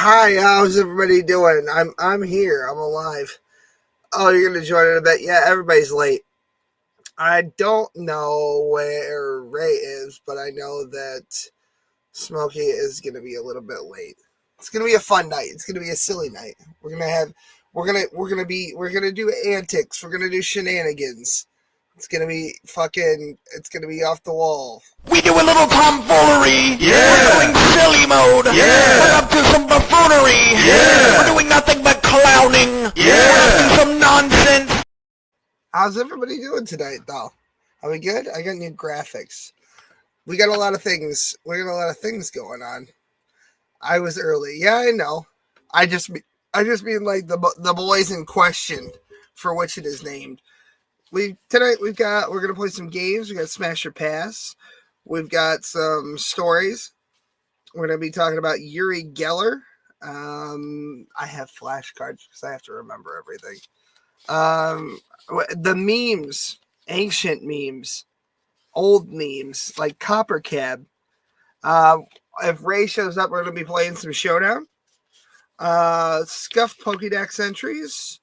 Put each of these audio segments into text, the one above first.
Hi, how's everybody doing? I'm here. I'm alive. Oh, you're gonna join in a bit? Yeah, everybody's late. I don't know where Ray is, but I know that Smokey is gonna be a little bit late. It's gonna be a fun night. It's gonna be a silly night. We're gonna do antics. We're gonna do shenanigans. It's gonna be off the wall. We do a little tomfoolery. Yeah. We're going silly mode. Yeah. We're up to some buffoonery. Yeah. We're doing nothing but clowning. Yeah. We're up to some nonsense. How's everybody doing tonight, though? Are we good? I got new graphics. We got a lot of things. We got a lot of things going on. I was early. Yeah, I know. I just mean like the boys in question, for which it is named. We're gonna play some games. We got Smash or Pass. We've got some stories. We're gonna be talking about Uri Geller. I have flashcards because I have to remember everything. The memes, ancient memes, old memes like Copper Cab. If Ray shows up, we're gonna be playing some Showdown. Scuffed pokedex entries.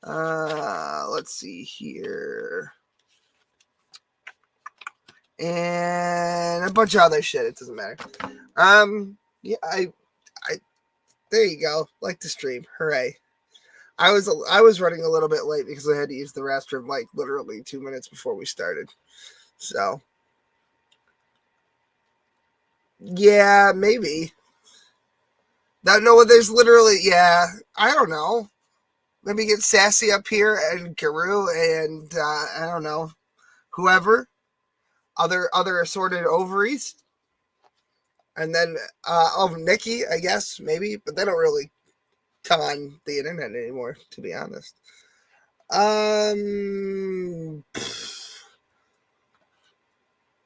Let's see here. And a bunch of other shit. It doesn't matter. Yeah, I there you go. Like the stream. Hooray. I was running a little bit late because I had to use the restroom like literally 2 minutes before we started. So yeah, maybe. No, there's literally, yeah, I don't know. Maybe get Sassy up here and Guru and I don't know, whoever, other assorted ovaries, and then Nikki, I guess maybe, but they don't really come on the internet anymore, to be honest.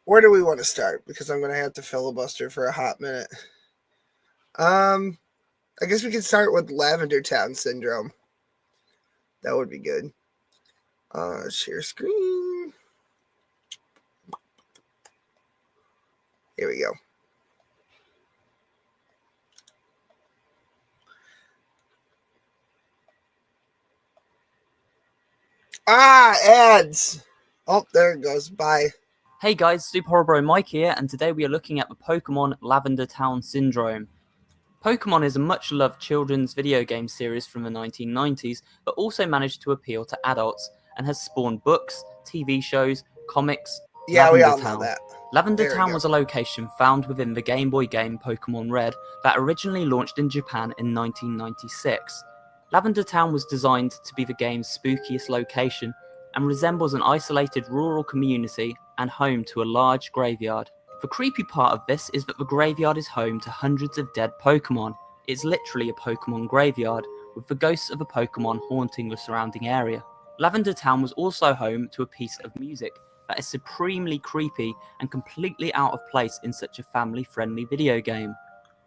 Where do we want to start? Because I'm gonna have to filibuster for a hot minute. I guess we could start with Lavender Town Syndrome. That would be good. Share screen. Here we go. Ads. Oh, there it goes. Bye. Hey guys, Super Horror Mike here, and today we are looking at the Pokemon Lavender Town Syndrome. Pokemon is a much-loved children's video game series from the 1990s, but also managed to appeal to adults, and has spawned books, TV shows, comics. Yeah, Lavender we all Town. know that. Lavender Town was a location found within the Game Boy game Pokemon Red that originally launched in Japan in 1996. Lavender Town was designed to be the game's spookiest location, and resembles an isolated rural community and home to a large graveyard. The creepy part of this is that the graveyard is home to hundreds of dead Pokemon. It's literally a Pokemon graveyard, with the ghosts of the Pokemon haunting the surrounding area. Lavender Town was also home to a piece of music that is supremely creepy and completely out of place in such a family-friendly video game.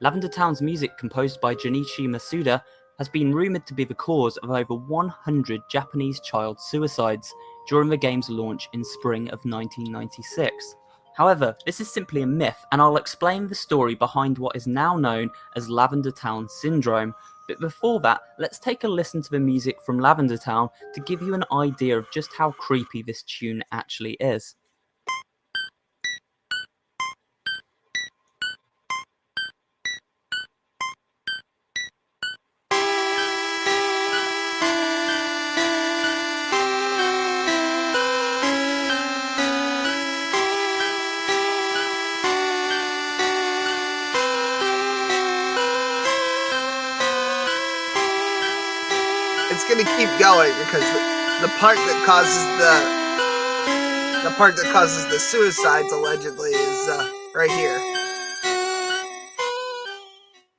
Lavender Town's music, composed by Junichi Masuda, has been rumoured to be the cause of over 100 Japanese child suicides during the game's launch in spring of 1996. However, this is simply a myth, and I'll explain the story behind what is now known as Lavender Town Syndrome. But before that, let's take a listen to the music from Lavender Town to give you an idea of just how creepy this tune actually is. It's gonna keep going because the part that causes the suicides allegedly is right here.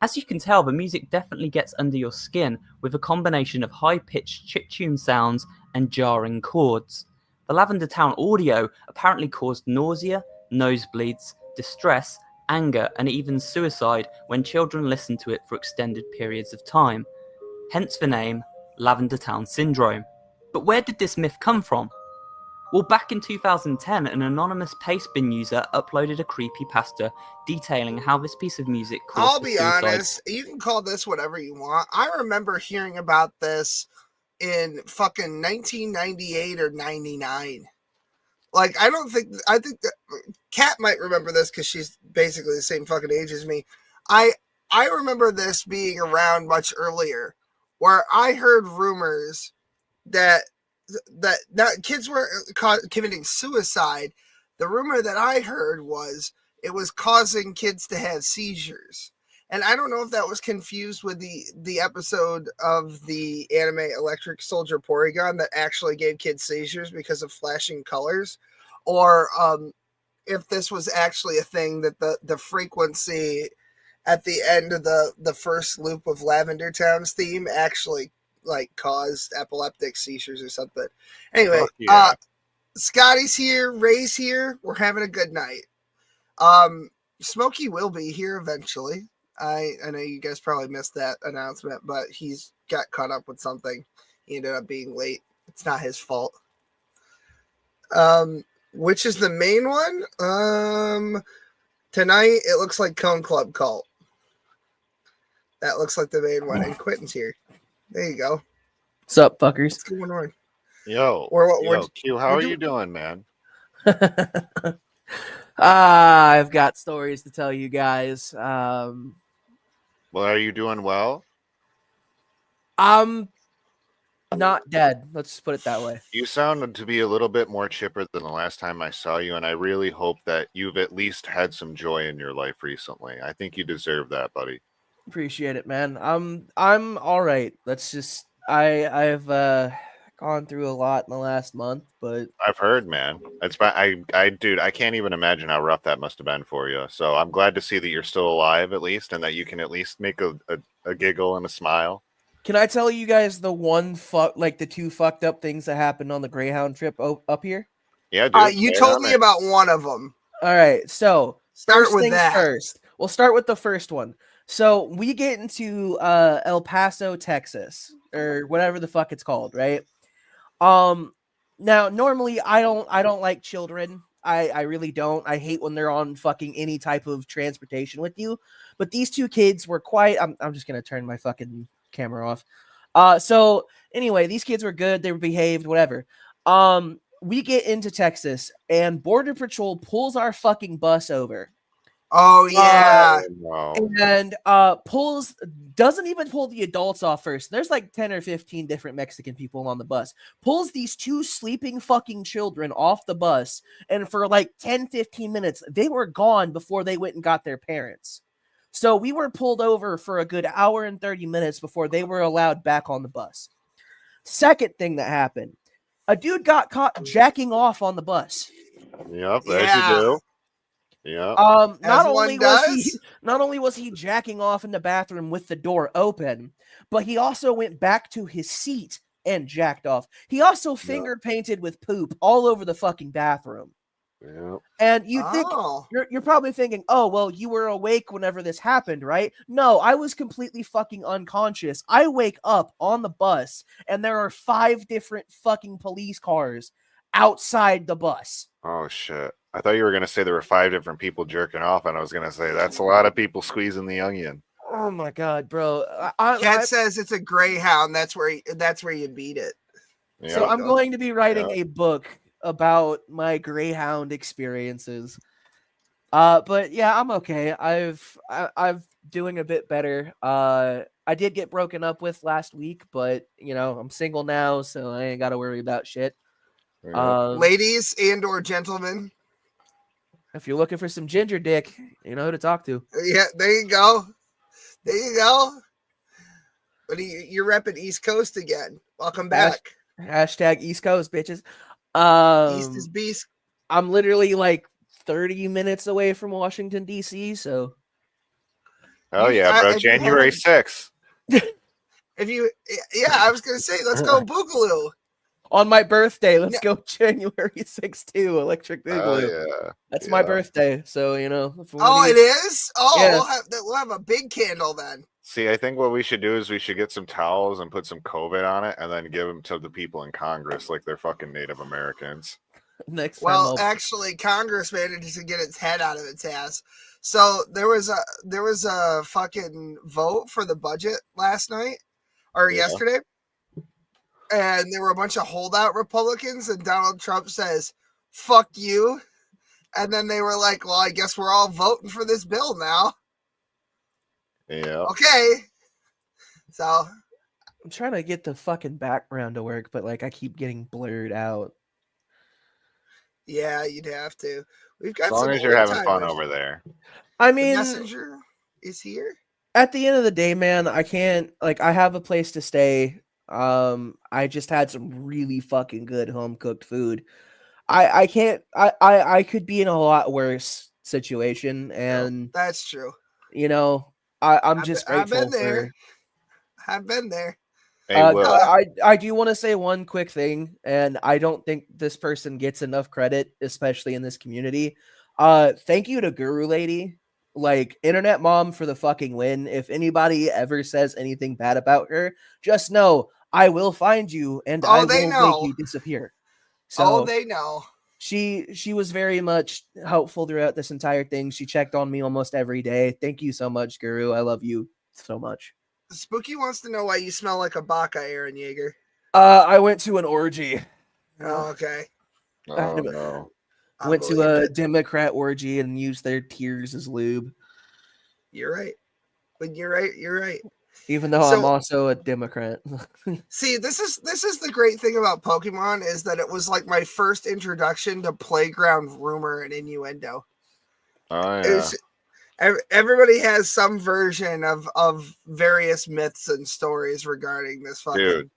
As you can tell, the music definitely gets under your skin with a combination of high-pitched chiptune sounds and jarring chords. The Lavender Town audio apparently caused nausea, nosebleeds, distress, anger, and even suicide when children listened to it for extended periods of time. Hence the name Lavender Town Syndrome. But where did this myth come from? Well, back in 2010, an anonymous pastebin user uploaded a creepypasta detailing how this piece of music caused I'll the be suicide. honest. You can call this whatever you want. I remember hearing about this in fucking 1998 or 99. Like, I think that Kat might remember this because she's basically the same fucking age as me. I remember this being around much earlier, where I heard rumors that kids were committing suicide. The rumor that I heard was it was causing kids to have seizures. And I don't know if that was confused with the episode of the anime Electric Soldier Porygon that actually gave kids seizures because of flashing colors, or if this was actually a thing that the frequency at the end of the first loop of Lavender Town's theme actually like caused epileptic seizures or something. Anyway, yeah. Scotty's here, Ray's here. We're having a good night. Smokey will be here eventually. I know you guys probably missed that announcement, but he's got caught up with something. He ended up being late. It's not his fault. Which is the main one? Tonight it looks like Cone Club Cult. That looks like the main one. And Quentin's here. There you go. What's up, fuckers? What's going on? Yo, Q, how are you doing, man? I've got stories to tell you guys. Well, are you doing well? I'm not dead. Let's just put it that way. You sound to be a little bit more chipper than the last time I saw you, and I really hope that you've at least had some joy in your life recently. I think you deserve that, buddy. Appreciate it, man. I'm all right. Let's just I've gone through a lot in the last month, but I've heard, man. Dude, I can't even imagine how rough that must have been for you. So I'm glad to see that you're still alive at least, and that you can at least make a giggle and a smile. can I tell you guys the two fucked up things that happened on the Greyhound trip up here? Yeah, dude. You told me about one of them. All right, so Start first with things that. first. We'll start with the first one. So we get into El Paso, Texas, or whatever the fuck it's called, right? Now normally I don't like children. I really don't. I hate when they're on fucking any type of transportation with you. But these two kids were quite. I'm just gonna turn my fucking camera off. So anyway, these kids were good. They were behaved, whatever. We get into Texas and Border Patrol pulls our fucking bus over. Oh yeah. Wow. And doesn't even pull the adults off first. There's like 10 or 15 different Mexican people on the bus. Pulls these two sleeping fucking children off the bus, and for like 10-15 minutes they were gone before they went and got their parents. So we were pulled over for a good hour and 30 minutes before they were allowed back on the bus. Second thing that happened, a dude got caught jacking off on the bus. Yep, Yeah. as you do. Yeah. Not only was he jacking off in the bathroom with the door open, but he also went back to his seat and jacked off. He also finger painted with poop all over the fucking bathroom. Yeah. And you think you're probably thinking, oh well, you were awake whenever this happened, right? No, I was completely fucking unconscious. I wake up on the bus and there are 5 different fucking police cars outside the bus. Oh shit. I thought you were gonna say there were 5 different people jerking off, and I was gonna say that's a lot of people squeezing the onion. Oh my god, bro! Cat says it's a Greyhound. That's where you beat it. Yeah. So I'm going to be writing a book about my Greyhound experiences. But yeah, I'm okay. I've doing a bit better. I did get broken up with last week, but you know I'm single now, so I ain't got to worry about shit. Ladies and or gentlemen, if you're looking for some ginger dick, you know who to talk to. Yeah, there you go. There you go. But you're repping East Coast again. Welcome back. Hashtag East Coast, bitches. East is beast. I'm literally like 30 minutes away from Washington, D.C., so. Oh, yeah, bro. January 6th. I was going to say, let's go Boogaloo. On my birthday, let's go January 6th too. Electric Boogaloo. Yeah. That's my birthday, so you know. It is. Oh, yeah. we'll have a big candle then. See, I think what we should do is we should get some towels and put some COVID on it, and then give them to the people in Congress like they're fucking Native Americans. Next time Well, I'll actually, Congress managed to get its head out of its ass. So there was a fucking vote for the budget last night or Yeah. yesterday, and there were a bunch of holdout Republicans, and Donald Trump says, "Fuck you," and then they were like, "Well, I guess we're all voting for this bill now." Yeah. Okay, so I'm trying to get the fucking background to work, but like I keep getting blurred out. yeah, you'd have to. We've got As long some as you're having fun old-timers. over there. I The mean, messenger is here. at the end of the day, man, I can't like I have a place to stay. I just had some really fucking good home cooked food. I can't I could be in a lot worse situation, and That's true. you know, I'm I've just been- I've grateful been there. for I've been there. Hey, Will. I do want to say one quick thing, and I don't think this person gets enough credit, especially in this community. Thank you to Guru Lady, like internet mom for the fucking win. If anybody ever says anything bad about her, just know I will find you and I they will know. make you disappear. So They know. she was very much helpful throughout this entire thing. She checked on me almost every day. Thank you so much, Guru. I love you so much. Spooky wants to know why you smell like a baka, Aaron Yeager. I went to an orgy. Oh, okay. Oh, no. I Went to believe a it. Democrat orgy and used their tears as lube. You're right. But you're right. You're right. Even though I'm So- also a Democrat. See, this is the great thing about Pokemon is that it was like my first introduction to playground rumor and innuendo. Oh, It yeah. was- everybody has some version of various myths and stories regarding this fucking. Dude,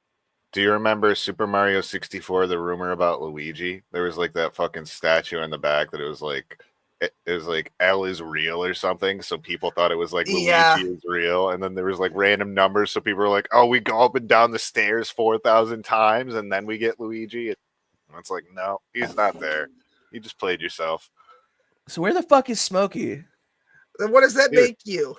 do you remember Super Mario 64, the rumor about Luigi? There was like that fucking statue in the back that it was like L is real or something. So people thought it was like Luigi Yeah. is real. And then there was like random numbers. So people were like, oh, we go up and down the stairs 4,000 times and then we get Luigi. And it's like, no, he's not there. You just played yourself. So where the fuck is Smokey? Then what does that Dude. make you?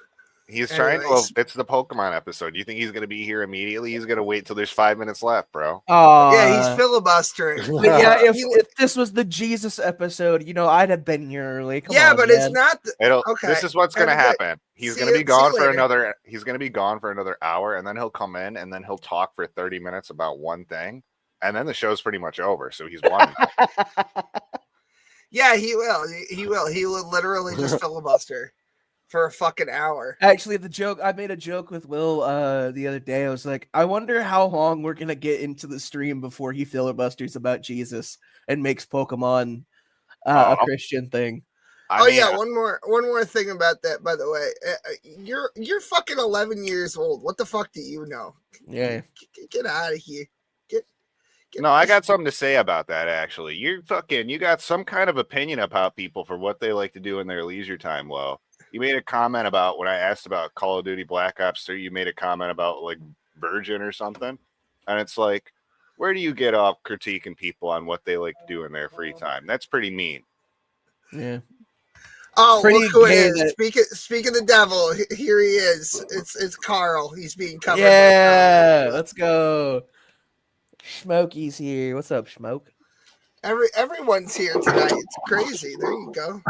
He's trying to. Anyways. It's the Pokemon episode. You think he's going to be here immediately? He's going to wait till there's 5 minutes left, bro. Yeah, he's filibustering. But yeah, if, He- if this was the Jesus episode, I'd have been here early. Come yeah, on, but man. it's not. Okay. This is what's going to Everybody- happen. He's see going to be you gone for later. another. He's going to be gone for another hour, and then he'll come in, and then he'll talk for 30 minutes about one thing, and then the show's pretty much over. So he's won. Yeah, he will. He will. He will literally just filibuster for a fucking hour. Actually, I made a joke with Will the other day. I was like, I wonder how long we're gonna get into the stream before he filibusters about Jesus and makes Pokemon a Christian thing. I mean, Yeah, one more thing about that. By the way, you're fucking 11 years old. What the fuck do you know? Yeah. Get out of here. Get No, I got something to say about that. Actually, you got some kind of opinion about people for what they like to do in their leisure time. Well, you made a comment about when I asked about Call of Duty Black Ops 3. You made a comment about like Virgin or something, and it's like, where do you get off critiquing people on what they like to do in their free time? That's pretty mean. Yeah. Oh, pretty look who it gay is. that- Speak of the devil. Here he is. It's Karl. He's being covered. by Yeah, Karl. let's go. Smokey's here. What's up, Smoke? Everyone's here tonight. It's crazy. There you go.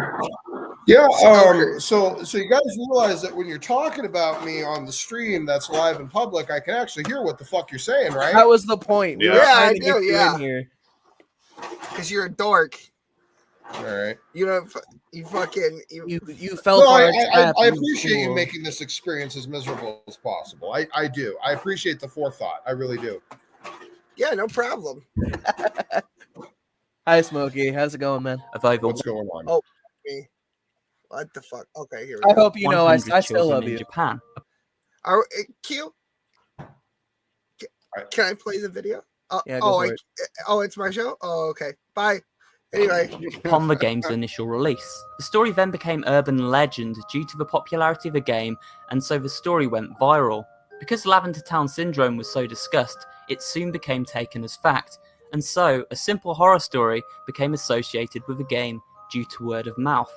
Yeah. Smokers. So you guys realize that when you're talking about me on the stream that's live in public, I can actually hear what the fuck you're saying, right? That was the point. We were Yeah. trying I to get do, you yeah. in here. Because you're a dork. All right. You know, you fucking. You fell No, for I our trap. I You appreciate you fool. making this experience as miserable as possible. I do. I appreciate the forethought. I really do. Yeah, no problem. Hi, Smokey. How's it going, man? Of over What's going on? Oh. Me. What the fuck? Okay, here we I go. hope you know I 100 still children love in you. Japan. Q. Can I play the video? Yeah, go for it. It's my show. Oh, okay. Bye. Anyway, Upon the game's initial release, the story then became urban legend due to the popularity of the game, and so the story went viral. Because Lavender Town Syndrome was so discussed, it soon became taken as fact, and so a simple horror story became associated with the game due to word of mouth.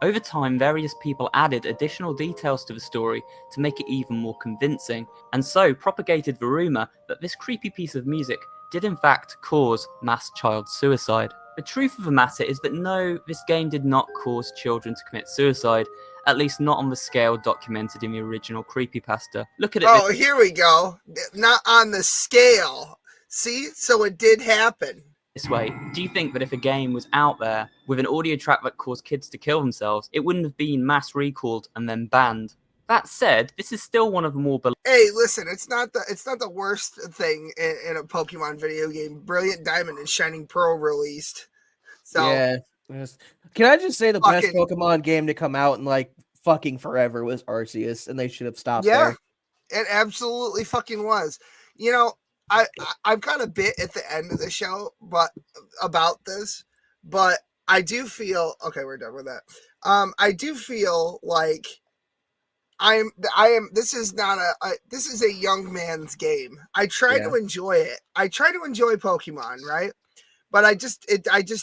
Over time, various people added additional details to the story to make it even more convincing, and so propagated the rumour that this creepy piece of music did in fact cause mass child suicide. The truth of the matter is that no, this game did not cause children to commit suicide, at least not on the scale documented in the original creepypasta. Look at it Oh, here we go. Not on the scale. See? So it did happen. this way. Do you think that if a game was out there with an audio track that caused kids to kill themselves, it wouldn't have been mass recalled and then banned? That said, this is still one of the more Hey, listen, it's not the worst thing in a Pokemon video game. Brilliant Diamond and Shining Pearl released. So Yeah. Can I just say the best Fucking- Pokemon game to come out in like fucking forever was Arceus, and they should have stopped yeah, there. it absolutely fucking was. I've got a bit at the end of the show, but about this, but I do feel okay. We're done with that. I do feel like I am. This is not this is a young man's game. I try to enjoy it. I try to enjoy Pokemon, right? But I just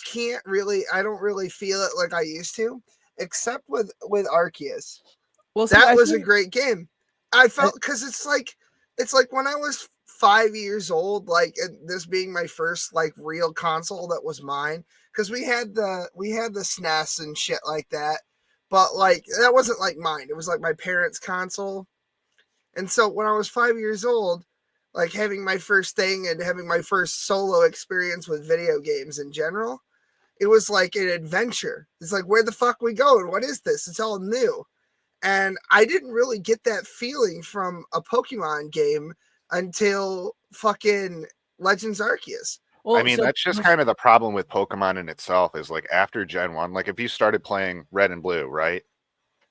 can't really. I don't really feel it like I used to, except with Arceus. Well, That was a great game. I felt because it's like when I was 5 years old, like this being my first like real console that was mine, because we had the SNES and shit like that, but like that wasn't like mine. It was like my parents' console, and so when I was 5 years old, like having my first thing and having my first solo experience with video games in general, it was like an adventure. It's like, where the fuck we going? What is this? It's all new. And I didn't really get that feeling from a Pokemon game until fucking Legends Arceus. Well, I mean, that's just kind of the problem with Pokemon in itself is like after Gen 1, like if you started playing Red and Blue, right?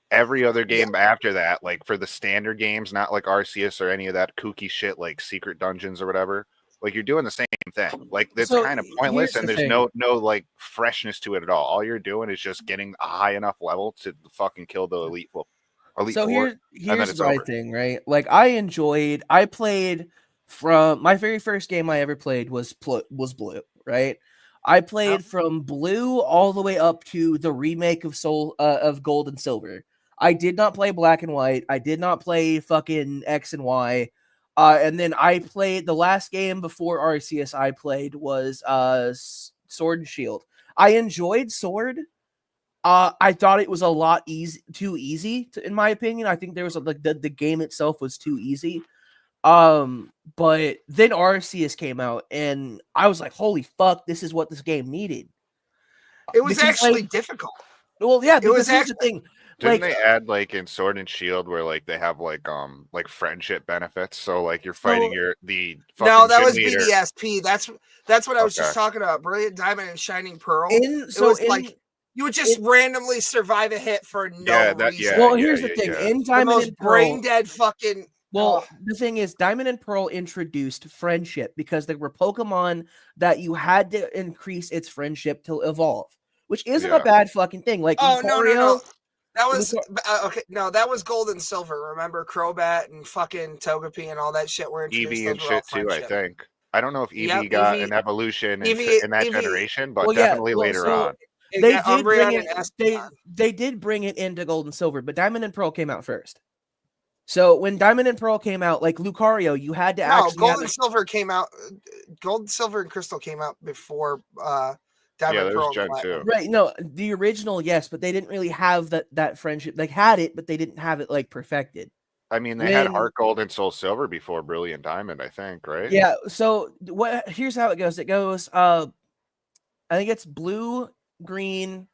Every other game after that, like for the standard games, not like Arceus or any of that kooky shit like Secret Dungeons or whatever, like you're doing the same thing. Like it's kind of pointless and there's no like freshness to it at all. All you're doing is just getting a high enough level to fucking kill the Elite Four. So here's my thing, right? Like I played from my very first game I ever played was Blue, right? I played from Blue all the way up to the remake of Gold and Silver. I did not play Black and White. I did not play fucking X and Y. And then I played the last game before Arceus I played was Sword and Shield. I enjoyed Sword. I thought it was a lot too easy in my opinion. I think there was like the game itself was too easy. But then Arceus came out and I was like, holy fuck, this is what this game needed. It was actually difficult. Well, yeah, it was actually the thing. Didn't they add like in Sword and Shield where like they have like friendship benefits? So like you're fighting no, that was BDSP. That's what I was just talking about. Brilliant Diamond and Shining Pearl. Like you would just randomly survive a hit for no reason. Well, here's the thing. In Diamond and Pearl, brain dead fucking. Well, the thing is, Diamond and Pearl introduced friendship because there were Pokemon that you had to increase its friendship to evolve, which isn't a bad fucking thing. Like, no. That was okay. No, that was Gold and Silver. Remember Crobat and fucking Togepi and all that shit were introduced. Eevee and shit too. I think. I don't know if Eevee got an evolution in that generation, but definitely later on. They did bring it into Gold and Silver, but Diamond and Pearl came out first. So when Diamond and Pearl came out, like Lucario, you had to Gold and Silver came out. Gold, Silver, and Crystal came out before Diamond and Pearl. Gen 2. Right? No, the original, yes, but they didn't really have that friendship. They had it, but they didn't have it like perfected. I mean, they had Heart Gold and Soul Silver before Brilliant Diamond, I think, right? Yeah. So here's how it goes. It goes. I think it's blue, green,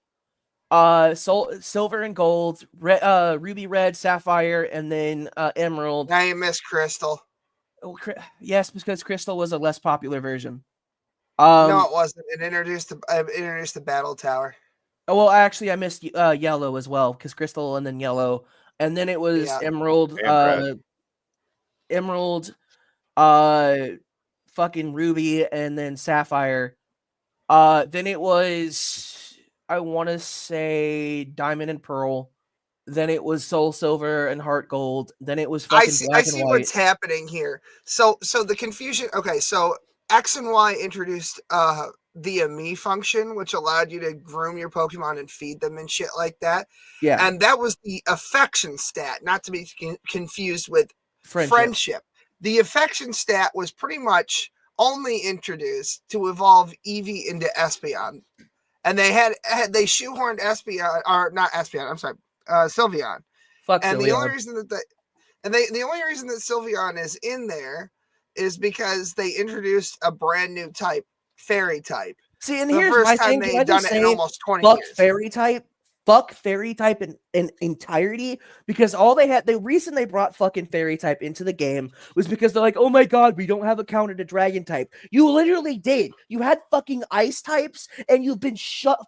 silver and gold, ruby, red, sapphire, and then emerald. Now you missed Crystal. Oh, yes, because Crystal was a less popular version. No, it wasn't. It introduced the Battle Tower. Oh well, actually, I missed yellow as well because Crystal and then yellow, and then it was emerald, fucking ruby, and then sapphire. Then it was, I want to say, Diamond and Pearl. Then it was Soul Silver and Heart Gold. Then it was fucking Black and White. I see what's happening here. So the confusion. Okay, so X and Y introduced the Me function, which allowed you to groom your Pokemon and feed them and shit like that. Yeah, and that was the affection stat, not to be confused with friendship. The affection stat was pretty much only introduced to evolve Eevee into Espeon. And they shoehorned Espeon, or not Espeon, I'm sorry, Sylveon. Fuck And Sylveon. the only reason the only reason that Sylveon is in there is because they introduced a brand new type, Fairy type. See, and The here's first my time thing. they'd Can I done just it in say, almost 20 fuck years. Fairy type? Fuck Fairy type in entirety, because all they had, the reason they brought fucking Fairy type into the game was because they're like, oh my god, we don't have a counter to Dragon type. You literally did. You had fucking Ice types, and you've been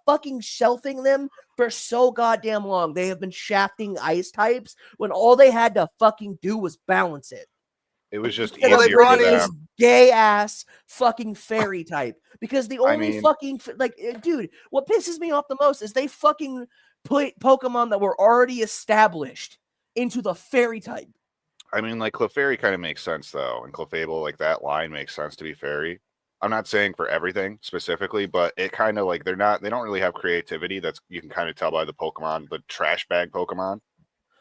fucking shelving them for so goddamn long. They have been shafting Ice types when all they had to fucking do was balance it. It was just Instead of easier for bringing this them. gay ass fucking Fairy type, because the only mean- fucking dude, what pisses me off the most is they fucking put Pokemon that were already established into the Fairy type. I mean, like Clefairy kind of makes sense though, and Clefable, like that line makes sense to be fairy. I'm not saying for everything specifically, but it kind of like they don't really have creativity. That's you can kind of tell by the Pokemon, the trash bag Pokemon.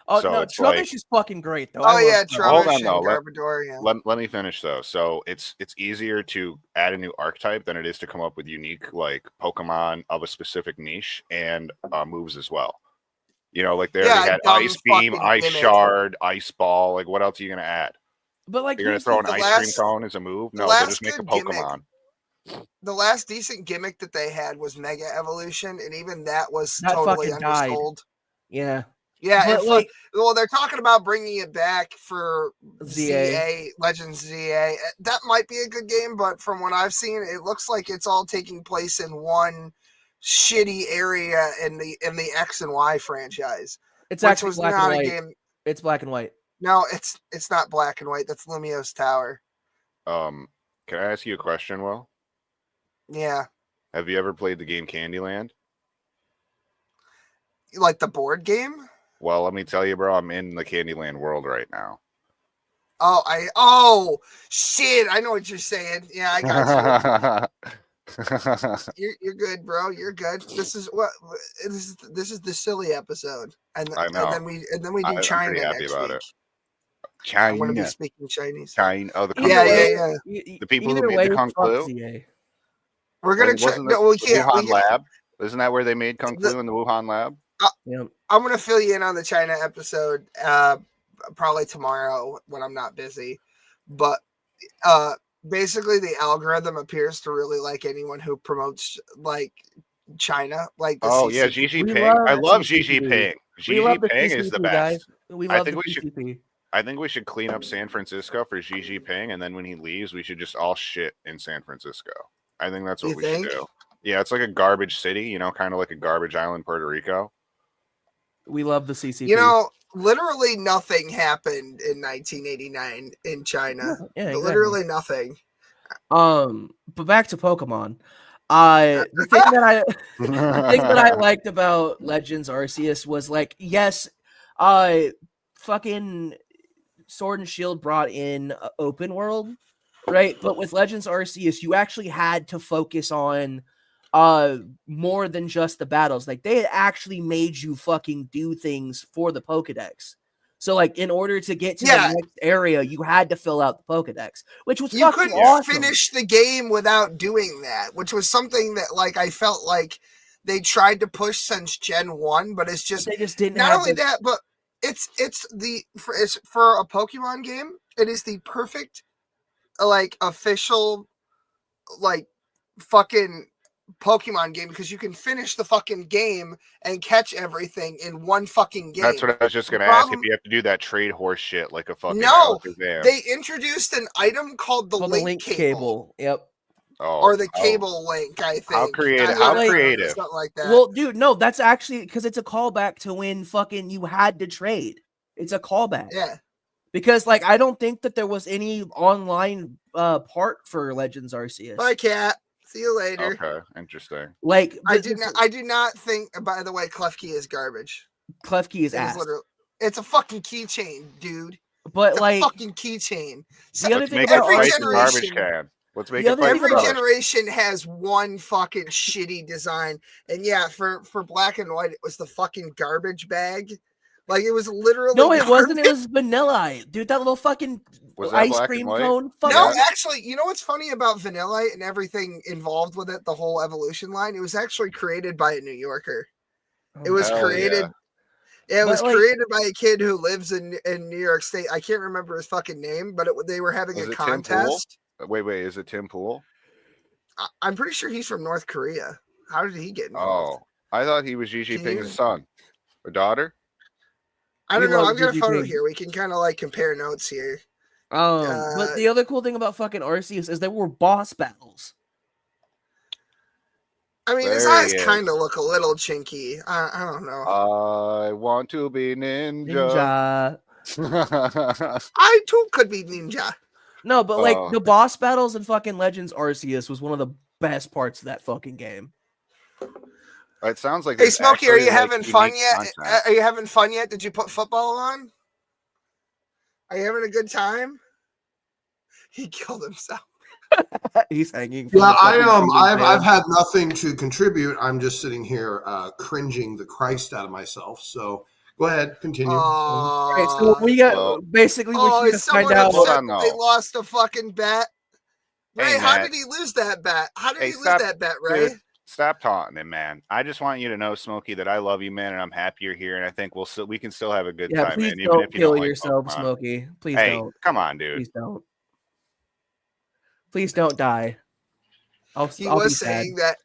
Oh So no, it's Trubbish like- is fucking great though. Oh yeah, Trubbish. Hold on, Trubbish though. and Garbodor. Yeah. Let me finish though. So it's easier to add a new archetype than it is to come up with unique like Pokemon of a specific niche and moves as well. You know, like they already had dumb Ice Beam, fucking Ice gimmick. Shard, Ice Ball. Like what else are you gonna add? But like, You're gonna here's throw the an the Ice Cream last- Cone as a move? the No, they'll last just make a good gimmick- Pokemon. The last decent gimmick that they had was Mega Evolution, and even that was That totally fucking died. undersold. yeah. Yeah, But, if, like- well, they're talking about bringing it back for ZA. ZA, Legends ZA. That might be a good game, but from what I've seen, it looks like it's all taking place in one shitty area in the X and Y franchise, It's which actually was black not and a white. game. It's black and white. No, it's not black and white. That's Lumiose Tower. Can I ask you a question, Will? Yeah, Have you ever played the game Candyland? you like the board game? Well, let me tell you, bro, I'm in the Candyland world right now. Oh shit! I know what you're saying. Yeah, I got you. You're good, bro. You're good. This is the silly episode, and I know. and then we do I'm China pretty happy next about week. it. I'm going to be China. speaking Chinese. China. Oh, the Kung Yeah, Fu. yeah, yeah. The people who Either made way, the Kung fuck Fu? ZA. We're gonna try. Wasn't No, we the can't. Wuhan lab? Isn't that where they made Kung The- Fu in the Wuhan lab? Yep. I'm gonna fill you in on the China episode, probably tomorrow when I'm not busy. But basically, the algorithm appears to really like anyone who promotes like China, like the Oh yeah, CCP. Xi We Jinping. I love love Xi CCP. Jinping. Xi We love the Jinping is the PCP, best. guys. We I love think the we should- PCP. I think we should clean up San Francisco for Xi Jinping, and then when he leaves, we should just all shit in San Francisco. I think that's what You we think? should do. Yeah, it's like a garbage city, you know, kind of like a garbage island, Puerto Rico. We love the CCP. You know, literally nothing happened in 1989 in China. Yeah, exactly. Literally nothing. But back to Pokemon. The thing that I the thing that I liked about Legends Arceus was like, yes, fucking Sword and Shield brought in open world, right? But with Legends Arceus, you actually had to focus on more than just the battles. Like they had actually made you fucking do things for the Pokedex. So like in order to get to Yeah. the next area, you had to fill out the Pokedex, which was You fucking couldn't awesome. finish the game without doing that, which was something that like I felt like they tried to push since Gen 1, but it's But just they just didn't not have only the- that, but it's for a Pokemon game, it is the perfect like official like fucking Pokemon game because you can finish the fucking game and catch everything in one fucking game. That's what I was just The gonna ask. If problem- you have to do that trade horse shit like a fucking No, Alakazam. They introduced an item called the called link, cable. Yep. Oh, Or the oh. cable link, I think. How creative- how don't know, creative. Something like that. Well, dude, no, that's actually because it's a callback to when fucking you had to trade. It's a callback. yeah. Because like I don't think that there was any online part for Legends Arceus. Bye, cat. See you later. Okay, interesting. Like I do not think. By the way, Klefki is garbage. Klefki is It is ass. literally. It's a fucking keychain, dude. But It's like a fucking keychain. So the other Let's thing make about it every fight the garbage generation- can. Let's make The it other fight thing the every about- garbage. generation has one fucking shitty design, and yeah, for Black and White, it was the fucking garbage bag. Like it was literally no, it wasn't. It garbage. was Vanilla, dude. That little fucking Was that ice black cream and white? cone. Fuck No, yeah. actually, you know what's funny about Vanillite and everything involved with it, the whole evolution line? It was actually created by a New Yorker. It was Hell created. yeah. It was But, like- created by a kid who lives in New York State. I can't remember his fucking name, but they were having Was a it Tim Pool? contest. Wait, is it Tim Pool? I'm pretty sure he's from North Korea. How did he get involved? Oh, I thought he was Xi Can Jinping's you- son or daughter. I don't He know. loves I've got a Xi photo Jinping. here. We can kind of like compare notes here. But the other cool thing about fucking Arceus is there were boss battles. I mean, his There he eyes is. kind of look a little chinky. I don't know. I want to be ninja. Ninja. I too could be ninja. No, but like Oh. the boss battles in fucking Legends Arceus was one of the best parts of that fucking game. It sounds like Hey, there's Smokey, are actually, you like, having fun unique yet? content. Are you having fun yet? Did you put football on? Are you having a good time? He killed himself. He's hanging. From Yeah, the fucking ceiling I've fan. had nothing to contribute. I'm just sitting here cringing the Christ out of myself. So go ahead, continue. Okay, so we got Well- basically we're Oh, here to is someone find out. Hold upset on, that they though. lost a fucking bet? Hey, Ray, how Matt. did he lose that bet? How did Hey, he lose stop, that bet, Ray? dude. Stop taunting him, man. I just want you to know, Smokey, that I love you, man, and I'm happy you're here, and I think we can still have a good Yeah, time, please man. Even don't if you kill don't like yourself, Pokemon. Smokey. Please Hey, don't. come on, dude. Please don't. Please don't die. I'll He be was sad. saying that.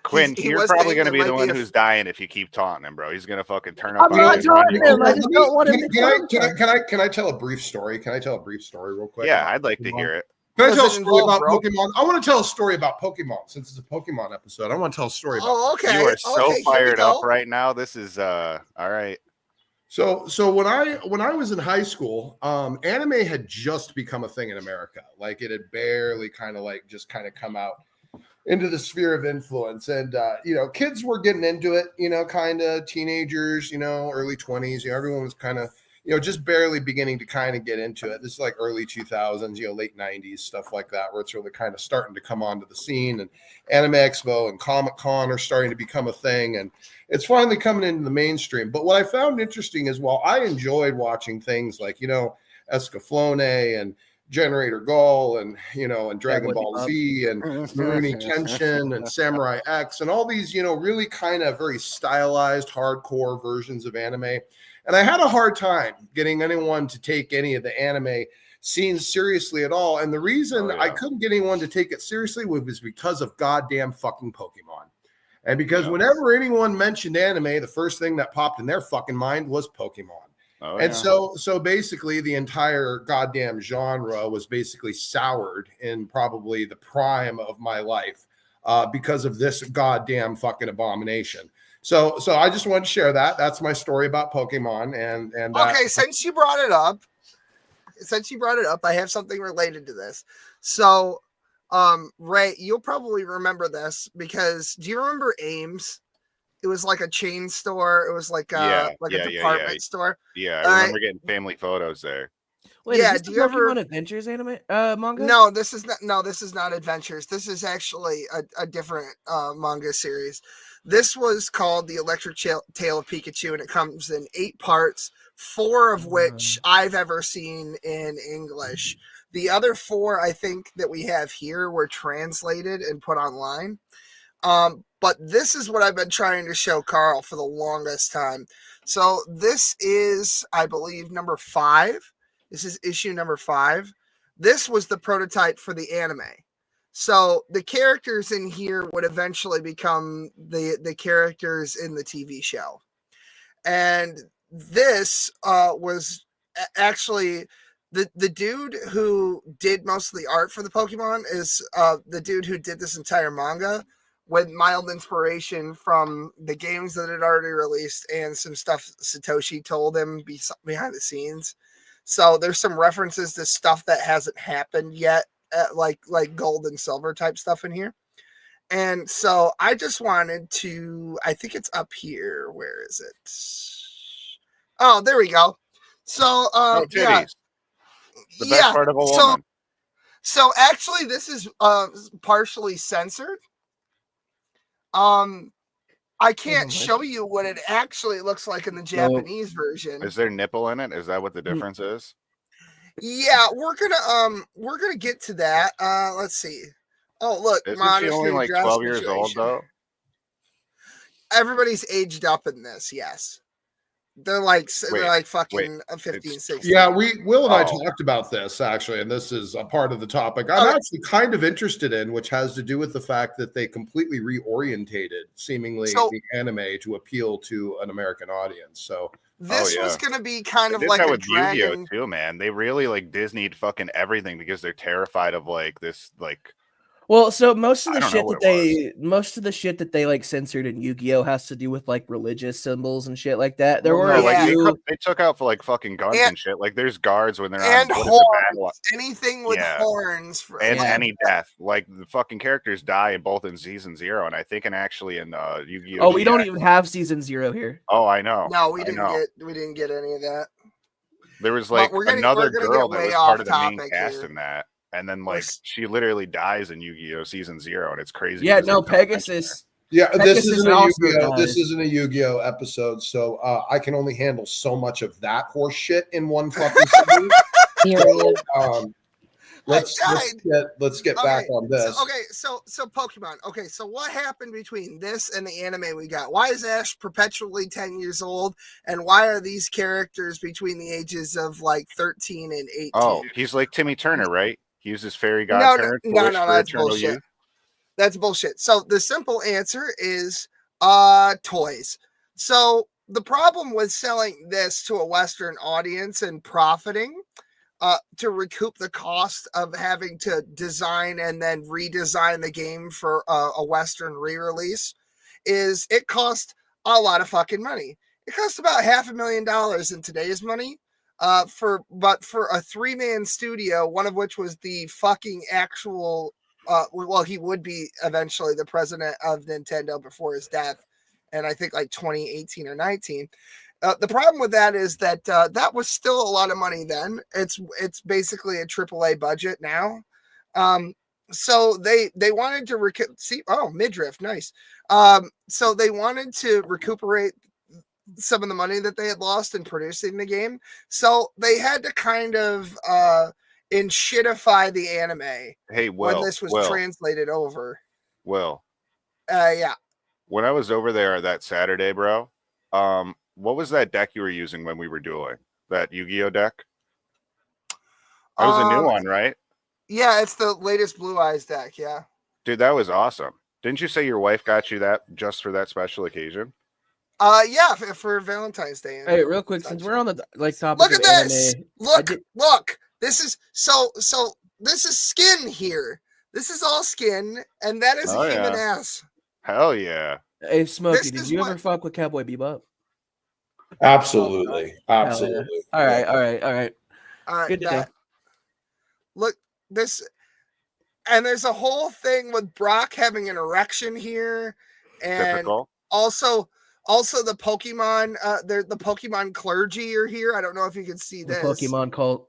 Quinn, he you're was probably saying going to there be the might one be a who's dying if you keep taunting him, bro. He's going to fucking turn up I'm on not you and run taunting you him. I over. just don't want him to Can I tell a brief story? Can I tell a brief story? Yeah, about I'd like to Pokemon? hear it. Can I Does tell a it story involve about rope? Pokemon? I want to tell a story about Pokemon since it's a Pokemon episode. I want to tell a story about. Oh, okay. You are so okay, here we fired up go. right now. This is all right. So when I was in high school, anime had just become a thing in America. Like it had barely kind of come out into the sphere of influence, and kids were getting into it. Kind of teenagers, early 20s. Everyone was kind of just barely beginning to kind of get into it. This is like early 2000s, late 90s, stuff like that, where it's really kind of starting to come onto the scene, and Anime Expo and Comic-Con are starting to become a thing, and it's finally coming into the mainstream. But what I found interesting is while I enjoyed watching things like, Escaflowne and Generator Gall and, and Dragon Ball Z and Rurouni Kenshin and Samurai X and all these, really kind of very stylized, hardcore versions of anime. And I had a hard time getting anyone to take any of the anime scenes seriously at all. And the reason I couldn't get anyone to take it seriously was because of goddamn fucking Pokemon. And because whenever anyone mentioned anime, the first thing that popped in their fucking mind was Pokemon. So basically the entire goddamn genre was basically soured in probably the prime of my life because of this goddamn fucking abomination. So I just wanted to share that. That's my story about Pokemon. And Okay, since you brought it up, I have something related to this. So, Ray, you'll probably remember this because do you remember Ames? It was like a chain store. It was like a department store. Yeah, I remember getting family photos there. Wait, Yeah, is do this you the ever- Pokemon Adventures anime manga? No, this is not Adventures. This is actually a different manga series. This was called The Electric Tale of Pikachu, and it comes in 8 parts, 4 of which I've ever seen in English. The other 4, I think, that we have here were translated and put online. But this is what I've been trying to show Karl for the longest time. So this is, I believe, number 5. This is issue number 5. This was the prototype for the anime. So the characters in here would eventually become the characters in the TV show. And this was actually the dude who did most of the art for the Pokemon is the dude who did this entire manga with mild inspiration from the games that had already released and some stuff Satoshi told him behind the scenes. So there's some references to stuff that hasn't happened yet, like gold and silver type stuff in here. And so I just wanted to, I think it's up here. Where is it? Oh, there we go. So, yeah. The best part of a woman. So actually this is partially censored. I can't show you what it actually looks like in the Japanese version. Is there nipple in it? Is that what the difference is? Yeah, we're gonna get to that. Let's see. Oh, look, Isn't she modest only new like dress 12 years old situation. though? Everybody's aged up in this. Yes, they're like Wait, fucking 15, it's 16. Yeah, Will and I Oh. talked about this actually, and this is a part of the topic I'm Okay. actually kind of interested in, which has to do with the fact that they completely reorientated seemingly So- the anime to appeal to an American audience. So This yeah. was gonna be kind They of did like that a with Yu-Gi-Oh dragon. too, man. They really like Disney'd fucking everything because they're terrified of like this like Well, so most of I the don't know shit what that it most of the shit that they like censored in Yu-Gi-Oh has to do with like religious symbols and shit like that. There Well, were no, a like few. they took out for like fucking guns And- and shit. Like there's guards when they're And on what is it, battle horns. Anything with Yeah. horns. and Yeah. any death. Like the fucking characters die both in season 0 and I think and actually in Yu-Gi-Oh! Oh, we don't GX. even have season 0 here. Oh, I know. No, we I didn't know. get any of that. There was But like we're gonna another get girl that way was off part of the main topic cast here. in that. And then We're like s- she literally dies in Yu-Gi-Oh! Season 0 and it's crazy. Yeah, because no, they don't mention her. Pegasus. yeah, this Pegasus isn't a also Yu-Gi-Oh. This dies. isn't a Yu-Gi-Oh episode, so I can only handle so much of that horse shit in one fucking segment. Period. Let's get back Okay, on this. So Pokemon. Okay, so what happened between this and the anime we got? Why is Ash perpetually 10 years old? And why are these characters between the ages of like 13 and 18? Oh, he's like Timmy Turner, right? He uses fairy No, godparents to no, wish no, for that's eternal bullshit. youth. That's bullshit. So the simple answer is toys. So the problem with selling this to a Western audience and profiting to recoup the cost of having to design and then redesign the game for a Western re-release is it cost a lot of fucking money. It cost about $500,000 in today's money. For a 3-man studio, one of which was the fucking actual well, he would be eventually the president of Nintendo before his death, and I think like 2018 or 19. The problem with that is that that was still a lot of money then. It's basically a AAA budget now. So they wanted to midriff, nice. So they wanted to recuperate some of the money that they had lost in producing the game. So they had to kind of shitify the anime Hey, when this was translated over. Yeah. When I was over there that Saturday, bro, what was that deck you were using when we were dueling? That Yu-Gi-Oh deck? That was a new one, right? Yeah, it's the latest Blue Eyes deck, yeah. Dude, that was awesome. Didn't you say your wife got you that just for that special occasion? Yeah, for Valentine's Day. Hey, real quick, since we're on the topic Look of at this. anime, Look. This is so this is skin here. This is all skin, and that is a human ass. Hell yeah. Hey, Smokey, This did is you what- ever fuck with Cowboy Bebop? Absolutely. All right. All right, Good to know. bet. Look, this, and there's a whole thing with Brock having an erection here, and Typical. also the Pokemon, the Pokemon clergy are here. I don't know if you can see The this. Pokemon cult.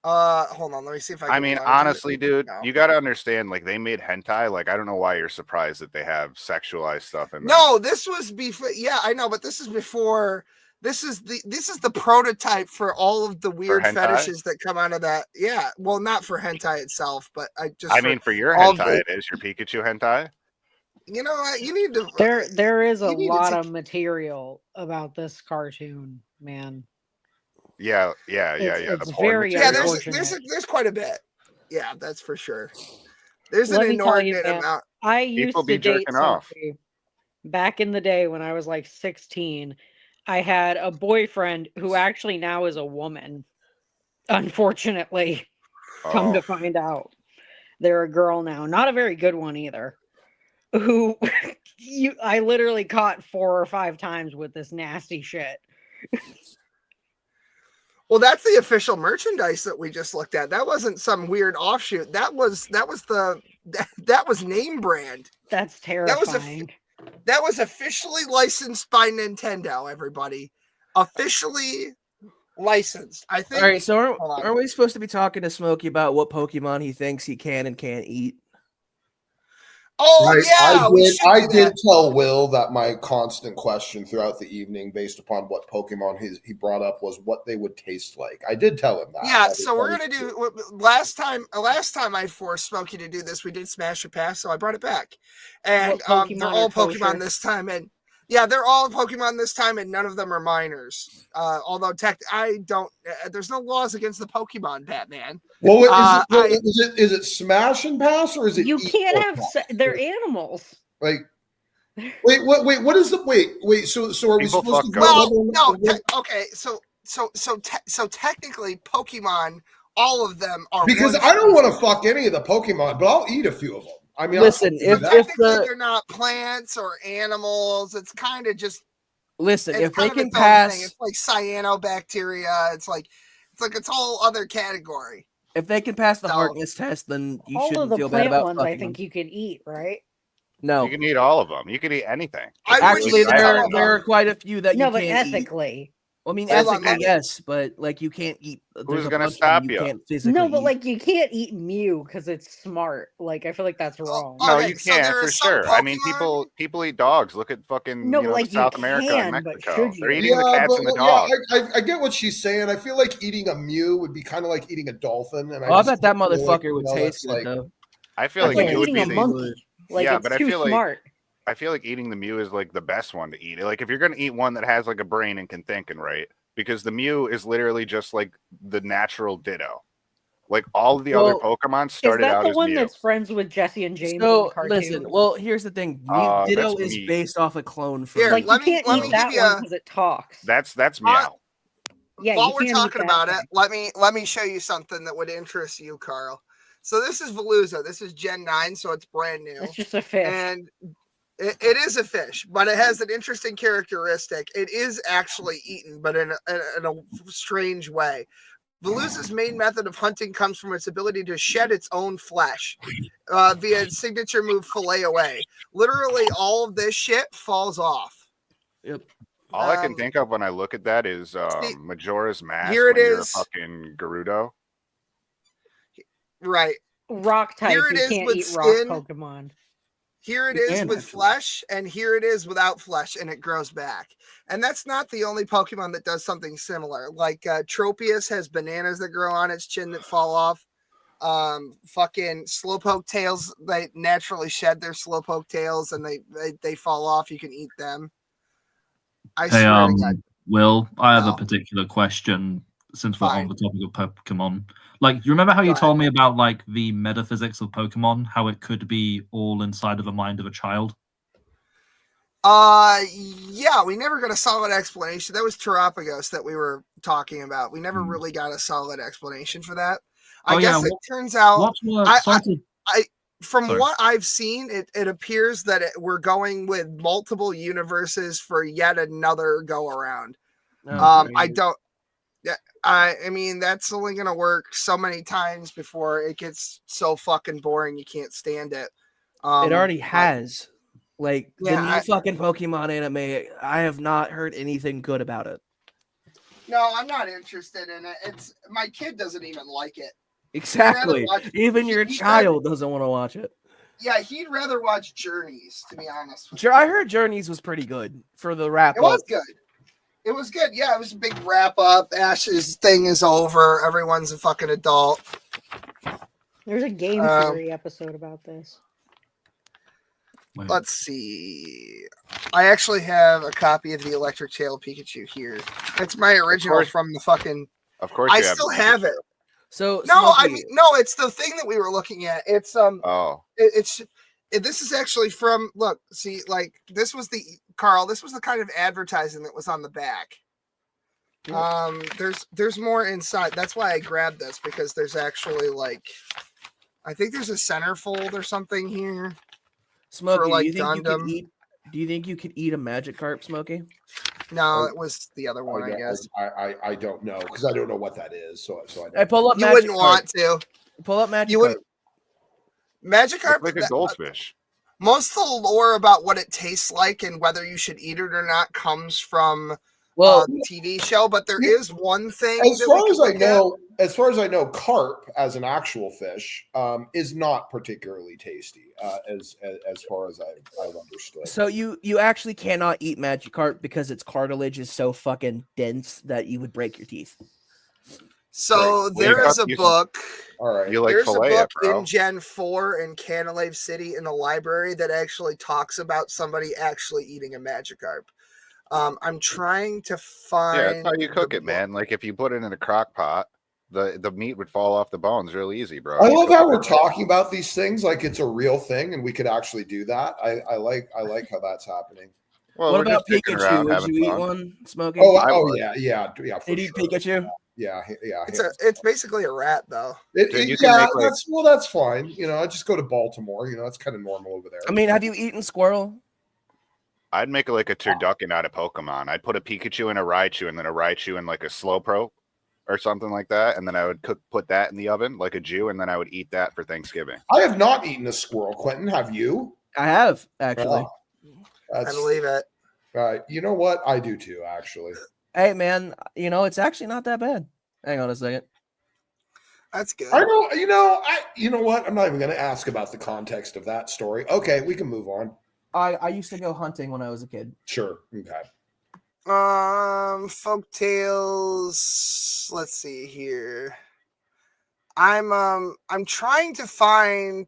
Hold on, let me see if I can. I mean, go on to it. honestly, dude, No. you got to understand, like, they made hentai. Like, I don't know why you're surprised that they have sexualized stuff in there. No, this was before. Yeah, I know, but this is before. This is the prototype for all of the weird hentai? fetishes that come out of that. Yeah, well, not for hentai itself, but I mean, for your all hentai, the- it is your Pikachu hentai. You know what? You need to. There is a you need to lot take- of material about this cartoon, man. Yeah. It's the porn very Yeah, material. there's quite a bit. Yeah, that's for sure. There's Let an me tell you, inordinate man. amount. I used People to be date jerking off. somebody back in the day when I was like 16. I had a boyfriend who actually now is a woman. Unfortunately, come to find out, they're a girl now. Not a very good one either. Who I literally caught 4 or 5 times with this nasty shit. Well, that's the official merchandise that we just looked at. That wasn't some weird offshoot. That was name brand. That's terrifying. That was officially licensed by Nintendo, everybody. Officially licensed. I think. All right, so Hold on. aren't we supposed to be talking to Smokey about what Pokemon he thinks he can and can't eat? Oh Right. yeah, we should I do did that. tell Will that my constant question throughout the evening, based upon what Pokemon he brought up, was what they would taste like. I did tell him that. Yeah, That so is- we're that gonna is do true. last time. Last time I forced Smokey to do this, we did Smash or Pass, so I brought it back, and What they're Pokemon all are kosher? Pokemon this time, and yeah, they're all Pokemon this time, and none of them are minors. Although I don't. There's no laws against the Pokemon, Batman. Well, is it Smash and Pass or is it? You Eat can't or have Pass? they're animals. Like, wait, what is the wait? So are we People supposed to fuck do goats. Well, no. what- Okay, so technically, Pokemon, all of them are because one I don't want to species. fuck any of the Pokemon, but I'll eat a few of them. I mean, Listen, I'll But if technically, the they're not plants or animals. It's kind of just listen, it's if they kind of can its own pass, thing. It's like cyanobacteria. It's like its whole other category. if they can pass the So- Harkness test, then you All of shouldn't the feel bad plant about ones, I fucking think them. you can eat, right? No, You can eat all of them. You can eat anything. I would actually, eat all there of there are them. quite a few that No, you but can't eat. ethically. Well, I mean, Hold on, ethically, let me- yes, but like you can't eat. There's a gonna bunch of stop them you? can't physically. No, but eat. like you can't eat Mew because it's smart. Like I feel like that's wrong. Oh, No, okay, you so can't there are for some sure. I mean, Pokemon- people eat dogs. Look at fucking No, but like you South America and can, but Mexico. should They're you? eating the cats and the dogs. I get what she's saying. I feel like eating a Mew would be kind of like eating a dolphin. And Oh, I just bet that feel like, motherfucker would you know, taste that's good like- though. I feel It's like like it would eating be a the, monkey. Like Yeah, it's but I too feel like- smart. I feel like eating the Mew is like the best one to eat. Like if you're gonna eat one that has like a brain and can think and right, because the Mew is literally just like the natural Ditto. Like all of the other Well, Pokemon Is started that out the as one Mew. that's friends with Jesse and James in the So cartoon? listen, well, here's the thing. Ditto that's is me. based off a clone from Here, like let you me- can't let eat me that give you one a- because it talks. That's Meow. Yeah, While you we're can't eat talking that about thing. it, let me show you something that would interest you, Karl. So this is Veluza. This is Gen 9, so it's brand new. It's just a fish. And it is a fish, but it has an interesting characteristic. It is actually eaten, but in a strange way. Veluza's main method of hunting comes from its ability to shed its own flesh via its signature move, fillet away. Literally, all of this shit falls off. Yep. All I can think of when I look at that is see, Majora's Mask. here it when you're a is. fucking Gerudo. Right. Rock type, Here it you is can't with eat skin. rock Pokemon. Here it You is can, with actually. flesh, and here it is without flesh, and it grows back. And that's not the only Pokemon that does something similar. Like Tropius has bananas that grow on its chin that fall off. Fucking Slowpoke tails, they naturally shed their Slowpoke tails, and they fall off. You can eat them. I Hey, swear to God. Will, I have No. a particular question since we're Fine. on the topic of Pokemon. Like, you remember how you Go told me about like the metaphysics of Pokemon, how it could be all inside of the mind of a child? Yeah, we never got a solid explanation. That was Terapagos that we were talking about. We never really got a solid explanation for that. I Oh, yeah, guess it what- turns out What were, I- sorry to- from Sorry. what I've seen, it appears that we're going with multiple universes for yet another go around. I great. don't. Yeah, I mean that's only gonna work so many times before it gets so fucking boring you can't stand it. It already but- has. Like the Yeah, new fucking Pokemon anime, I have not heard anything good about it. No, I'm not interested in it. It's my kid doesn't even like it. Exactly. watch- Even your he'd child doesn't want to watch it. Yeah, he'd rather watch Journeys, to be honest with you. I heard Journeys was pretty good for the wrap It was up. good. It was good. Yeah, it was a big wrap up. Ash's thing is over. Everyone's a fucking adult. There's a game theory episode about this. wait, Let's see. I actually have a copy of the Electric Tail Pikachu here. It's my original course. from the fucking. Of course, I you still have it. So No, I Smokey, mean no. It's the thing that we were looking at. It's Oh, this is actually from. Look, see, like this was the Karl. This was the kind of advertising that was on the back. There's more inside. That's why I grabbed this because there's actually like, I think there's a centerfold or something here. Smokey, like, do you think you could Gundam. eat? Do you think you could eat a Magikarp, Smokey? No, it was the other one, I guess. I don't know because I don't know what that is. So I I pull up. You wouldn't want to. Pull up Magikarp. You wouldn't. Magikarp. like a goldfish. Most of the lore about what it tastes like and whether you should eat it or not comes from Well, the TV show. But there Yeah. is one thing. as that far we as can I look at. know, as far as I know, carp as an actual fish is not particularly tasty, as far as I've understood. So you actually cannot eat Magikarp because its cartilage is so fucking dense that you would break your teeth. So Right. there is a book. All right. You like There's a fillet book it, bro. in Gen 4 in Canalave City in the library that actually talks about somebody actually eating a Magikarp. I'm trying to find. Yeah, that's how you cook the it, man. book. Like if you put it in a crock pot, the meat would fall off the bones real easy, bro. I You love cook how it we're right. talking about these things like it's a real thing, and we could actually do that. I like how that's happening. Well, What we're about just dicking Pikachu? around Would having you eat fun. one, Smokey? Oh, I oh would. yeah, for Did you eat sure. Pikachu? Yeah. It's basically a rat though. Dude, you can make, like- that's fine. You know, I just go to Baltimore. You know, that's kind of normal over there. I mean, have you eaten squirrel? I'd make it like a turducken out of Pokemon. I'd put a Pikachu and a Raichu, and then a Raichu and like a Slowpoke or something like that, and then I would put that in the oven like a Jew, and then I would eat that for Thanksgiving. I have not eaten a squirrel, Quentin. Have you? I have actually. I believe it. You know what? I do too, actually. Hey man, it's actually not that bad. Hang on a second. That's good. I know. You know what? I'm not even going to ask about the context of that story. Okay, we can move on. I used to go hunting when I was a kid. Sure. Okay. Folk tales. Let's see here. I'm trying to find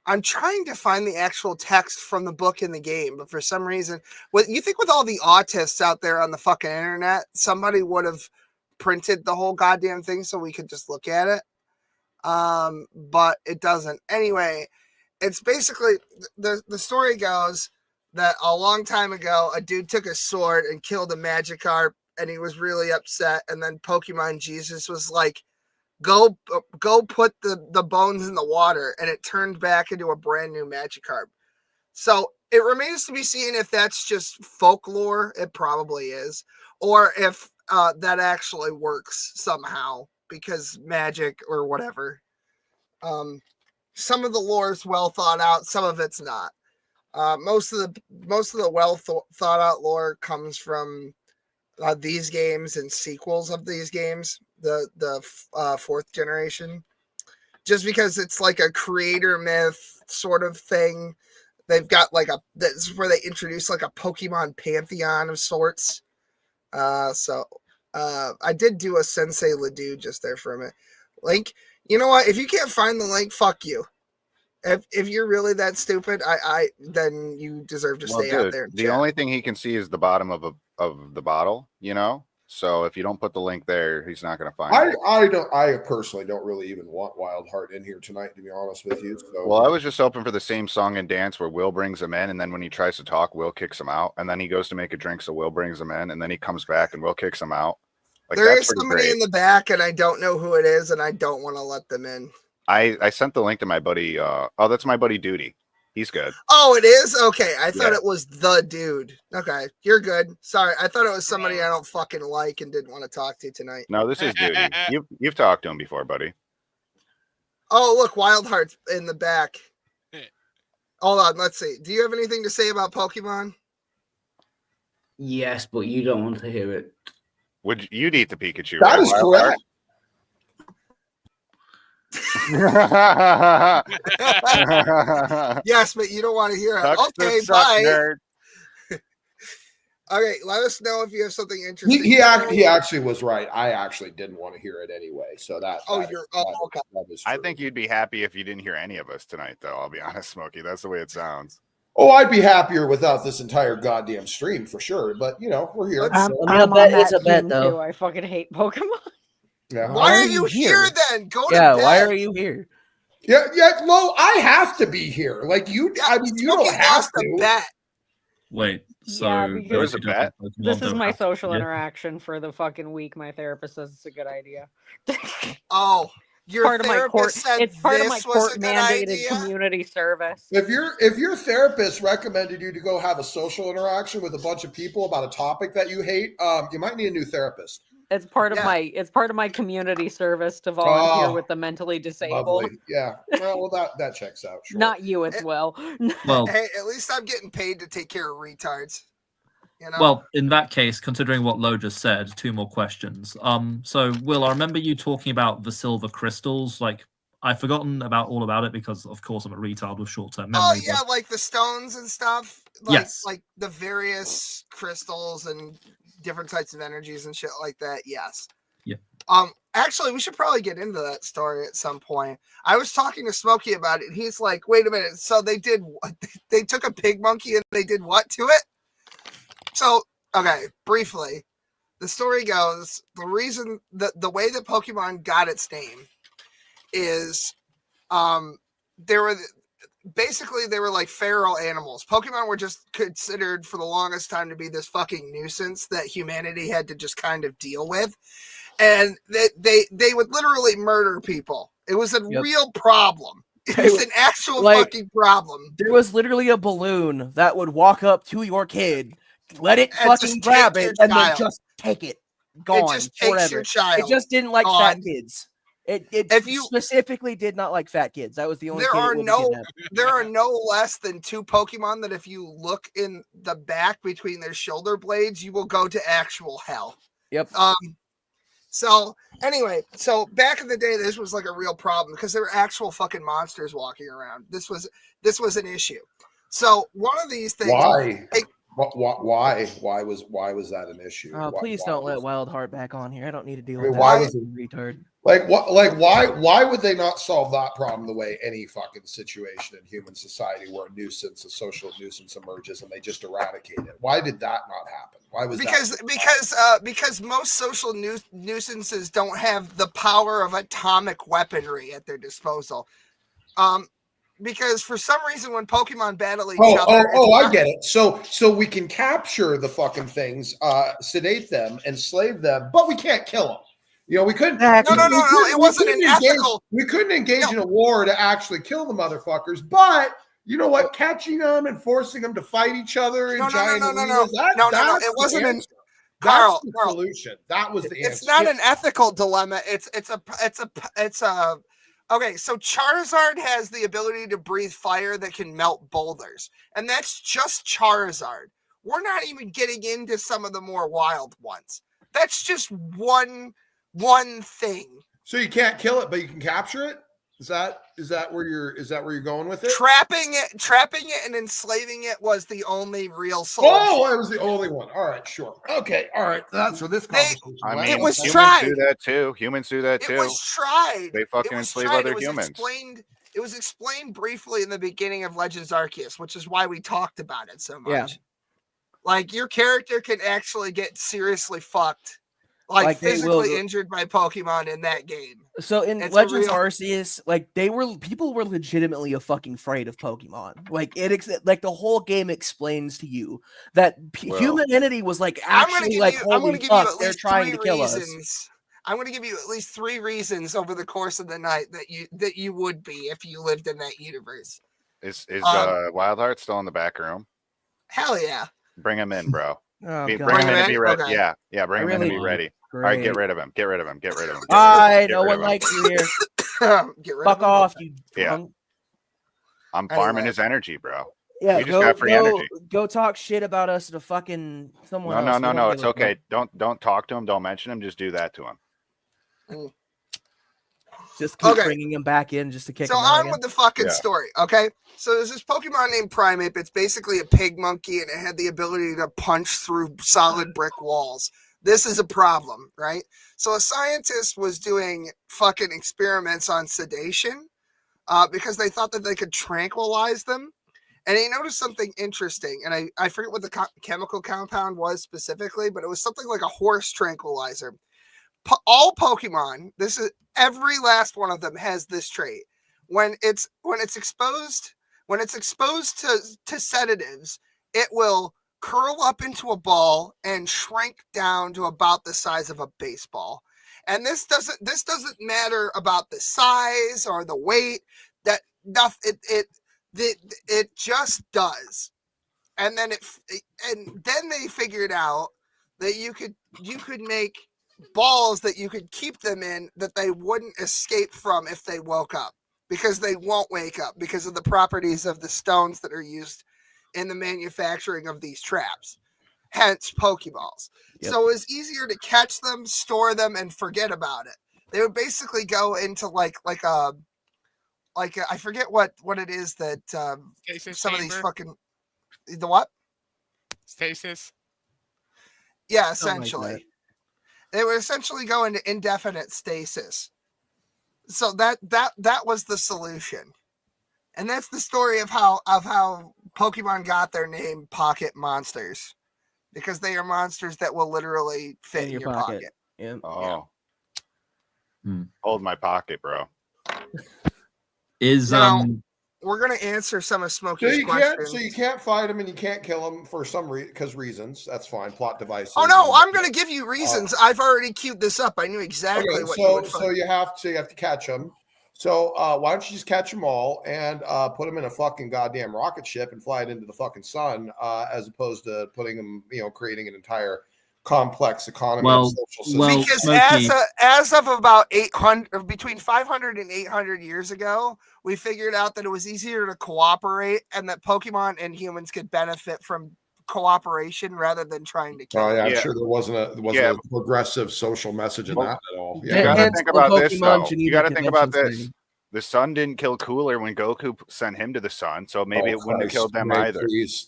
the actual text from the book in the game, but for some reason, you think with all the autists out there on the fucking internet, somebody would have printed the whole goddamn thing so we could just look at it. But it doesn't. Anyway, it's basically the story goes that a long time ago, a dude took a sword and killed a Magikarp, and he was really upset. And then Pokemon Jesus was like, go put the bones in the water, and it turned back into a brand new Magikarp. So it remains to be seen if that's just folklore. It probably is, or if that actually works somehow because magic or whatever. Some of the lore is well thought out, some of it's not. Most of the well thought out lore comes from these games and sequels of these games, the fourth generation, just because it's like a creator myth sort of thing. They've got this is where they introduce like a Pokemon pantheon of sorts. So I did do a Sensei Ledoux just there for a minute. Link, you know what? If you can't find the link, fuck you. If you're really that stupid, then you deserve to stay out there. The only thing he can see is the bottom of the bottle, So if you don't put the link there, he's not going to find it. I personally don't really even want Wild Heart in here tonight, to be honest with you. So. Well, I was just hoping for the same song and dance where Will brings him in, and then when he tries to talk, Will kicks him out, and then he goes to make a drink, so Will brings him in, and then he comes back and Will kicks him out. There is somebody in the back, and I don't know who it is, and I don't want to let them in. I sent the link to my buddy. That's my buddy Duty. He's good. Oh, it is? Okay. I thought it was the dude. Okay. You're good. Sorry. I thought it was somebody I don't fucking like and didn't want to talk to tonight. No, this is Duty. You've talked to him before, buddy. Oh, look, Wild Heart's in the back. Hold on. Let's see. Do you have anything to say about Pokemon? Yes, but you don't want to hear it. Would you'd eat the Pikachu? That right, is Wild correct. Yes, but you don't want to hear it. Sucks to Okay, suck, bye. nerd. Okay, let us know if you have something interesting. He actually was right. I actually didn't want to hear it anyway. So that. Okay. That is I true. think you'd be happy if you didn't hear any of us tonight, though. I'll be honest, Smokey. That's the way it sounds. Oh, I'd be happier without this entire goddamn stream for sure. But we're here. Let's- so- I'm on it's a that bet team, though. too. I fucking hate Pokemon. yeah. Why are you here then? Go to bed. Why are you here? Yeah. Lo, I have to be here. Like you. I mean, you Smokey don't have lost a to. bet. Wait, so Yeah, because- There was a bet? This is my social Yeah. interaction for the fucking week. My therapist says it's a good idea. Oh, your part of my therapist court. said It's part of my this was court a good mandated idea? community service. If your therapist recommended you to go have a social interaction with a bunch of people about a topic that you hate, you might need a new therapist. It's part of Yeah. my community service to volunteer Oh, with the mentally disabled. Lovely. Yeah. Well, that checks out. Sure. Not you as well. Well, Hey, at least I'm getting paid to take care of retards. You know. Well, in that case, considering what Lo just said, 2 more questions. So Will, I remember you talking about the silver crystals. Like, I've forgotten all about it because, of course, I'm a retard with short-term memory. Oh yeah, like the stones and stuff. Yes. Like the various crystals and different types of energies and shit like that. Yes. Yeah. Actually, we should probably get into that story at some point. I was talking to Smokey about it, and he's like, "Wait a minute. So they took a pig monkey and they did what to it?" So, okay, briefly, the story goes, the reason that the way that Pokemon got its name is they were like feral animals. Pokemon were just considered for the longest time to be this fucking nuisance that humanity had to just kind of deal with. And they would literally murder people. It was a real problem. It was an actual fucking problem. There was literally a balloon that would walk up to your kid, let it fucking grab it, and then just take it. Gone. It just takes forever. your child. It just didn't like Gone. fat kids. It specifically did not like fat kids. That was the only. There are no less than 2 Pokemon that if you look in the back between their shoulder blades, you will go to actual hell. Yep. So anyway, so back in the day, this was like a real problem because there were actual fucking monsters walking around. This was an issue. So one of these things. Why? Why was that an issue? Please don't let Wildheart back on here. I don't need to deal with that. Why was it retard? Why would they not solve that problem the way any fucking situation in human society where a social nuisance emerges and they just eradicate it? Why did that not happen? Why was because most social nuisances don't have the power of atomic weaponry at their disposal. Because for some reason, when Pokemon battle each other, I get it. So we can capture the fucking things, sedate them, enslave them, but we can't kill them. You know, we couldn't. No. It wasn't an ethical. We couldn't engage in a war to actually kill the motherfuckers. But you know what? Catching them and forcing them to fight each other in giant arenas. It wasn't an. Carl, solution. That was the answer. It's not an ethical dilemma. It's a. Okay, so Charizard has the ability to breathe fire that can melt boulders, and that's just Charizard. We're not even getting into some of the more wild ones. That's just one thing. So you can't kill it, but you can capture it? Is that where you're going with it? Trapping it and enslaving it was the only real solution. Oh, it was the only one. All right, sure. Okay, all right. That's where this conversation. It was humans tried. do that too. Humans do that too. It was tried. They fucking enslave other humans. It was explained briefly in the beginning of Legends Arceus, which is why we talked about it so much. Yeah. Like your character can actually get seriously fucked. Like physically injured by Pokemon in that game. So in Legends Arceus, people were legitimately fucking afraid of Pokemon. Like the whole game explains to you that humanity was actually holy fuck, they're trying to kill us. I'm going to give you at least 3 reasons over the course of the night that you would be if you lived in that universe. Is Wildheart still in the back room? Hell yeah! Bring him in, bro. Oh, bring him in to be ready. Okay. Yeah. Bring him in to be ready. Great. All right, get rid of him. Get rid of him. No one likes you here. Fuck off, you. Yeah. I'm farming his energy, bro. Yeah, we just got free energy. Go talk shit about us to fucking someone else. No. It's okay. Don't talk to him. Don't mention him. Just do that to him. Just keep bringing him back in just to kick him out. So on again. with the fucking story, okay? So there's this Pokemon named Primeape. It's basically a pig monkey, and it had the ability to punch through solid brick walls. This is a problem, right? So a scientist was doing fucking experiments on sedation because they thought that they could tranquilize them. And he noticed something interesting. And I forget what the chemical compound was specifically, but it was something like a horse tranquilizer. All Pokemon, every last one of them has this trait. When it's exposed to sedatives, it will curl up into a ball and shrink down to about the size of a baseball. And this doesn't matter about the size or the weight. It just does. And then they figured out that you could make balls that you could keep them in that they wouldn't escape from if they woke up, because they won't wake up because of the properties of the stones that are used in the manufacturing of these traps. hence Pokeballs. Yep. So it was easier to catch them, store them, and forget about it. They would basically go into like a I forget what it is that Stasis some of chamber? these fucking the what? Stasis. Yeah, Something like essentially. They would essentially go into indefinite stasis. So that was the solution. And that's the story of how Pokemon got their name Pocket Monsters. Because they are monsters that will literally fit in your pocket. Yeah. Oh. Hmm. Hold my pocket, bro. Is Now, we're gonna answer some of Smokey's questions. So you can't fight him and you can't kill him for some reasons. That's fine. Plot devices. Oh no, I'm gonna give you reasons. I've already queued this up. I knew exactly what you would find. So you have to catch them. So why don't you just catch them all and put them in a fucking goddamn rocket ship and fly it into the fucking sun, as opposed to putting them, creating an entire complex economy and social system. Because Smokey, as of about 800, between 500 and 800 years ago, we figured out that it was easier to cooperate and that Pokemon and humans could benefit from cooperation rather than trying to kill. I'm sure there wasn't a progressive social message in that at all. You gotta think about this, though. You gotta think about this. The sun didn't kill Cooler when Goku sent him to the sun, so maybe it wouldn't have killed them either. Please,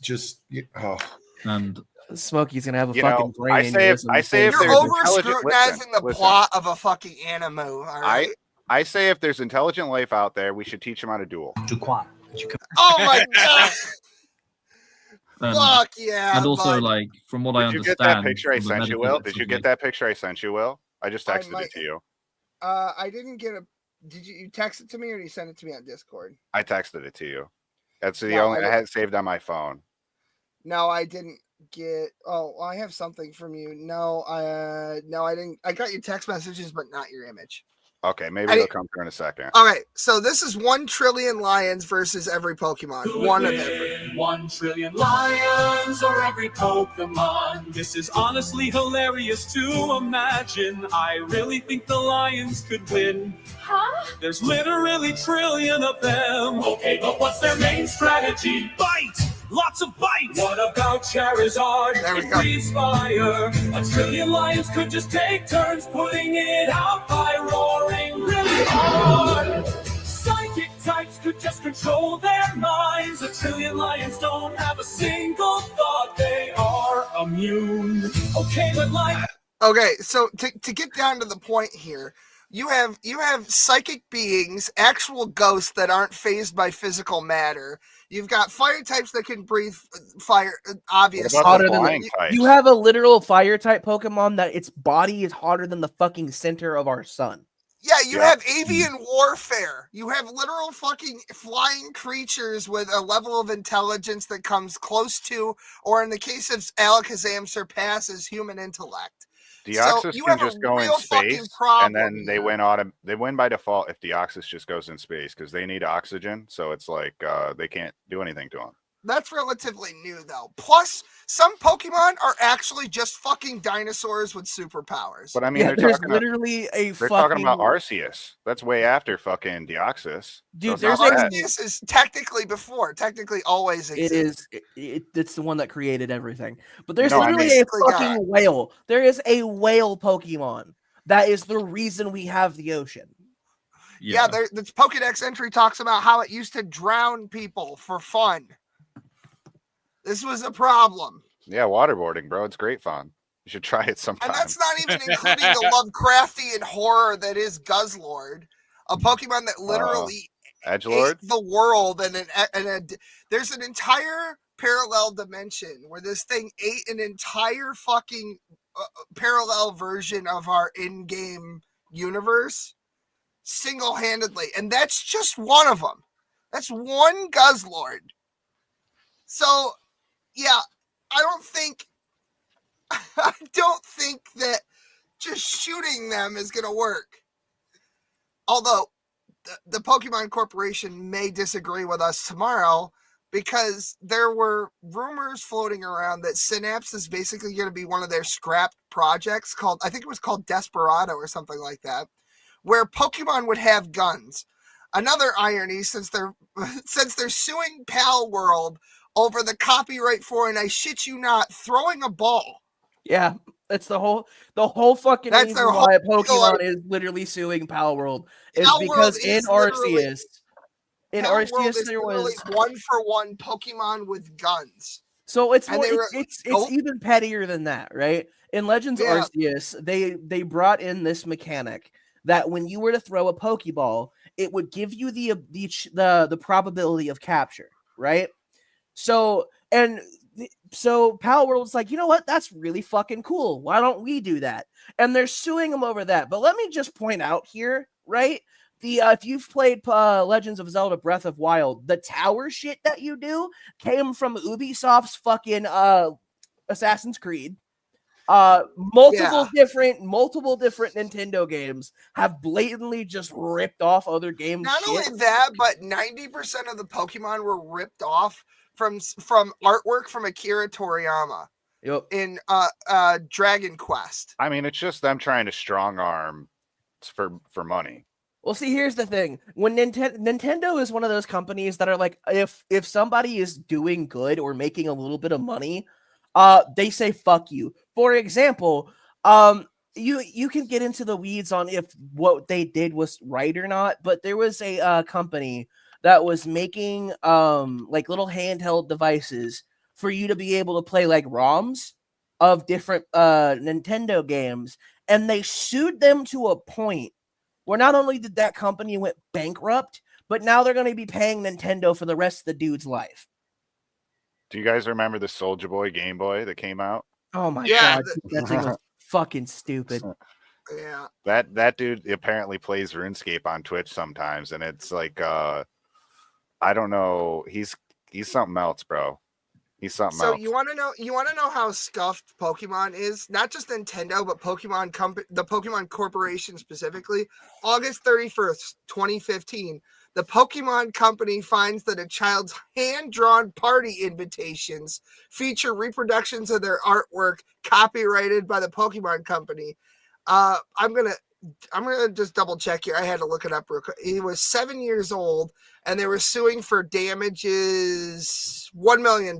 and Smokey's gonna have a fucking brain. I say if you're there's over scrutinizing the plot of a fucking anime. All right? I say if there's intelligent life out there, we should teach them how to duel. Oh my god! Fuck yeah! And also, bud. like, from what I Did you understand, get that picture I from the sent you, medical Will? Did you experts, get that picture I sent you, Will? I just I texted might- it to you. I didn't get a. Did you text it to me or did you send it to me on Discord? I texted it to you. That's the No, only I had saved on my phone. No, I didn't get. Oh, I have something from you. No, I didn't. I got your text messages, but not your image. Okay, maybe it'll come through in a second. All right, so this is 1 trillion lions versus every Pokemon. One of every. 1 trillion lions or every Pokemon. This is honestly hilarious to imagine. I really think the lions could win. Huh? There's literally trillion of them. Okay, but what's their main strategy? Bite! Lots of bites! What about Charizard? There we It go. breathes fire. A trillion lions could just take turns putting it out by roaring really hard. Psychic types could just control their minds. A trillion lions don't have a single thought. They are immune. Okay, but like... Okay, so to get down to the point here, you have psychic beings, actual ghosts that aren't phased by physical matter. You've got fire types that can breathe fire, obviously. What about the Hotter than flying types? You have a literal fire type Pokemon that its body is hotter than the fucking center of our sun. Yeah, you have avian warfare. You have literal fucking flying creatures with a level of intelligence that comes close to, or in the case of Alakazam, surpasses human intellect. Deoxys you can have a just go in real fucking space, problem and then they win by default if Deoxys just goes in space because they need oxygen. So it's like they can't do anything to them. That's relatively new, though. Plus, some Pokemon are actually just fucking dinosaurs with superpowers. But I mean, Yeah, they're there's talking literally they're talking about Arceus. That's way after fucking Deoxys. Dude, so it's there's not a- bad. Arceus is technically always exists. It's the one that created everything. But there's No, I literally mean- a fucking whale. There is a whale Pokemon. That is the reason we have the ocean. Yeah, the Pokedex entry talks about how it used to drown people for fun. This was a problem. Yeah, waterboarding, bro. It's great fun. You should try it sometime. And that's not even including the Lovecraftian horror that is Guzzlord, a Pokemon that literally Edgelord? ate the world. There's an entire parallel dimension where this thing ate an entire fucking parallel version of our in-game universe single-handedly. And that's just one of them. That's one Guzzlord. So, yeah, I don't think that just shooting them is going to work. Although the Pokemon Corporation may disagree with us tomorrow because there were rumors floating around that Synapse is basically going to be one of their scrap projects I think it was called Desperado or something like that, where Pokemon would have guns. Another irony, since they're suing Pal World over the copyright for, and I shit you not, throwing a ball. Yeah, that's the whole fucking That's reason their whole why deal. Pokemon is literally suing Pal World. Is Pal World because in is literally- Arceus, Pal World is there literally was 1-for-1 Pokemon with guns. so it's And more they were- it's Nope. even pettier than that, right? In Legends Yeah. Arceus, they brought in this mechanic that when you were to throw a Pokeball, it would give you the probability of capture, right? So Pal World's like, you know what? That's really fucking cool. Why don't we do that? And they're suing them over that. But let me just point out here, right? If you've played Legends of Zelda Breath of Wild, the tower shit that you do came from Ubisoft's fucking Assassin's Creed. Multiple different Nintendo games have blatantly just ripped off other games. Not shit. only that, but 90% of the Pokemon were ripped off from artwork from Akira Toriyama in Dragon Quest. I mean, it's just them trying to strong arm for money. Well, see, here's the thing. When Nintendo is one of those companies that are like, if somebody is doing good or making a little bit of money, they say fuck you. For example, you can get into the weeds on if what they did was right or not, but there was a company that was making like little handheld devices for you to be able to play like ROMs of different Nintendo games, and they sued them to a point where not only did that company went bankrupt, but now they're going to be paying Nintendo for the rest of the dude's life. Do you guys remember the Soulja Boy Game Boy that came out? Oh my god, that thing was fucking stupid. Yeah. That dude apparently plays RuneScape on Twitch sometimes, and it's like I don't know, he's something else, bro. He's something else. So you want to know how scuffed Pokemon is? Not just Nintendo, but the Pokemon Corporation specifically. August 31st, 2015, the Pokemon Company finds that a child's hand-drawn party invitations feature reproductions of their artwork copyrighted by the Pokemon Company. I'm gonna just double check here. I had to look it up real quick. He was 7 years old, and they were suing for damages $1 million.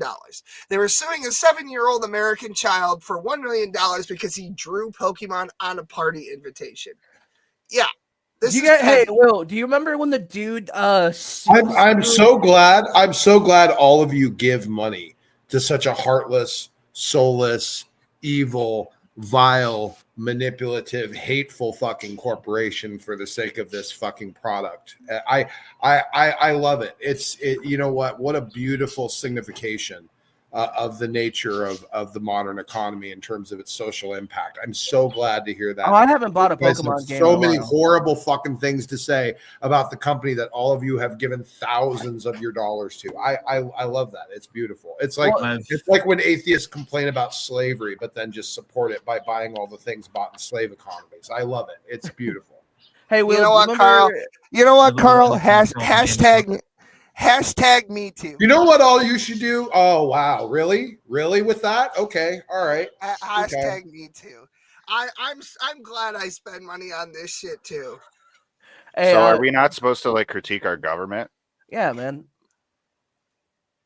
They were suing a 7-year-old American child for $1 million because he drew Pokemon on a party invitation. Yeah. Hey, Will, do you remember when the dude I'm so glad all of you give money to such a heartless, soulless, evil, vile, manipulative, hateful fucking corporation for the sake of this fucking product. I love it. You know what a beautiful signification of the nature of the modern economy in terms of its social impact. I'm so glad to hear that. Oh, I haven't bought a Pokemon game. So many horrible fucking things to say about the company that all of you have given thousands of your dollars to. I love that. It's beautiful. It's like when atheists complain about slavery, but then just support it by buying all the things bought in slave economies. I love it. It's beautiful. Hey, Will, you know what, Karl? You know what, Karl? Hashtag me too. You know what all you should do? Oh, wow. Really? Really with that? Okay. All right. Hashtag me too. I'm glad I spend money on this shit too. Hey, so are we not supposed to like critique our government? Yeah, man.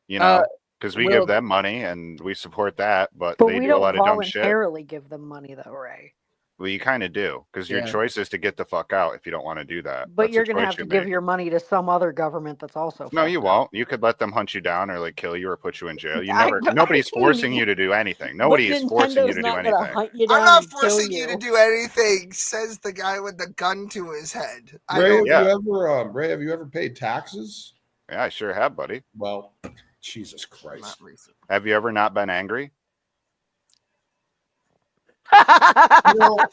You know, because we give them money and we support that, but they we do a lot of dumb shit. don't voluntarily give them money though, Ray. Well, you kind of do, because your choice is to get the fuck out if you don't want to do that. But you're going to have to give your money to some other government that's also. No, you won't. You could let them hunt you down or like kill you or put you in jail. You never. Nobody's forcing you to do anything. Nobody is forcing you to do anything. I'm not forcing you to do anything, says the guy with the gun to his head. Ray, have you ever paid taxes? Yeah, I sure have, buddy. Well, Jesus Christ. Have you ever not been angry? The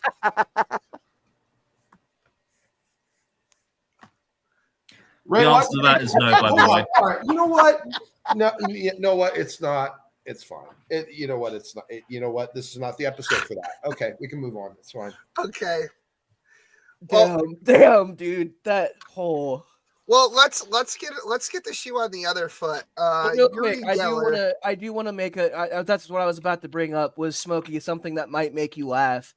answer to that is no, by the way. All right. You know what? No, you know what? It's not. It's fine. You know what? It's not. You know what? This is not the episode for that. Okay, we can move on. It's fine. Okay. Damn, dude. That whole. Well, let's get the shoe on the other foot. Real quick, I do want to make that's what I was about to bring up was Smokey, something that might make you laugh.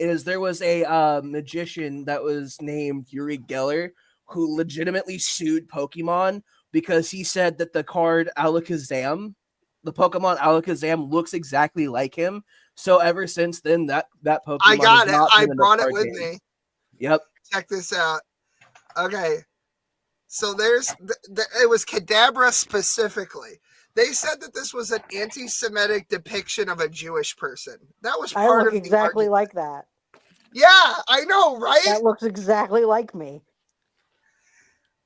Is there was a magician that was named Uri Geller who legitimately sued Pokemon because he said that the card Alakazam the Pokemon Alakazam looks exactly like him. So ever since then, that Pokemon I got has it. not I been in a brought it card with game. me. Yep. Check this out. Okay. So there's it was Kadabra specifically. They said that this was an anti-Semitic depiction of a Jewish person. That was I part look of the exactly argument. like that. Yeah, I know, right? That looks exactly like me.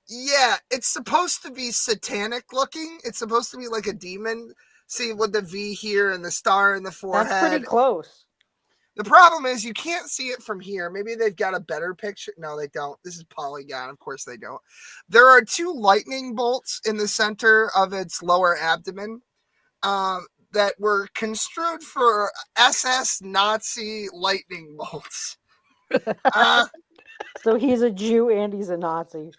Yeah, it's supposed to be satanic looking. It's supposed to be like a demon. See, with the V here and the star in the forehead. That's pretty close. The problem is you can't see it from here. Maybe they've got a better picture. No, they don't. This is polygon. Of course they don't. There are 2 lightning bolts in the center of its lower abdomen that were construed for SS Nazi lightning bolts. So he's a Jew and he's a Nazi.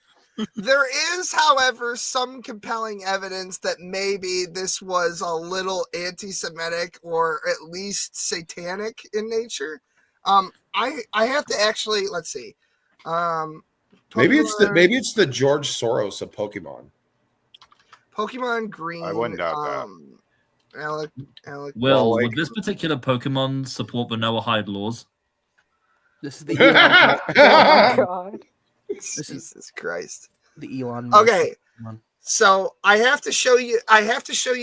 There is, however, some compelling evidence that maybe this was a little anti-Semitic or at least satanic in nature. I have to actually, let's see. Maybe it's the George Soros of Pokemon. Pokemon Green. I wouldn't doubt that. Alec. Will, would this particular Pokemon support the Noah Hyde laws? This is the Elon. Oh my god. Jesus Christ. The Elon Musk Okay. Pokemon. So I have to show you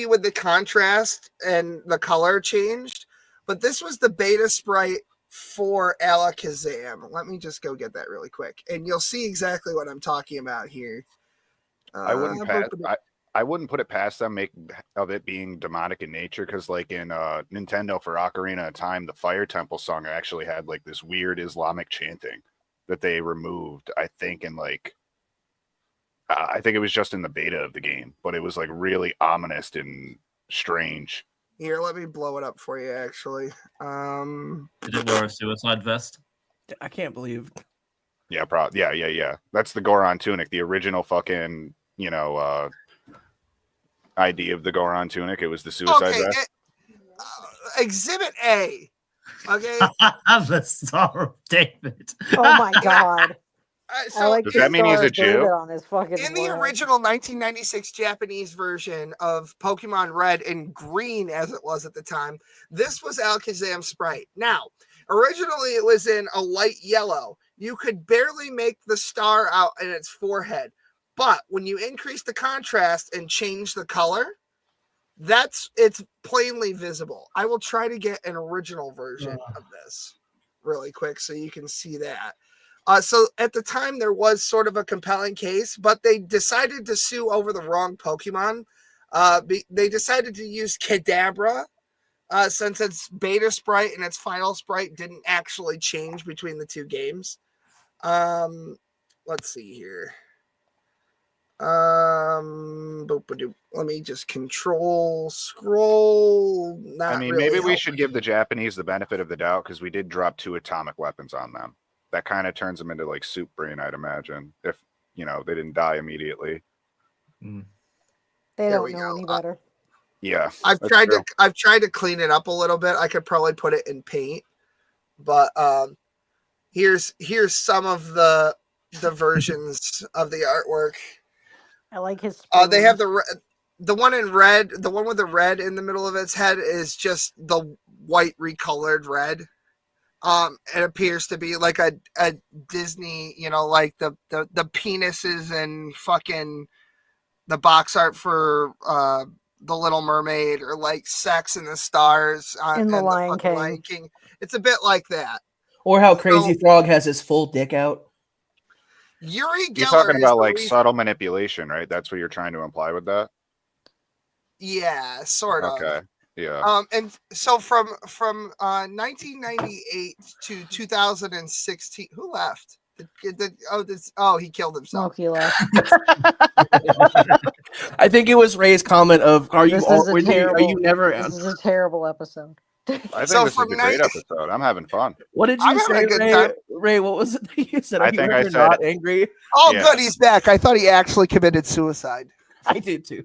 with the contrast and the color changed, but this was the beta sprite for Alakazam. Let me just go get that really quick, and you'll see exactly what I'm talking about here. I wouldn't put it past them of it being demonic in nature, because like in Nintendo for Ocarina of Time, the Fire Temple song actually had like this weird Islamic chanting that they removed, I think, in like I think it was just in the beta of the game, but it was like really ominous and strange. Here, let me blow it up for you, actually. Did it wear a suicide vest? I can't believe. Yeah, yeah. That's the Goron tunic, the original fucking, idea of the Goron tunic. It was the suicide vest. Exhibit A. Okay. The Star of David. Oh my god. So does that mean he's a Jew? On his fucking in the original 1996 Japanese version of Pokemon Red and Green, as it was at the time, this was Alakazam sprite. Now, originally it was in a light yellow. You could barely make the star out in its forehead. But when you increase the contrast and change the color, it's plainly visible. I will try to get an original version of this really quick so you can see that. So at the time, there was sort of a compelling case, but they decided to sue over the wrong Pokemon. They decided to use Kadabra since its beta sprite and its final sprite didn't actually change between the 2 games. Let's see here. Let me just control scroll. Maybe we should give the Japanese the benefit of the doubt, because we did drop 2 atomic weapons on them. That kind of turns them into like soup brain, I'd imagine, if they didn't die immediately. They don't know any better. Yeah, I've tried to clean it up a little bit. I could probably put it in paint, but here's some of the versions of the artwork. I like his. They have the one in red. The one with the red in the middle of its head is just the white recolored red. It appears to be like a Disney, like the penises and fucking the box art For The Little Mermaid, or like Sex and the Stars in the Lion King. It's a bit like that. Or how Crazy Frog has his full dick out. Yuri Geller. You're talking about like subtle manipulation, right? That's what you're trying to imply with that? Yeah, sort of. Okay. Yeah. And so from 1998 to 2016, who left? He killed himself. Smokey left. I think it was Ray's comment of, "Are you never?" This is a terrible episode. I think this is a great episode. I'm having fun. What did you say, Ray? Ray, what was it that you said? I think I said not angry. Oh, yeah. Good, he's back. I thought he actually committed suicide. I did too.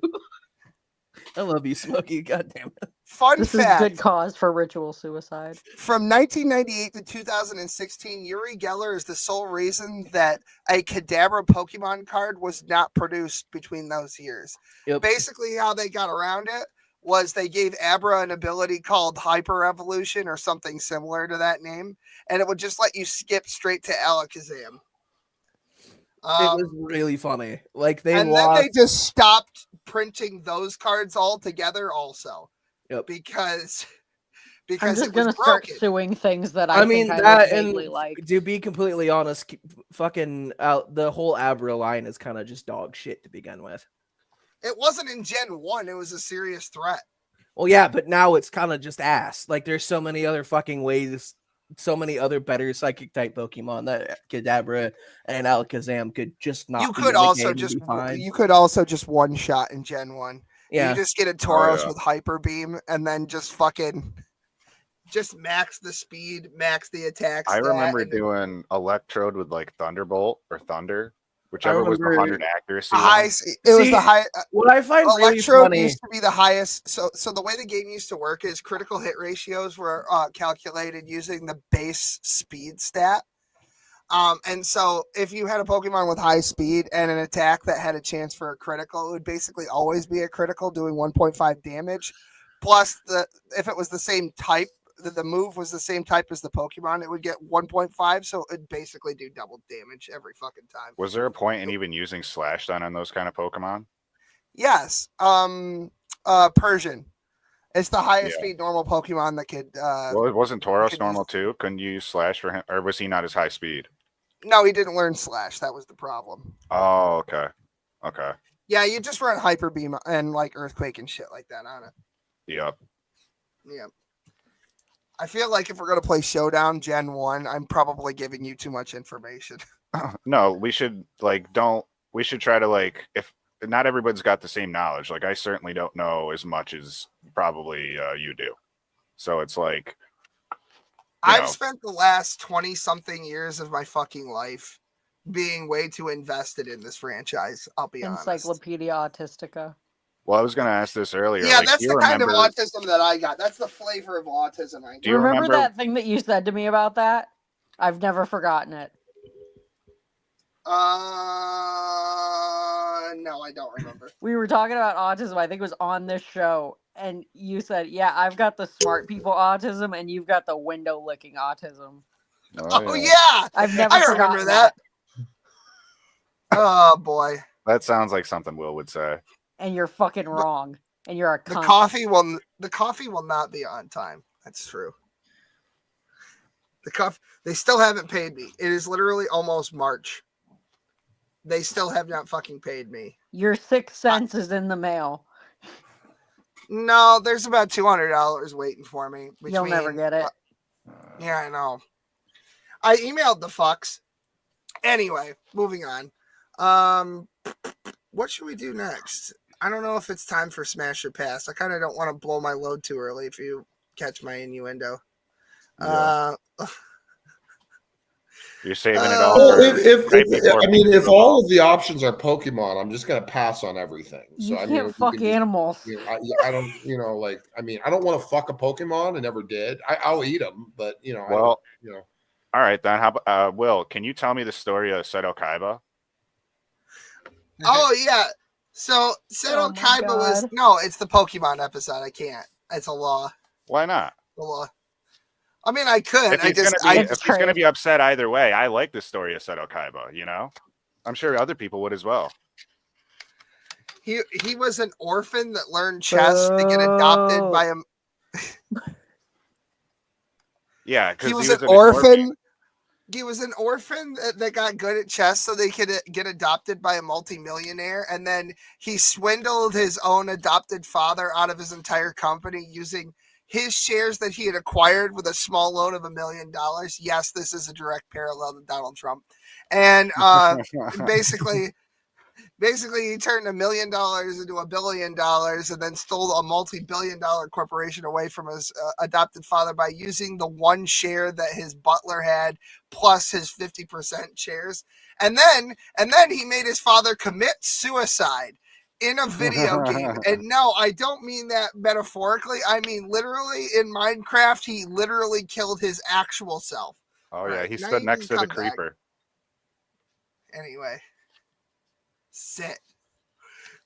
I love you, Smokey. God damn it. This is good cause for ritual suicide. From 1998 to 2016, Yuri Geller is the sole reason that a Kadabra Pokemon card was not produced between those years. Yep. Basically, how they got around it was they gave Abra an ability called Hyper Evolution or something similar to that name, and it would just let you skip straight to Alakazam. It was really funny. Like then they just stopped printing those cards altogether also. Yep. I'm Because just it was gonna start broken. suing things that I mean think that, I and vaguely like. to be completely honest, fucking the whole Abra line is kind of just dog shit to begin with. It wasn't in Gen 1. It was a serious threat. Well, yeah, but now it's kind of just ass. Like, there's so many other fucking ways, so many other better psychic type Pokemon that Kadabra and Alakazam could just not. You be could in the also game just and be fine. you could also just one shot in Gen 1. Yeah. You just get a Tauros yeah. with Hyper Beam and then just fucking just max the speed, max the attack. I stat, remember and then doing Electrode with like Thunderbolt or Thunder, I whichever was the remember 100 accuracy. a high. one. It was See, the high. What I find really Electrode funny. used to be the highest. So the way the game used to work is critical hit ratios were calculated using the base speed stat. And so if you had a Pokemon with high speed and an attack that had a chance for a critical, it would basically always be a critical doing 1.5 damage. Plus, if it was the same type, the move was the same type as the Pokemon, it would get 1.5. So it'd basically do double damage every fucking time. Was there a point in even using Slash then on those kind of Pokemon? Yes. Persian. It's the highest speed normal Pokemon that could. Well, it wasn't Tauros could normal use- too? Couldn't you use Slash for him, or was he not as high speed? No, he didn't learn Slash. That was the problem. Oh, okay. Okay. Yeah, you just run Hyper Beam and like Earthquake and shit like that on it. Yep. Yeah. I feel like if we're gonna play Showdown Gen 1, I'm probably giving you too much information. No, we should we should try to like, if not everybody's got the same knowledge. Like I certainly don't know as much as probably you do. So it's like I've spent the last 20 something years of my fucking life being way too invested in this franchise. I'll be honest. Encyclopedia Autistica. Well, I was going to ask this earlier. Yeah, like, that's do the you kind of remember- autism that I got. That's the flavor of autism I got. Do you remember that thing that you said to me about that? I've never forgotten it. No, I don't remember. We were talking about autism. I think it was on this show, and you said, "Yeah, I've got the smart people autism, and you've got the window licking autism." Oh yeah, I've never I forgotten remember that. Oh boy, That sounds like something Will would say. And you're fucking wrong, and you're a the cunt. coffee will not be on time. That's true. They still haven't paid me. It is literally almost March. They still have not fucking paid me. Your 6 cents is in the mail. No, there's about $200 waiting for me. You'll never get it. Yeah, I know. I emailed the fucks. Anyway, moving on. What should we do next? I don't know if it's time for Smash or Pass. I kind of don't want to blow my load too early, if you catch my innuendo. Yeah. You're saving it all. If all of the options are Pokemon, I'm just gonna pass on everything. You can't fuck animals. I don't, I don't want to fuck a Pokemon. I never did. I'll eat them, but Well, all right then. How about Will? Can you tell me the story of Seto Kaiba? Oh yeah. So Seto Kaiba was it's the Pokemon episode. I can't. It's a law. Why not? The law. I mean, I could. If he's going to be upset either way, I like the story of Seto Kaiba. I'm sure other people would as well. He was an orphan that learned chess to get adopted by him. Yeah, because he was an orphan. He was an orphan that got good at chess so they could get adopted by a multimillionaire. And then he swindled his own adopted father out of his entire company using his shares that he had acquired with a small loan of $1 million. Yes, this is a direct parallel to Donald Trump. And basically he turned $1 million into $1 billion and then stole a multi-billion-dollar corporation away from his adopted father by using the one share that his butler had plus his 50% shares. And then he made his father commit suicide in a video game. And no, I don't mean that metaphorically. I mean literally in Minecraft, he literally killed his actual self. Oh yeah, he stood next to the creeper. Anyway. Sit.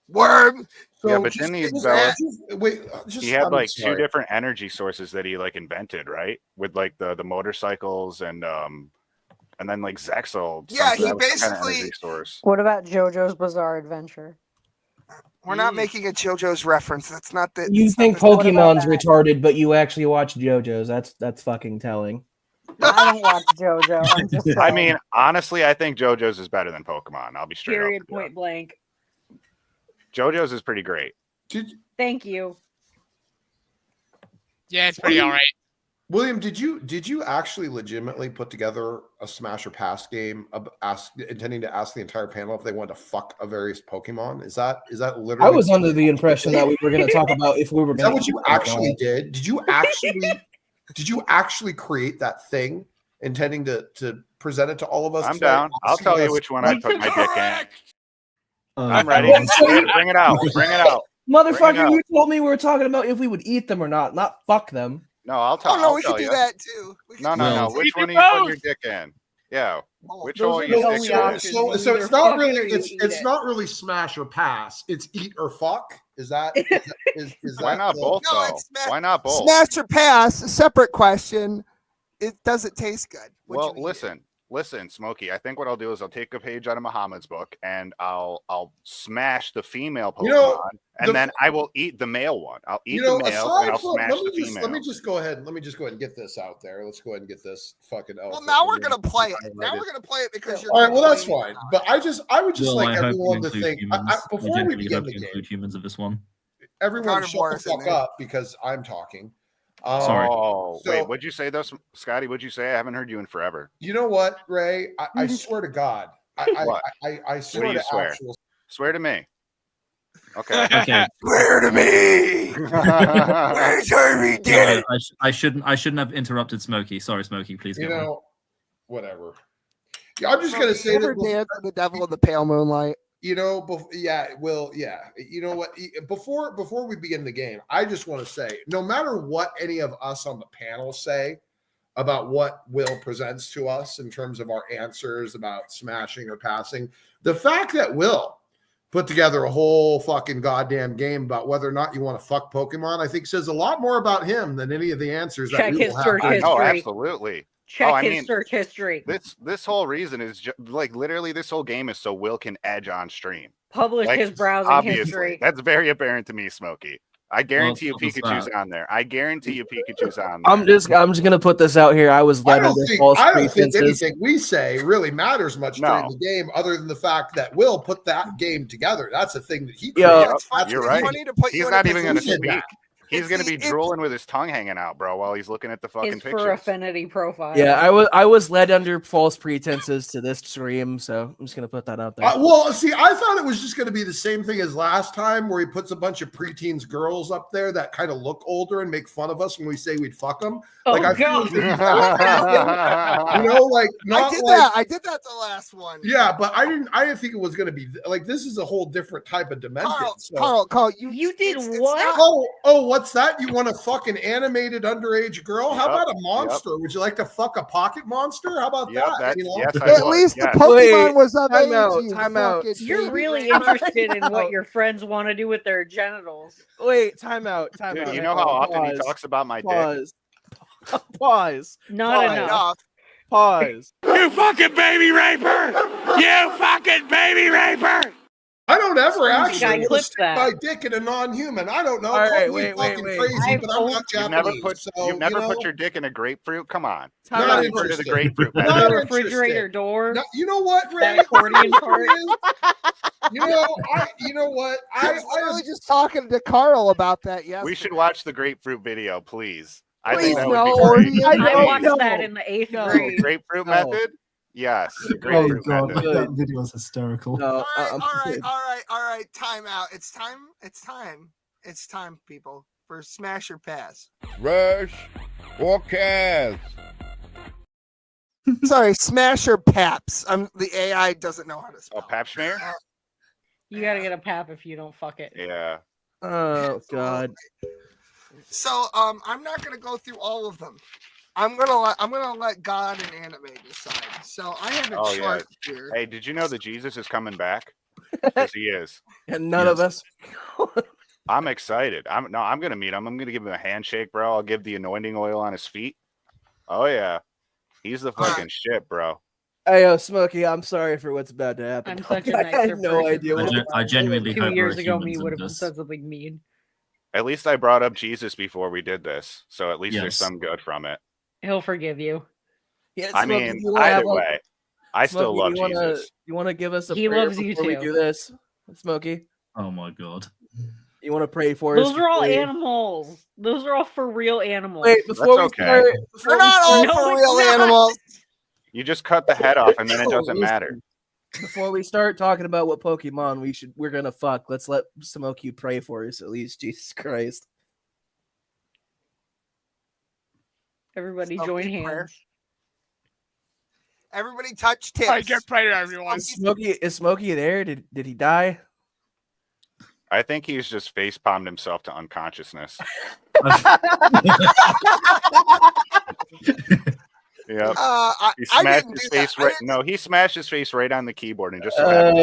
Worm. So Yeah, but just- then he just- developed- wait, just He had I'm like two sorry. different energy sources that he like invented, right? With like the motorcycles and then like Zexal. Yeah, he that was some kind of basically- energy source. What about JoJo's Bizarre Adventure? We're not making a JoJo's reference. That's not the. You that's not think the- What about Pokemon's that? retarded, but you actually watch JoJo's. That's fucking telling. I don't watch JoJo. I'm just I saying. mean, honestly, I think JoJo's is better than Pokemon. I'll be straight period, up. with you. point blank. JoJo's is pretty great. Thank you. Yeah, it's pretty all right. William, did you actually legitimately put together a Smash or Pass game intending to ask the entire panel if they wanted to fuck a various Pokemon? Is that literally? I was under the impression that we were going to talk about if we were Is that going what you actually did? Did you actually create that thing intending to present it to all of us? I'm to, like, down. I'll ask tell you us- which one I put my dick in. I'm Uh, ready. Bring it out. Bring it out. Motherfucker, out. you told me we were talking about if we would eat them or not fuck them. No, I'll tell. Oh no, I'll we tell could do you. that too. We could No, do no, that. no. Which Eat one are them you putting your both. dick in? Yeah. Which Those one are are you the only dick in? options. So Either it's not fuck it really or you eat it's it. not really smash or pass. It's eat or fuck. Is that is Why that not the- both No, though? it's sma- Why not both? Smash or pass? A separate question. It doesn't taste good. Would Well, you eat it? listen, Smokey. I think what I'll do is I'll take a page out of Muhammad's book and I'll smash the female Pokemon, You know, and then I will eat the male one. I'll eat You know, the male aside and I'll from, smash the female. let me just go ahead and get this out there. Let's go ahead and get this fucking. Well, elephant now in we're the gonna room. play it. Now we're gonna play it because you're. All right, well that's complaining fine. about But I would just Will, like I hope you everyone to include think humans. before we genuinely begin hope the you game. include humans of this one. Everyone, shut the Carnivores in fuck there. up because I'm talking. Sorry. Oh, so- wait, what'd you say though, Scotty? What'd you say? I haven't heard you in forever. You know what, Ray? I swear to God, What? I swear you to swear? actual. Swear to me. Okay. Okay. Swear to me. Swear to me, did No, it. I shouldn't have interrupted Smokey. Sorry, Smokey. Please You go on. know, whatever. Yeah, I'm just gonna say Ever that. dance with the devil in the pale moonlight? You know, yeah. You know what? Before we begin the game, I just want to say, no matter what any of us on the panel say about what Will presents to us in terms of our answers about smashing or passing, the fact that Will put together a whole fucking goddamn game about whether or not you want to fuck Pokemon, I think says a lot more about him than any of the answers Check that we his will have. search history. Oh, absolutely. Check I his mean, search history. This whole reason is like literally this whole game is so Will can edge on stream. Publish Like, his browsing obviously, history. that's very apparent to me, Smokey. I guarantee you it's not just Pikachu's on there. I guarantee you Pikachu's on there. I'm just gonna put this out here. I was I led don't under think false pretenses. anything we say really matters much during No. the game, other than the fact that Will put that game together. That's a thing that he Yeah. created. It's funny, You're it's right. funny to put you He's in a not even going to position- speak. He's It's going to the- be it's- drooling with his tongue hanging out, bro, while he's looking at the fucking His pictures. for affinity profile. Yeah, I was led under false pretenses to this stream, so I'm just gonna put that out there. Well, see, I thought it was just going to be the same thing as last time, where he puts a bunch of preteens girls up there that kind of look older and make fun of us when we say we'd fuck them. Oh, Like, I feel God. as if- you know, like not I did like, that. I did that the last one. Yeah, but I didn't think it was going to be like this is a whole different type of dimension. Carl, You did it's what? not- Oh, what's that? You want a fucking animated underage girl? How Yep, about a monster? Would you like to fuck a pocket monster? How about Yep, that? that's- You know? yes, I At would, least yes. the Pokemon Wait, was of time age. out, you time out. fucking You're baby really raper. interested in what your friends want to do with their genitals. Wait, time out. Dude, out. you know how often he Pause, talks about my dick? Pause. Pause. Not Pause. enough. Pause. You fucking baby raper! You fucking baby raper! I don't ever Guy actually want to clipped stick that. my dick in a non-human. I don't know. All Call right, me wait, fucking wait. crazy, I've but I'm not You've never Japanese. put so, you've never you know, put your dick in a grapefruit. Come on, Time Not out. You've heard of the interested. grapefruit Not method. The interested. refrigerator door. No, you know what, Ray? That accordion part. You know what? I was literally just talking to Carl about that. Yes, We should watch the grapefruit video, please. I Please, think that no. would be great. I I know, watched no. that in the 8th No. grade. Grapefruit No. method? Yes. Oh Grapefruit god, method. that video is hysterical. No, All right, I'm all right, good. all right. Time out. It's time, people, for Smash or Pass. Rush or Cass? Sorry, Smash or Paps. The AI doesn't know how to Oh, spell. pap smear? You gotta get a pap if you don't fuck it. Yeah. Oh god. So I'm not gonna go through all of them. I'm gonna let God and anime decide. So I have a Oh, chart here. Hey, did you know that Jesus is coming back? Because he is. And none of us. I'm excited. I'm gonna meet him. I'm gonna give him a handshake, bro. I'll give the anointing oil on his feet. Oh yeah, he's the fucking shit, bro. Hey, yo, Smokey, I'm sorry for what's about to happen. I'm such a I nicer had no person. idea what I genuinely Two hope years there are ago, me humans would in have this. said something mean. At least I brought up Jesus before we did this, so at least there's Yes. some good from it. He'll forgive you. Yeah, I Smokey, mean, you wanna either have, like, way, I still Smokey, love Jesus. You want to give us a He prayer loves you before we too. do this, Smokey? Oh my god. You want to pray for us? Those are all before we- animals. Those are all for real animals. Wait, before we okay. start, before They're we not all start- for No, real it's not. animals. You just cut the head off, and then it No, doesn't matter. Before we start talking about what Pokemon we're gonna fuck, let's let Smokey pray for us at least. Jesus Christ. Everybody Smokey join prayer. hands. Everybody touch All right, tips. get prayer, everyone. Is Smokey there? Did he die? I think he's just face palmed himself to unconsciousness. Yep. He I smashed didn't his do that. face right. No, he smashed his face right on the keyboard and just. He had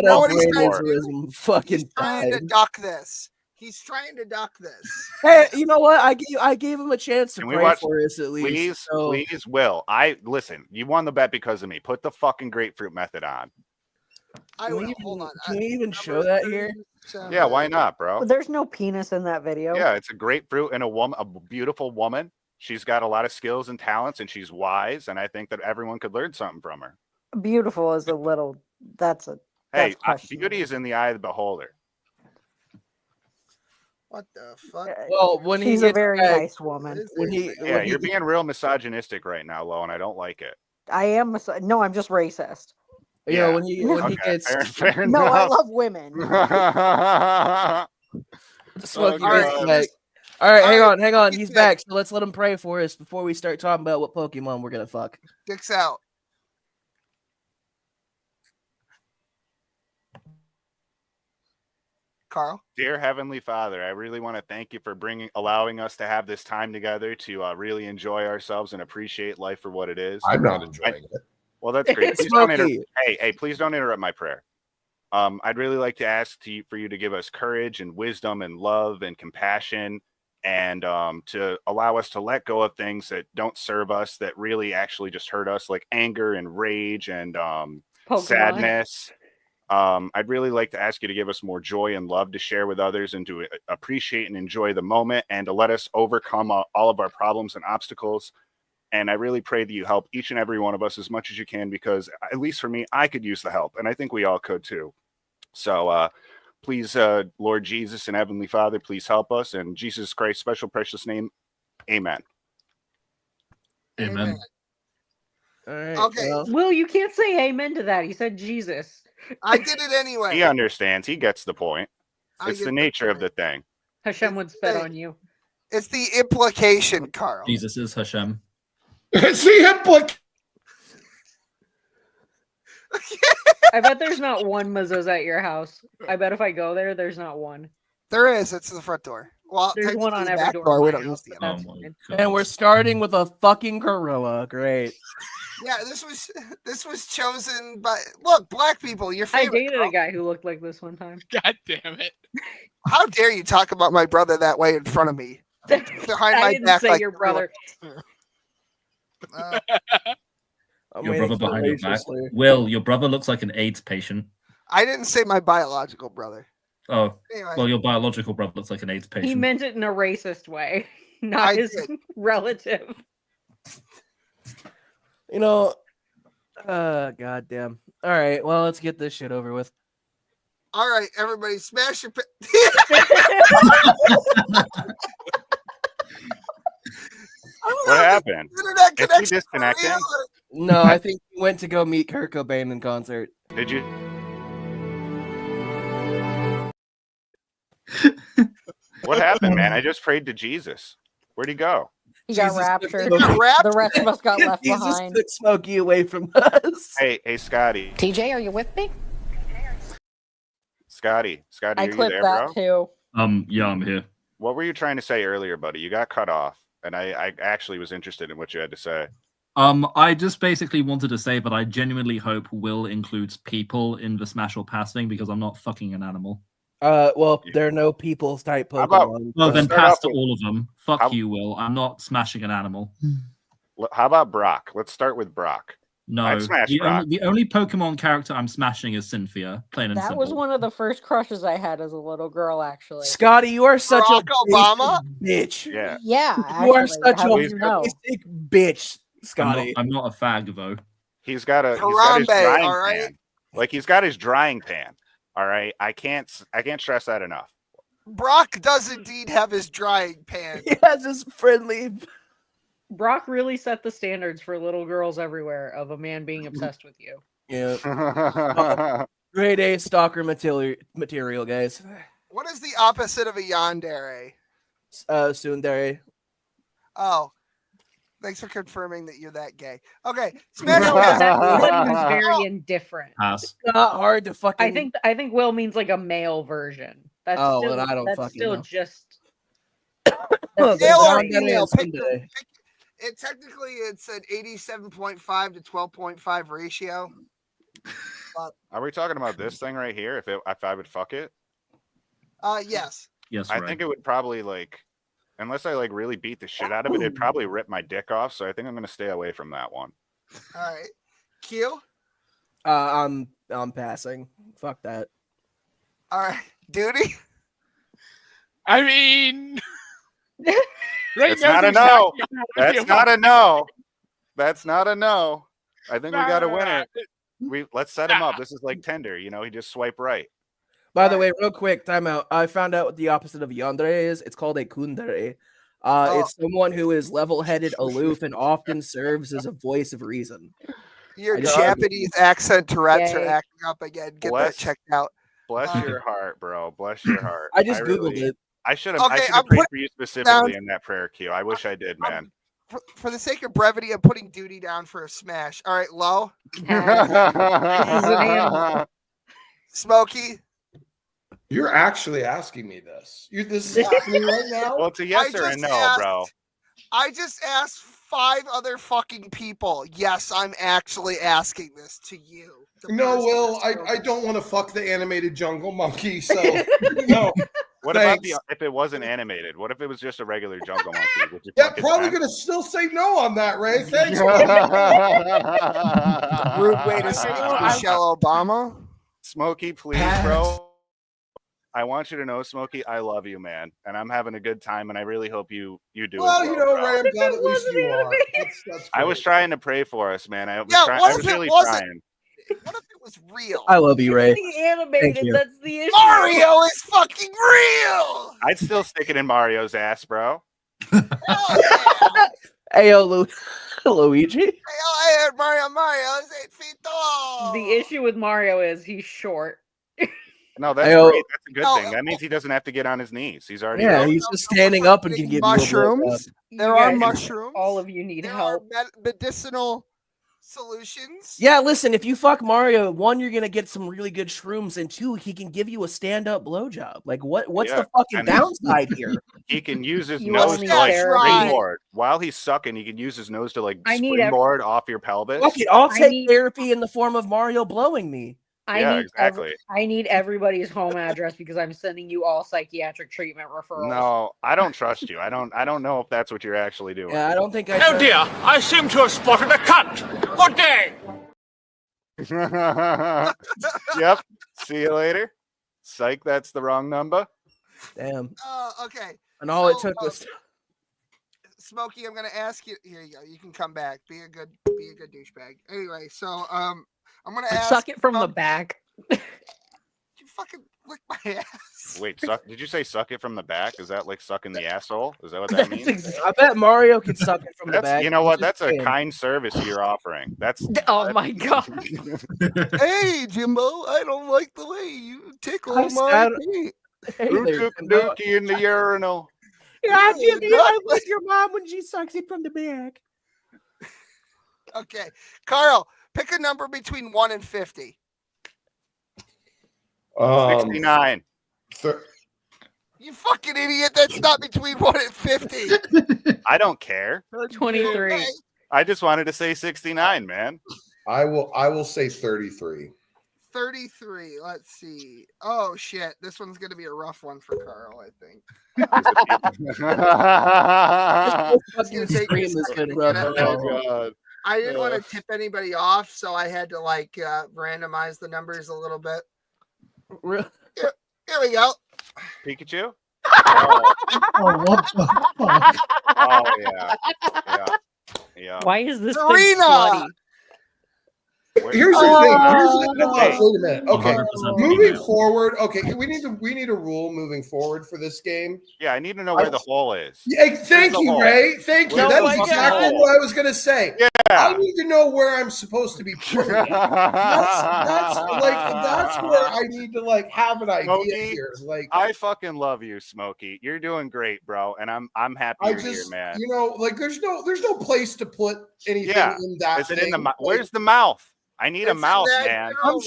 no, a he's brain trying to- aneurysm. Fucking He's trying to died. duck this. He's trying to duck this. Hey, you know what? I gave him a chance to Can we pray watch- for us at least. Please, so- please, Will. Listen. You won the bet because of me. Put the fucking grapefruit method on. I Can we will. even, Hold on. can we even show that here? Yeah, why not, bro? There's no penis in that video. Yeah, it's a grapefruit and a beautiful woman. She's got a lot of skills and talents, and she's wise. And I think that everyone could learn something from her. Beautiful is a little. That's a. Hey, That's questionable. beauty is in the eye of the beholder. What the fuck? Well, when he She's a gets very back- nice woman. Yeah, you're being real misogynistic right now, Lo, and I don't like it. I am. No, I'm just racist. You know, when he gets fair No, I enough. love women. Smokey Okay. gets back. All right, hang on. He's back. So let's let him pray for us before we start talking about what Pokemon we're gonna fuck. Dicks out. Karl. Dear Heavenly Father, I really want to thank you for allowing us to have this time together to really enjoy ourselves and appreciate life for what it is. I'm not enjoying it. Well, that's great. Please don't Smokey. hey, please don't interrupt my prayer. I'd really like to ask for you to give us courage and wisdom and love and compassion, and to allow us to let go of things that don't serve us, that really actually just hurt us, like anger and rage and sadness. I'd really like to ask you to give us more joy and love to share with others, and to appreciate and enjoy the moment, and to let us overcome all of our problems and obstacles. And I really pray that you help each and every one of us as much as you can, because at least for me, I could use the help, and I think we all could too. So please, Lord Jesus and Heavenly Father, please help us. In Jesus Christ's special precious name, amen. Amen. All right. Okay. well, Will, you can't say amen to that. He said Jesus. I did it anyway. He understands. He gets the point. I It's get the the nature of point. the thing. Hashem would spit on you. It's the implication, Karl. Jesus is Hashem. See him I bet there's not one Mazzo's at your house. I bet if I go there, there's not one. There is. It's the front door. Well, There's one on technically the every back door. door. in We my don't house, use the but other. that's Oh my fine. God. and we're starting with a fucking gorilla. Great. Yeah, this was chosen by black people. Your I favorite. dated Karl. a guy who looked like this one time. God damn it. How dare you talk about my brother that way in front of me? Behind I my didn't back, say like your you're brother. I'm Your waiting brother for behind your racial back. slur. Will, your brother looks like an AIDS patient. I didn't say my biological brother. Oh, Anyway, well, your biological brother looks like an AIDS patient. He meant it in a racist way, not I his did. relative. You know, goddamn. All right, well, let's get this shit over with. all right, everybody, smash your. What happened? Internet Is he connection for disconnecting? real? No, I think he went to go meet Kurt Cobain in concert. Did you? What happened, man? I just prayed to Jesus. Where'd he go? He got Jesus raptured. took Got wrapped? The rest of us got left Jesus behind. took Smokey away from us. Hey, Scotty. TJ, are you with me? Scotty, I are you clipped there, that bro? too. Yeah, I'm here. What were you trying to say earlier, buddy? You got cut off, and I actually was interested in what you had to say. I just basically wanted to say that I genuinely hope Will includes people in the smash or pass thing because I'm not fucking an animal. Well, there are no people's type How about- Pokemon. Well, Let's then start pass off to with- all of them. Fuck How- you, Will. I'm not smashing an animal. How about Brock? Let's start with Brock. No, I'd smash Brock. the only Pokemon character I'm smashing is Cynthia. Plain and That simple. was one of the first crushes I had as a little girl, actually. Scotty, you are such Barack a Obama? bitch. Yeah. Yeah, You are actually, such how a did you know? basic bitch, Scotty. I'm not a fag though. He's got his Harambe, drying all right? pan. Like he's got his drying pan. All right. I can't stress that enough. Brock does indeed have his drying pan. He has his friendly. Brock really set the standards for little girls everywhere of a man being obsessed with you. Yeah. Grade A stalker material, guys. What is the opposite of a yandere? Tsundere. Oh, thanks for confirming that you're that gay. Okay, Smash No, Pass. that's somebody who's very indifferent. Pass. Not hard to fucking. I think Will means like a male version. That's Oh, still, then I don't that's fucking still know. just Well, Male or Tsundere female? is Pick Tsundere. it technically it's an 87.5 to 12.5 ratio. Are we talking about this thing right here? If I would fuck it, Yes. Yes, I right. think it would probably unless I really beat the shit out of it, it'd probably rip my dick off. So I think I'm gonna stay away from that one. All right. Q. I'm passing. Fuck that. All right. Duty. I mean, right It's now not a there's no. not gonna be That's not a no. That's not a no. I think we got to win it. Let's set him up. This is like Tinder. He just swipe right. By the way, real quick, timeout. I found out what the opposite of yandere is. It's called a kundere. It's someone who is level-headed, aloof, and often serves as a voice of reason. Your I just- Japanese accent Tourette's are Yay. acting up again. Get Bless- that checked out. Bless your heart, bro. Bless your heart. I just googled it. I should have. Okay, I should I'm have prayed putting for you specifically down- in that prayer queue. I wish I did, man. For the sake of brevity, I'm putting Duty down for a smash. All right, Low. Smokey. You're actually asking me this. This is happening right now. Well, it's a yes I or a just no, asked- bro. I just asked 5 other fucking people. Yes, I'm actually asking this to you. the No, person Will, that's I spoken. don't want to fuck the animated jungle monkey. So no. What about Thanks. if it wasn't animated? What if it was just a regular jungle monkey? Would you Yeah, fuck it probably then? gonna still say no on that, Ray. Thanks. Rude way to speak to Michelle Obama. Smokey, please, bro. I want you to know, Smokey, I love you, man, and I'm having a good time, and I really hope you do. Well, as you well, know, bro. Ray, I'm glad at least you are. That's I was great. trying to pray for us, man. I was, Yeah, trying, what I if was it really wasn't? trying. What if it was real? I love you, Ray. The animated, you. that's the issue. Mario is fucking real. I'd still stick it in Mario's ass, bro. Hell yeah. Ayo, Luigi. Hell yeah, Mario is 8 feet tall. The issue with Mario is he's short. No, that's Ayo. great. That's a good No, thing. That means he doesn't have to get on his knees. He's already. Yeah, there. he's just standing up and can give you a mushrooms. There You are guys- mushrooms. All of you need There help. are medicinal solutions. Yeah, listen, if you fuck Mario, 1, you're gonna get some really good shrooms, and 2, he can give you a stand-up blowjob. Like, what's Yeah, the fucking and he's- downside here? He can use his You nose only to like therapy. springboard while he's sucking. He can use his nose to like I need every- springboard off your pelvis. Fuck it, I'll I take need- therapy in the form of Mario blowing me. Yeah, exactly. I need everybody's home address because I'm sending you all psychiatric treatment referrals. No, I don't trust you. I don't know if that's what you're actually doing. Yeah, I don't think I. Oh dear, I seem to have spotted a cunt. Good day. Yep. See you later. Psych, that's the wrong number. Damn. Okay. And all it So, took was. Smokey, I'm gonna ask you. Here you go. You can come back. Be a good douchebag. Anyway, so I'm gonna ask. Suck it from the Smokey- back. You fucking lick my ass. Wait, did you say suck it from the back? Is that like sucking the asshole? Is that what that means? I bet Mario can suck it from the That's, back. you know what? Just That's a saying. kind service you're offering. That's Oh my god. Hey, Jimbo, I don't like the way you tickle I my said- feet. Hey who there, took Jimbo. Dookie in the urinal? Yeah, Yeah, Jimmy, I'm exactly. with your mom when she sucks it from the back. Okay, Karl, pick a number between 1 and 50. 69. You fucking idiot! That's not between 1 and 50. I don't care. 23. Okay. I just wanted to say 69, man. I will say 33. 33. Let's see. Oh shit, this one's gonna be a rough one for Karl, I think. Fucking stream is good, bro. God. I didn't want to tip anybody off, so I had to randomize the numbers a little bit. Here we go. Pikachu? Oh, what the fuck? Oh yeah. Why is this thing Serena! slutty? Here's the thing. Wait a minute. Okay, 100% moving female. forward. Okay, we need a rule moving forward for this game. Yeah, I need to know where the hole is. Yeah, thank the you, hole? Ray. Thank you. Where's That's the fucking exactly hole? what I was gonna say. Yeah. I need to know where I'm supposed to be putting it. That's where I need to have an idea Smokey, here. I fucking love you, Smokey. You're doing great, bro, and I'm happy you're here, man. There's no place to put anything Yeah. in that. Is it in the where's the mouth? I need a It's in mouth, that man. general I'm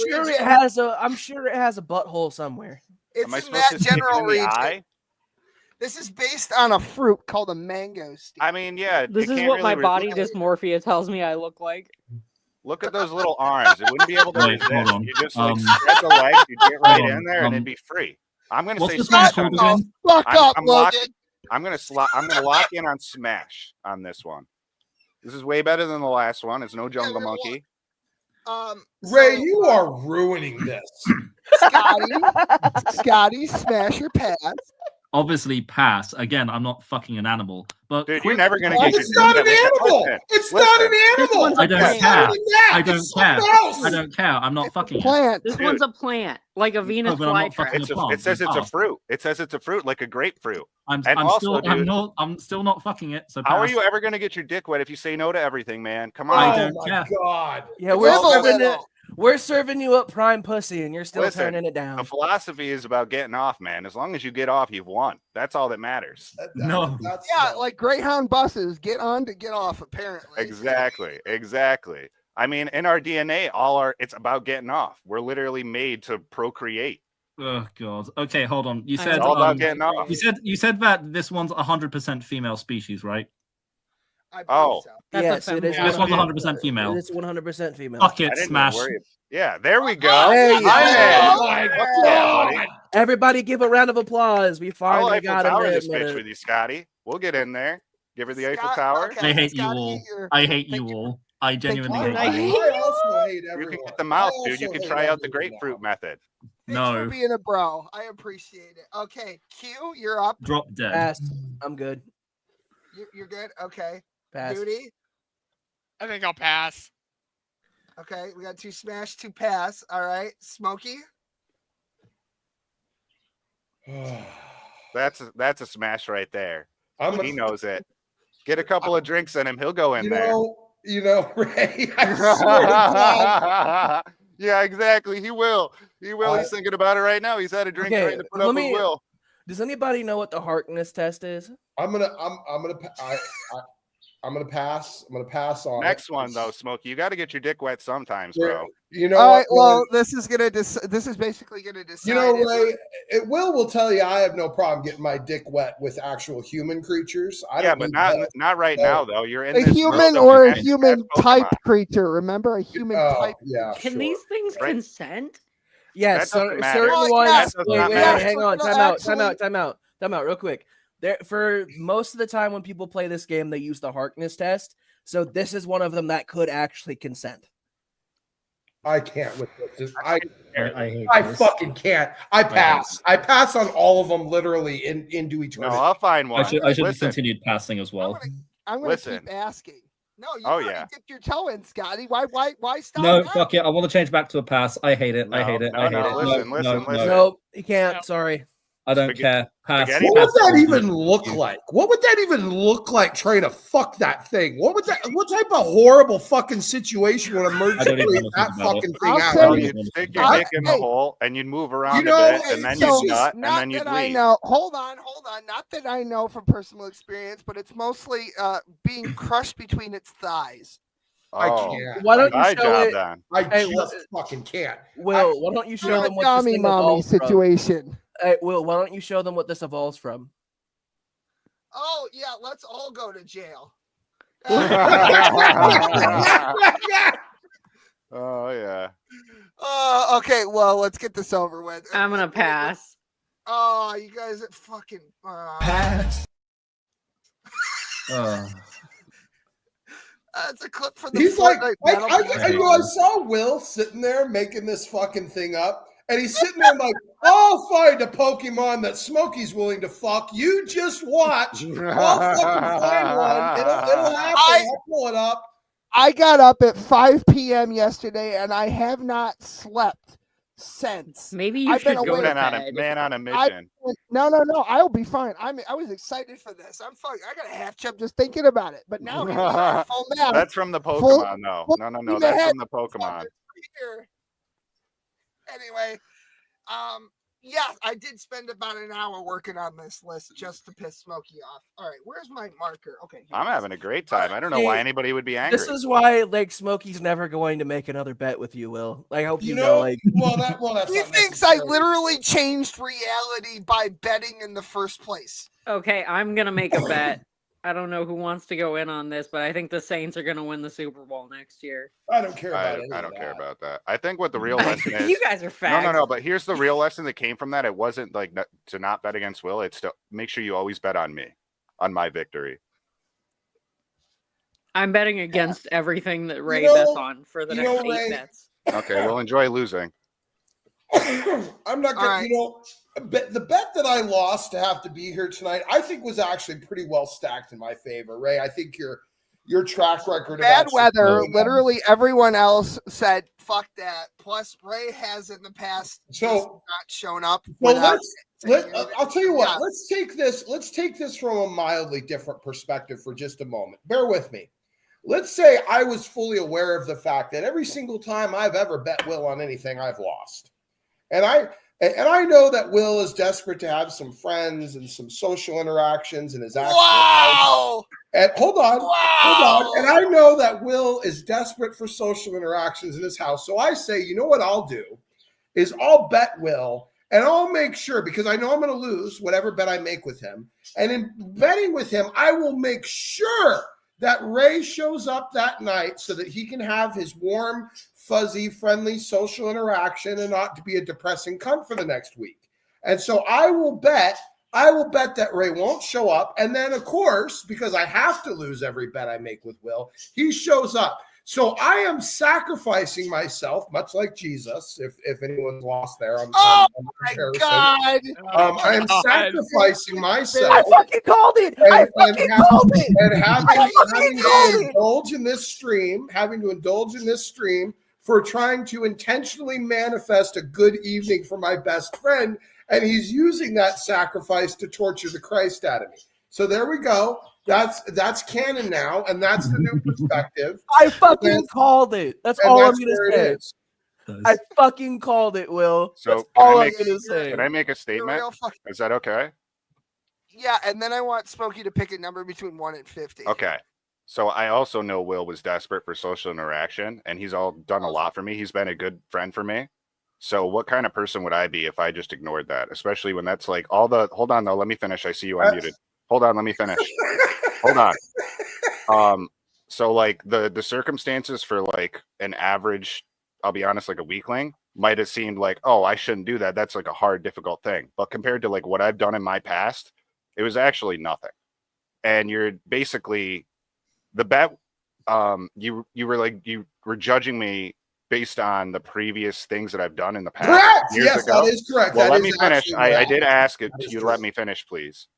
sure region. it has a butthole somewhere. It's Am I in supposed that to stick it general in the region. eye? This is based on a fruit called a mangosteen. I mean, yeah. This it is can't what my really body resist. dysmorphia tells me I look like. Look at those little arms. It wouldn't be able to Wait, hold resist. on. You just spread the legs, you get right hold on, in there, and it'd be free. I'm gonna What's say this one smash called on this. again? Fuck up, I'm Logan. I'm gonna lock in on smash on this one. This is way better than the last one. It's no jungle monkey. Ray, you are ruining this. Scotty, smash your pass. Obviously, pass. Again, I'm not fucking an animal. But Dude, you're never gonna get your It's not an animal. Listen, It's not an animal. I don't It's care. not even that. I don't It's care. something else. I don't care. I'm not fucking it. Plant. This Dude. one's a plant, like a Venus but I'm not flytrap. fucking plant. it says it's a Oh. fruit. It says it's a fruit, like a grapefruit. I'm also, dude, still not fucking it. So how are pass. you ever gonna get your dick wet if you say no to everything, man? Come I on. don't Oh care. my god. Yeah, It's we're all serving good. it. We're serving you up prime pussy, and you're still Listen, turning it The down. philosophy is about getting off, man. As long as you get off, you've won. That's all that matters. No. Yeah, like Greyhound buses, get on to get off, apparently. Exactly. I mean, in our DNA, it's about getting off. We're literally made to procreate. Oh god. Okay, hold on. You It's said all about getting off. you said that this one's 100% female species, right? I believe Oh. so. Yes, it is. This one's 100% female. It's 100% female. Fuck I it, didn't even smash. worry. Yeah, there we go. There you My go. man. Oh my Fuck yeah, buddy. god. Everybody give a round of applause. We I'll finally Eiffel got Tower him. this bitch with you, Scotty. We'll get in there. Give her the Eiffel Scott, Tower. okay. I hate you Scotty, all. you're- I hate you thank you. all. I genuinely you. hate you. I also hate everyone. You can get the mouth, I dude. You also can hate try out the everyone grapefruit now. method. Thanks No. for being a bro. I appreciate it. Okay, Q, you're up. Drop dead. Pass. I'm good. You're good. Okay, Pass. Duty. I think I'll pass. Okay, we got 2 smash, 2 pass. All right, Smokey. That's a smash right there. I'm He knows it. Get a couple of drinks in him. He'll go in you there. know, Ray. I swear to God. Yeah, exactly. He will. He's I- thinking about it right now. He's had a drink Okay, trying to put let up with me- Will. Does anybody know what the Harkness test is? I'm gonna pass. I'm gonna pass on Next it. one though, Smokey. You got to get your dick wet sometimes, There- bro. You know All what? right. Well, this is basically gonna decide. You know, if- Ray, will tell you I have no problem getting my dick wet with actual human creatures. I Yeah, don't but need not that. not right No. now though. You're in a this human world of or a humanity. human That's type Pokemon. creature. Remember, a human Oh, type. yeah, Can sure. these things Right. consent? Yes, That doesn't matter. certain Oh, ones. yeah. That does Wait, not wait, matter. hang on. Actually- Time out. Real quick. There, for most of the time when people play this game, they use the Harkness test. So this is one of them that could actually consent. I can't with this. I hate I this. fucking can't. I pass. I pass on all of them literally into each No, other. I'll find one. I should have Listen, continued passing as well. I'm gonna Listen. keep asking. No, you Oh, already yeah. dipped your toe in, Scotty. Why stop? No, now? fuck it. I want to change back to a pass. I hate it. I No, hate it. no, I hate no, it. listen, no, listen, no, listen. no. Nope, you can't. Sorry. I don't Spaghetti- care. Pass. spaghetti- What would that Pass. even look like? What would that even look like trying to fuck that thing? What type of horrible fucking situation would emerge I don't even to want to that think about fucking it. thing I'll out? tell Well, you- you'd stick your I- dick in the hey. hole and you'd move around know, a bit, and then So, you'd nut, and not then you'd that I leave. know. Hold on. Not that I know from personal experience, but it's mostly being crushed between its thighs. I Oh, can't. Why don't you my show job it? then. I Hey, just fucking can't. Will, why don't you show You're a them what this dummy thing mommy evolves from? situation. Hey, Will, why don't you show them what this evolves from? Oh yeah, let's all go to jail. Oh yeah. Okay, well, let's get this over with. I'm gonna pass. Oh, you guys are fucking Pass. It's a clip from the He's like, Fortnite I battle. saw Will sitting there making this fucking thing up, and he's sitting there like, I'll find a Pokemon that Smokey's willing to fuck. You just watch. I'll fucking find one. It'll happen. I'll pull it up. I got up at 5 p.m. yesterday, and I have not slept since. Maybe you I've been should go awake. to Man on a I, mission. no, I'll be fine. I was excited for this. I'm fucking. I got a half chip just thinking about it. But now here we are, full now. That's from the Pokemon, Full- no. full No. steam That's ahead. from the Pokemon. Here. Anyway, yeah, I did spend about an hour working on this list just to piss Smokey off. All right, where's my marker? Okay, here I'm it is. having a great time. I don't know why anybody would be angry. This is why like Smokey's never going to make another bet with you, Will. Like, I hope you You know, know, like that's He not thinks I necessarily- literally changed reality by betting in the first place. Okay, I'm gonna make a bet. I don't know who wants to go in on this, but I think the Saints are gonna win the Super Bowl next year. I don't care about it. I don't care about that. I think what the real lesson is. You guys are fags. No. But here's the real lesson that came from that. It wasn't like to not bet against Will. It's to make sure you always bet on me, on my victory. I'm betting against everything that Ray know- bets on for the you next know, 8 Ray- bets. Okay, we'll enjoy losing. I'm not gonna, right. the bet that I lost to have to be here tonight, I think was actually pretty well stacked in my favor, Ray. I think your track record of Bad actually weather. showing up- Literally everyone else said fuck that. Plus, Ray has in the past just not shown up. Well, without saying anything. I'll tell you what. Yeah. Let's take this from a mildly different perspective for just a moment. Bear with me. Let's say I was fully aware of the fact that every single time I've ever bet Will on anything, I've lost, and I know that Will is desperate to have some friends and some social interactions in his actual Wow! And hold on. And I know that Will is desperate for social interactions in his house. So I say, you know what I'll do is I'll bet Will, and I'll make sure, because I know I'm going to lose whatever bet I make with him. And in betting with him, I will make sure that Ray shows up that night so that he can have his warm, fuzzy, friendly social interaction and not to be a depressing cunt for the next week. And so I will bet that Ray won't show up. And then, of course, because I have to lose every bet I make with Will, he shows up. So I am sacrificing myself, much like Jesus, if anyone's lost there. On Oh my comparison. God! I am sacrificing myself. I fucking called it. I fucking called it. And having called to it. indulge in this stream for trying to intentionally manifest a good evening for my best friend. And he's using that sacrifice to torture the Christ out of me. So there we go. That's canon now, and that's the new perspective. I fucking called it. That's all I'm gonna where it say. is. I fucking called it, Will. So That's can all I I'm make, gonna say. can I make a You're statement? real fucking- Is that okay? Yeah, and then I want Smokey to pick a number between 1 and 50. Okay. So I also know Will was desperate for social interaction, and he's all done a lot for me. He's been a good friend for me. So what kind of person would I be if I just ignored that? Especially when that's like all the. Hold on though, let me finish. I see you unmuted. Hold on, let me finish. Hold on. So like the circumstances for like an average, I'll be honest, like a weakling might have seemed like, oh, I shouldn't do that. That's like a hard, difficult thing. But compared to like what I've done in my past, it was actually nothing. And you're basically the bet. You were judging me based on the previous things that I've done in the past. Correct. Years Yes, ago. that is correct. Well, That let is me finish. actually I correct. did ask it. That is You true. let me finish, please.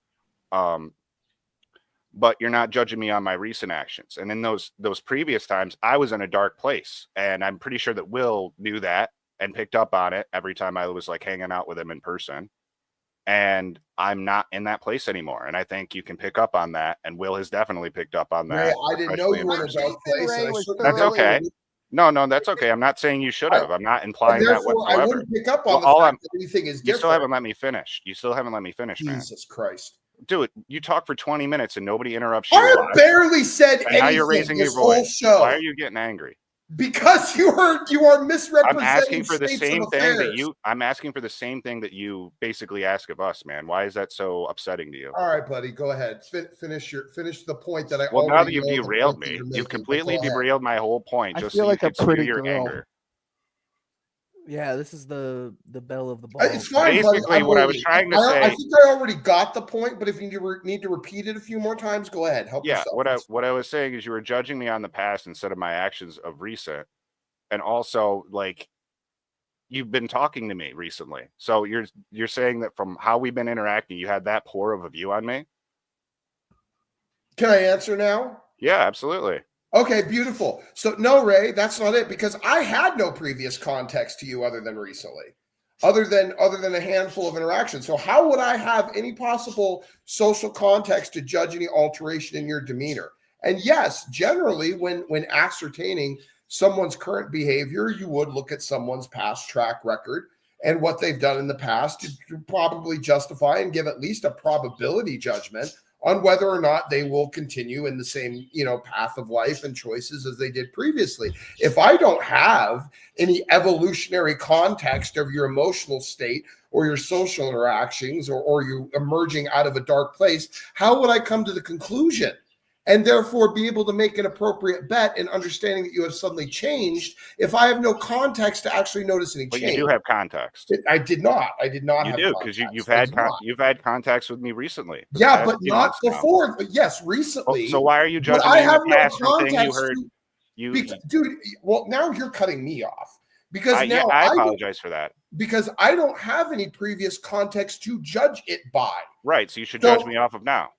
But you're not judging me on my recent actions. And in those previous times, I was in a dark place, and I'm pretty sure that Will knew that and picked up on it every time I was like hanging out with him in person. And I'm not in that place anymore. And I think you can pick up on that. And Will has definitely picked up on that. Ray, I didn't know especially you were in a dark place. and I certainly That's wouldn't- okay. No, that's okay. I'm not saying you should have. I'm not implying that Therefore, I whatsoever. wouldn't pick up on Well, the all fact that anything is You different. still haven't let me finish. Man. Jesus Christ. Dude, you talk for 20 minutes and nobody interrupts you. I have barely said And now you're anything raising your this whole voice. show. Why are you getting angry? Because you are misrepresenting. I'm asking for the states same of thing that affairs. you. I'm asking for the same thing that you basically ask of us, man. Why is that so upsetting to you? All right, buddy, go ahead. Finish the point that I. Well, now that already you've know the derailed point that me, you're you've making, but completely go ahead. derailed my whole point I just feel so like you a could spew pretty your girl. anger. Yeah, this is the bell of the ball. It's fine, buddy. Basically, what I was trying to I say. think I already got the point, but if you need to repeat it a few more times, go ahead. Help Yeah, yourself. what I was saying is you were judging me on the past instead of my actions of recent, and also like you've been talking to me recently. So you're saying that from how we've been interacting, you had that poor of a view on me? Can I answer now? Yeah, absolutely. Okay, beautiful. So no, Ray, that's not it, because I had no previous context to you other than recently, other than a handful of interactions. So how would I have any possible social context to judge any alteration in your demeanor? And yes, generally, when ascertaining someone's current behavior, you would look at someone's past track record and what they've done in the past to probably justify and give at least a probability judgment on whether or not they will continue in the same, path of life and choices as they did previously. If I don't have any evolutionary context of your emotional state or your social interactions or you emerging out of a dark place, how would I come to the conclusion and therefore be able to make an appropriate bet in understanding that you have suddenly changed if I have no context to actually notice any But change? you do have context. I did not. You do, because you've had contacts with me recently. Yeah, but not before. But yes, recently. So why are you judging me in the past for thing you heard? Dude, well, now you're cutting me off because now I apologize for that. Because I don't have any previous context to judge it by. Right, so you should judge me off of now.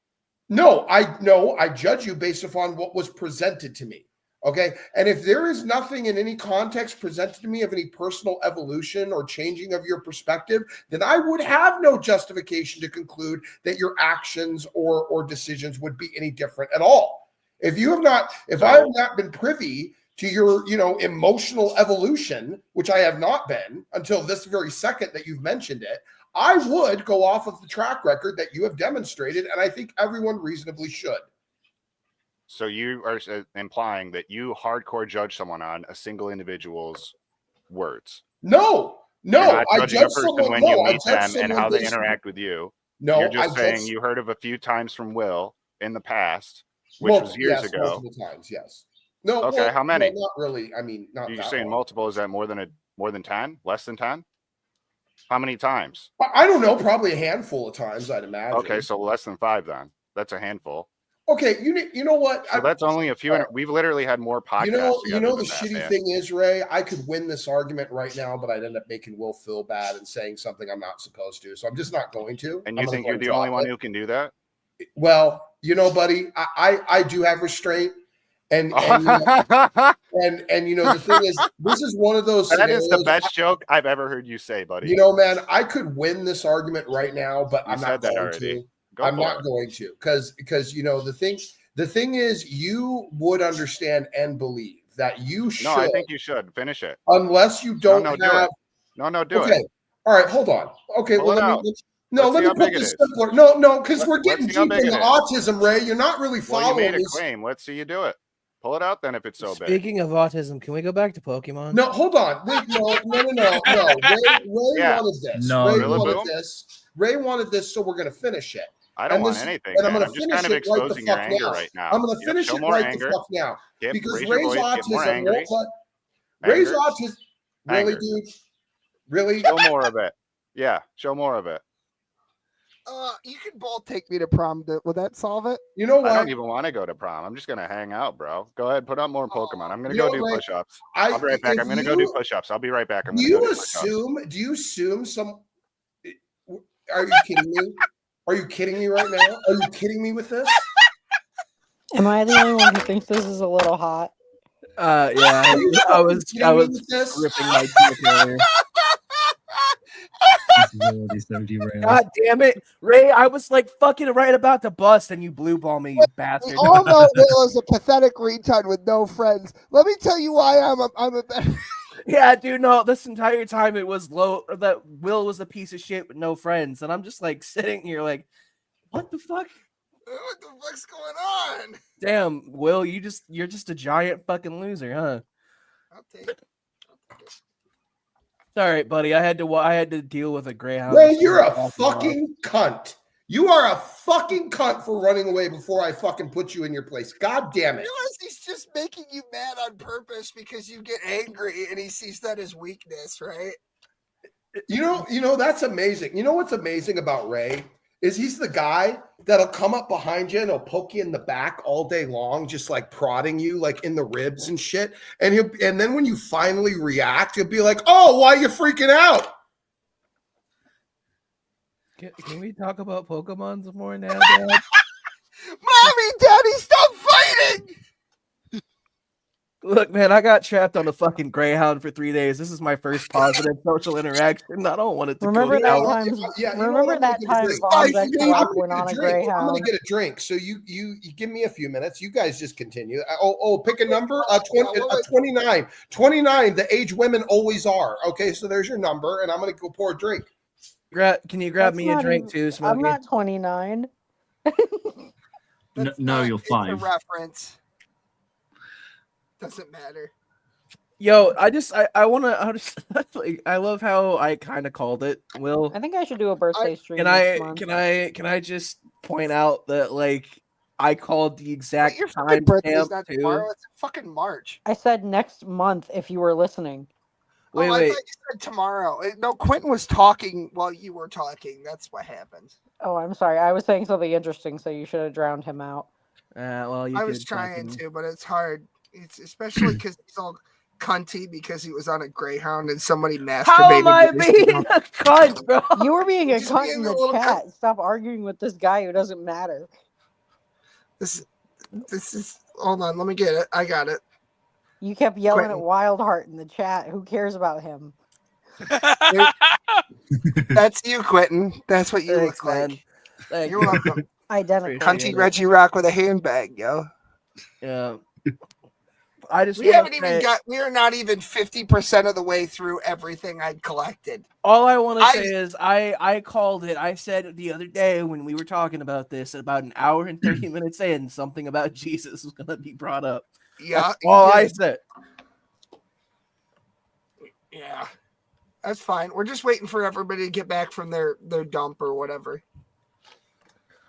No, I judge you based upon what was presented to me. Okay. And if there is nothing in any context presented to me of any personal evolution or changing of your perspective, then I would have no justification to conclude that your actions or decisions would be any different at all. If I have not been privy to your, emotional evolution, which I have not been until this very second that you've mentioned it, I would go off of the track record that you have demonstrated, and I think everyone reasonably should. So you are implying that you hardcore judge someone on a single individual's words? No, I judge a person when you meet them and how they interact with you. No, you're just saying you heard of a few times from Will in the past, which was years ago. Multiple times, yes. No. Okay, how many? Not really. I mean, not. You're saying multiple? Is that more than 10? Less than 10? How many times? I don't know. Probably a handful of times, I'd imagine. Okay, so less than 5 then. That's a handful. Okay, you know what? So that's only a few. We've literally had more podcasts. You know the shitty thing is, Ray, I could win this argument right now, but I'd end up making Will feel bad and saying something I'm not supposed to. So I'm just not going to. And you think you're the only one who can do that? Well, buddy, I do have restraint. And the thing is, this is one of those. That is the best joke I've ever heard you say, buddy. Man, I could win this argument right now, but I'm not going to. I'm not going to, because the thing is, you would understand and believe that you should. No, I think you should finish it. Unless you don't have. Do it. All right, hold on. Okay, let me put this simpler. No, because we're getting deep into autism, Ray. You're not really following. You made a claim. Let's see you do it. Pull it out then if it's so big. Speaking of autism, can we go back to Pokemon? No, hold on. Wait, no. Ray wanted this. No. Ray wanted this, so we're going to finish it. I don't want anything. And I'm going to finish finish it right the fuck now. I'm going to finish it right the fuck now. Because Ray's autism won't let. Ray's autism. Really, dude? Really? Show more of it. Yeah, show more of it. You can both take me to prom. Will that solve it? You know what? I don't even want to go to prom. I'm just going to hang out, bro. Go ahead, put on more Pokemon. I'm going to go do push-ups. I'll be right back. I'm going to go do push-ups. I'll be right back. Do you assume some... Are you kidding me? Are you kidding me right now? Are you kidding me with this? Am I the only one who thinks this is a little hot? Yeah. I was ripping my dick earlier. God damn it, Ray! I was like fucking right about to bust, and you blue ball me, you bastard. We all know Will is a pathetic retard with no friends. Let me tell you why I'm a better. Yeah, dude. No, this entire time it was that Will was a piece of shit with no friends, and I'm just like sitting here like, what the fuck? What the fuck's going on? Damn, Will, you're just a giant fucking loser, huh? I'll take it. It's all right, buddy. I had to deal with a greyhound. Ray, you're a fucking cunt. You are a fucking cunt for running away before I fucking put you in your place. God damn it. You realize he's just making you mad on purpose because you get angry and he sees that as weakness, right? You know that's amazing. You know what's amazing about Ray is he's the guy that'll come up behind you and he'll poke you in the back all day long, just like prodding you like in the ribs and shit. And then when you finally react, he'll be like, "Oh, why are you freaking out?" Can we talk about Pokemon some more now, Dad? Mommy, Daddy, stop fighting! Look, man, I got trapped on a fucking greyhound for 3 days. This is my first positive social interaction. I don't want it to Remember go that out. time? Remember that time Bob's ex-wife went on a Greyhound? I'm gonna get a drink. So you give me a few minutes. You guys just continue. Pick a number. 29. 29. The age women always are. Okay, so there's your number, and I'm gonna go pour a drink. Can you grab me a drink too, Smokey? I'm not 29. No, you're It's a 5. reference. Doesn't matter. Yo, I love how I kind of called it. Will, I think I should do a birthday stream. can I just point out that like I called the exact Your time fucking birthday's stamp not too. tomorrow. It's fucking March. I said next month if you were listening. I thought you said tomorrow. No, Quentin was talking while you were talking. That's what happened. Oh, I'm sorry. I was saying something interesting, so you should have drowned him out. Well, I was trying to, but it's hard. It's especially because he's all cunty because he was on a Greyhound and somebody masturbated. How am I being a cunt, bro? You were being a Just cunt being in a the little chat. Stop arguing with this guy who doesn't matter. This is. Hold on, let me get it. I got it. You kept yelling Quentin. at Wildheart in the chat. Who cares about him? That's you, Quentin. That's what you Thanks, look man. like. Thank You're you. welcome. Identical. Cunty Reggie Rock with a handbag, yo. Yeah. I just We are not even 50% of the way through everything I'd collected. All I want to say is I called it. I said the other day when we were talking about this, about an hour and 30 minutes in, something about Jesus was going to be brought up. Yeah. That's all I said. Yeah. That's fine. We're just waiting for everybody to get back from their dump or whatever.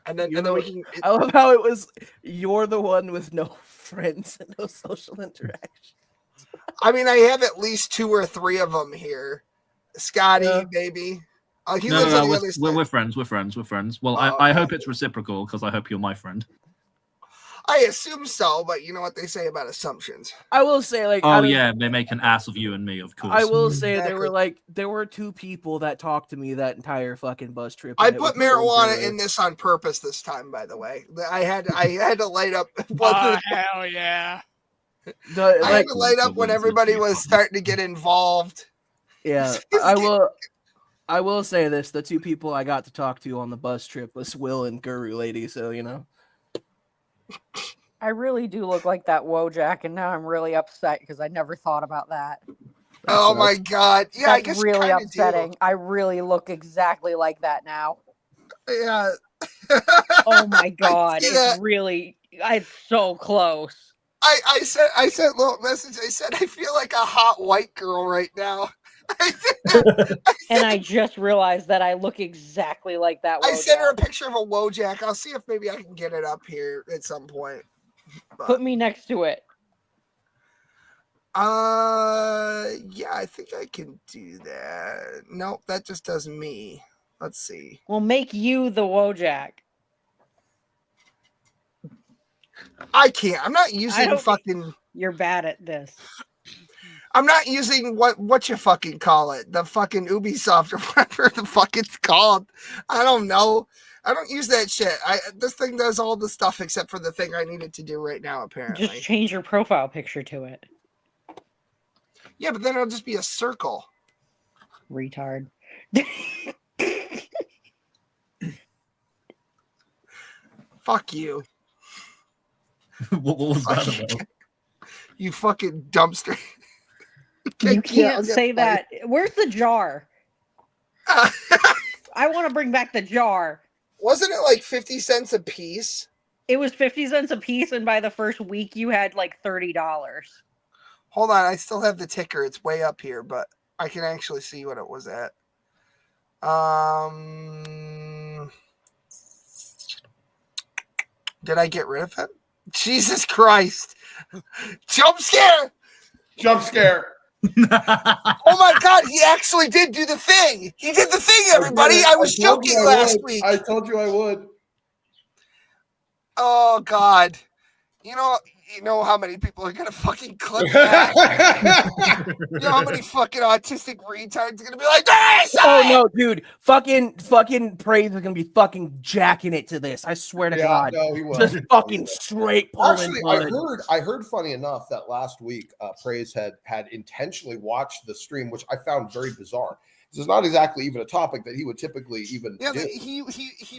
And then we can. I love how it was. You're the one with no friends and no social interaction. I mean, I have at least 2 or 3 of them here. Scotty, maybe. He lives on the other side. We're friends. We're friends. Well, I hope it's reciprocal because I hope you're my friend. I assume so, but you know what they say about assumptions. I will say, like, they make an ass of you and me, of course. I will say there were 2 people that talked to me that entire fucking bus trip. I put marijuana in this on purpose this time, by the way. I had to light up. Hell yeah! I had to light up when everybody was starting to get involved. Yeah, I will say this: the 2 people I got to talk to on the bus trip was Will and Guru Lady. So you know. I really do look like that Wojak, and now I'm really upset because I never thought about that. Oh my god! Yeah, That's I guess really you kinda upsetting. do. I really look exactly like that now. Yeah. Oh my god! It's so close. I sent a little message. I said I feel like a hot white girl right now. And I just realized that I look exactly like that. I sent her a picture of a Wojak. I'll see if maybe I can get it up here at some point. Put me next to it. Yeah, I think I can do that. Nope, that just does me. Let's see. We'll make you the Wojak. I can't. I'm not using fucking. You're bad at this. I'm not using what you fucking call it, the fucking Ubisoft or whatever the fuck it's called. I don't know. I don't use that shit. This thing does all the stuff except for the thing I needed to do right now. Apparently, just change your profile picture to it. Yeah, but then it'll just be a circle. Retard. Fuck you. What was that about? You fucking dumpster. You can't say that. Where's the jar? I want to bring back the jar. Wasn't it like 50 cents a piece? It was 50 cents a piece, and by the first week, you had like $30. Hold on, I still have the ticker. It's way up here, but I can actually see what it was at. Did I get rid of it? Jesus Christ! Jump scare! Jump scare. Oh my God, he actually did do the thing. He did the thing, everybody. I was joking last week. I told you I would. Oh God. You know how many people are gonna fucking click that? You know how many fucking autistic retards are gonna be like, oh no, dude. Fucking Praise is gonna be fucking jacking it to this. I swear to God. No, he will. Just fucking straight pulling. Actually, I heard funny enough that last week Praise had intentionally watched the stream, which I found very bizarre. This is not exactly even a topic that he would typically even do. He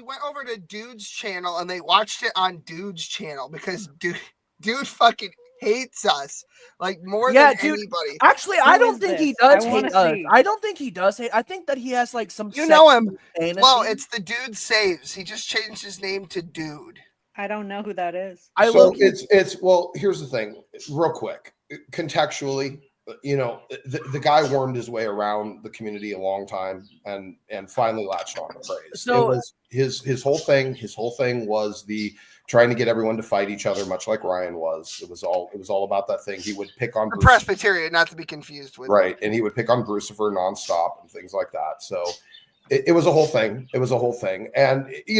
went over to Dude's channel and they watched it on Dude's channel because Dude fucking hates us like more than anybody. Actually, I don't think he does hate us. I don't think he does hate. I think that he has like some. You know him. Well, it's the Dude Saves. He just changed his name to Dude. I don't know who that is. Well, here's the thing, real quick, contextually. The guy wormed his way around the community a long time and finally latched on to Praise. So it was his whole thing. His whole thing was the trying to get everyone to fight each other, much like Ryan was. It was all about that thing. He would pick on Bruce, Presbyterian, not to be confused with and he would pick on Brucifer nonstop and things like that. So it was a whole thing. It was a whole thing, and he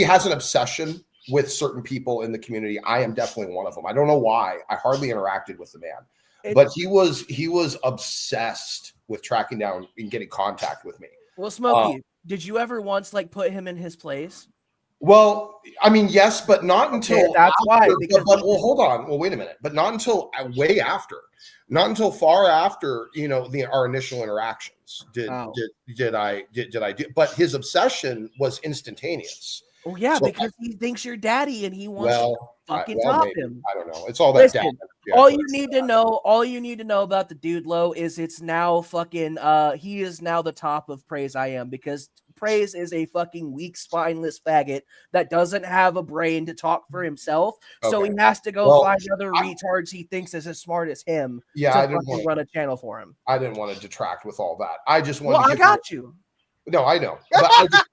has an obsession with certain people in the community. I am definitely one of them. I don't know why. I hardly interacted with the man, but he was obsessed with tracking down and getting contact with me. Well, Smokey, did you ever once like put him in his place? Well, I mean, yes, but not until that's why. Well, hold on. Well, wait a minute. But not until way after. Not until far after our initial interactions did I do. But his obsession was instantaneous. Oh yeah, so because he thinks you're daddy and he wants to fucking top him. I don't know. It's all that dad. All you need to know about the dude low is it's now fucking he is now the top of Praise I Am, because Praise is a fucking weak spineless faggot that doesn't have a brain to talk for himself. So he has to go find other retards he thinks is as smart as him to fucking run a channel for him. I didn't want to detract with all that. I just wanted I got you. No, I know. But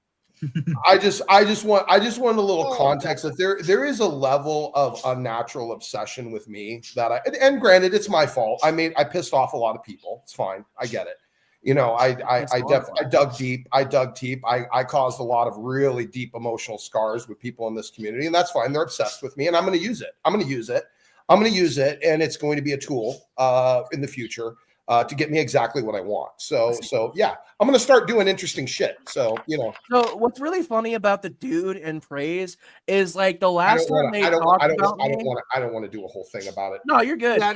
I just want a little context that there is a level of unnatural obsession with me that and granted, it's my fault. I pissed off a lot of people. It's fine. I get it. I dug deep. I caused a lot of really deep emotional scars with people in this community, and that's fine. They're obsessed with me, and I'm going to use it. And it's going to be a tool in the future to get me exactly what I want. So yeah, I'm going to start doing interesting shit. So what's really funny about the Dude and Praise is like the last time they talked about me. I don't want to do a whole thing about it. No, you're good. Yeah,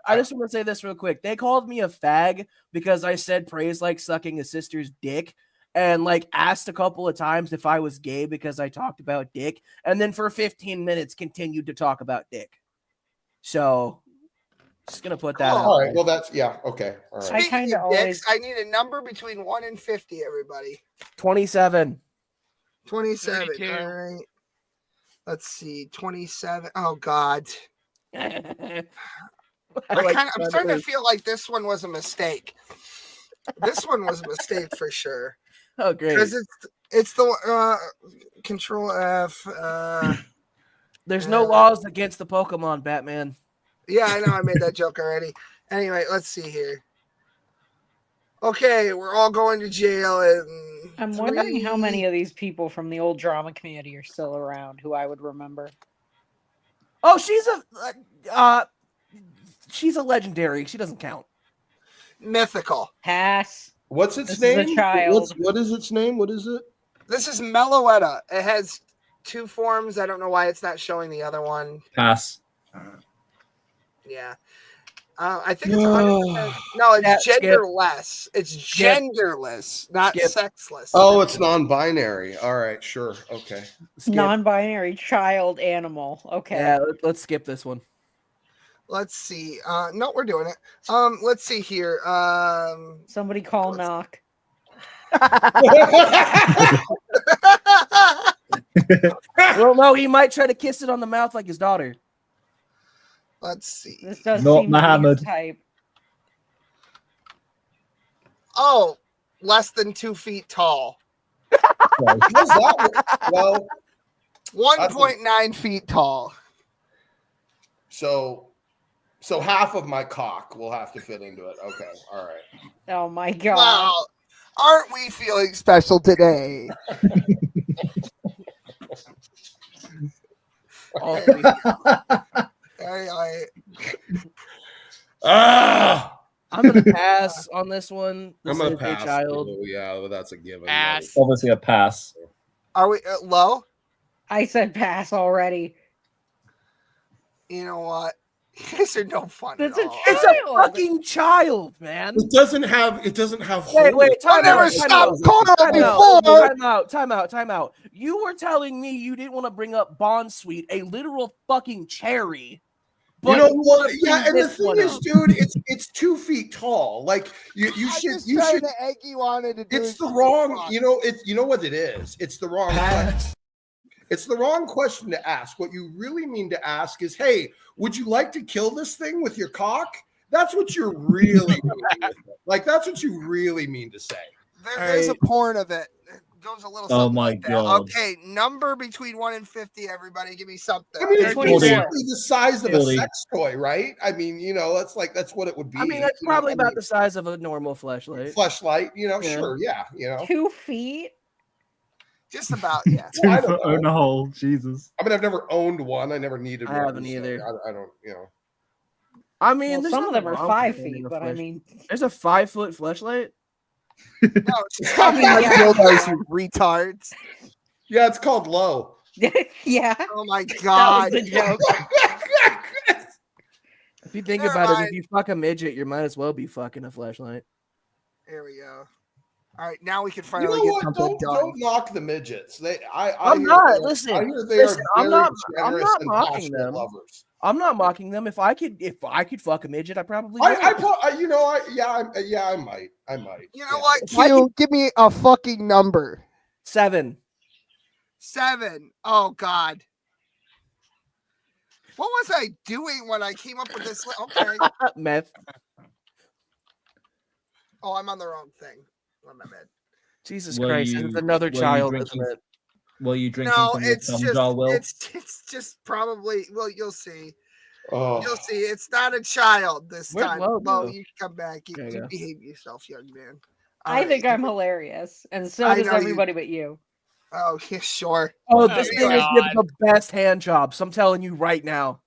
I just want to say this real quick. They called me a fag because I said Praise like sucking his sister's dick, and like asked a couple of times if I was gay because I talked about dick, and then for 15 minutes continued to talk about dick. So just gonna put that. All right. Well, that's okay. All right. Speaking of dicks, I need a number between 1 and 50. Everybody. 27. 27. All right. Let's see. 27. Oh God. I'm starting to feel like this one was a mistake. This one was a mistake for sure. Oh, great. Because it's the Control F. There's no laws against the Pokemon, Batman. Yeah, I know. I made that joke already. Anyway, let's see here. Okay, we're all going to jail. I'm wondering how many of these people from the old drama community are still around who I would remember. Oh, she's a legendary. She doesn't count. Mythical. Pass. What's its name? Is a child. What is its name? What is it? This is Meloetta. It has 2 forms. I don't know why it's not showing the other one. Pass. Yeah. I think it's 100%. No, it's genderless. It's genderless, not sexless. Oh, it's non-binary. All right, sure. Okay. Non-binary child animal. Okay. Yeah, let's skip this one. Let's see. No, we're doing it. Let's see here. Somebody call knock. Well, no, he might try to kiss it on the mouth like his daughter. Let's see. This does Not seem to be Muhammad. his type. Oh, less than 2 feet tall. How's that? Well, 1.9 feet tall. so half of my cock will have to fit into it. Okay, all right. Oh my god. Wow. Aren't we feeling special today? I'm gonna pass on this one. This I'm gonna is a pass. child. Yeah, well, that's a given. Pass. Obviously a pass. Are we low? I said pass already. You know what? These are no fun It's at a all. It's a fucking child, man. It doesn't have. Wait, time never out. stopped calling it before. Time out. You were telling me you didn't want to bring up Bond Sweet, a literal fucking cherry. You know what? bring Yeah, and the this thing one is, up. dude, it's 2 feet tall. Like you I should just you trying should. to egg you on it. It's the wrong. You know what it is. It's the wrong. It's the wrong question to ask. What you really mean to ask is, hey, would you like to kill this thing with your cock? That's what you're really meaning with it. Like, that's what you really mean to say. There's a porn of it. It goes a little Oh something my like that. God. Okay, number between 1 and 50, everybody. Give me something. I mean, it's 24. basically the size of a 40. sex toy, right? I mean, that's what it would be. I mean, that's you know, probably I about mean, the size of a normal fleshlight. fleshlight, Yeah. sure, yeah, 2 feet? Just about, yeah. Well, I 2 don't foot know. own a hole. Jesus. I mean, I've never owned one. I never needed I one. haven't either. I don't, I mean, Well, there's some of them nothing are wrong with 5 owning feet, a but I flesh- mean, There's a 5-foot fleshlight. No, it's talking Yeah. about dildos, you retards. Yeah, it's called low. yeah. Oh my That god. was the joke. If you think Never about it, mind. if you fuck a midget, you might as well be fucking a fleshlight. There we go. All right, now we can You finally know get what? something done. Don't knock the midgets. I'm hear not. they are- Listen, I hear they listen, are I'm very not generous and mocking passionate them. lovers. I'm not mocking them. If I could fuck a midget, I probably would. I might. You know what? If I Q, could- give me a fucking number. 7. 7. Oh god. What was I doing when I came up with this? Okay. Meth. Oh, I'm on the wrong thing. On my bed. Jesus Were Christ, you- it's another were you child, drinking- isn't it? Were you drinking No, from your it's thumb just jar, Will? it's just probably. Well, you'll see. Oh, You'll see. It's not a child this Where'd time. Lo Lo, go? you can come back. You, There you you go. behave yourself, young man. I All think right. I'm hilarious, and so I does know you- everybody but you. Oh, yeah, sure. Oh, Oh, this thing is God. giving the best hand jobs. I'm telling you right now.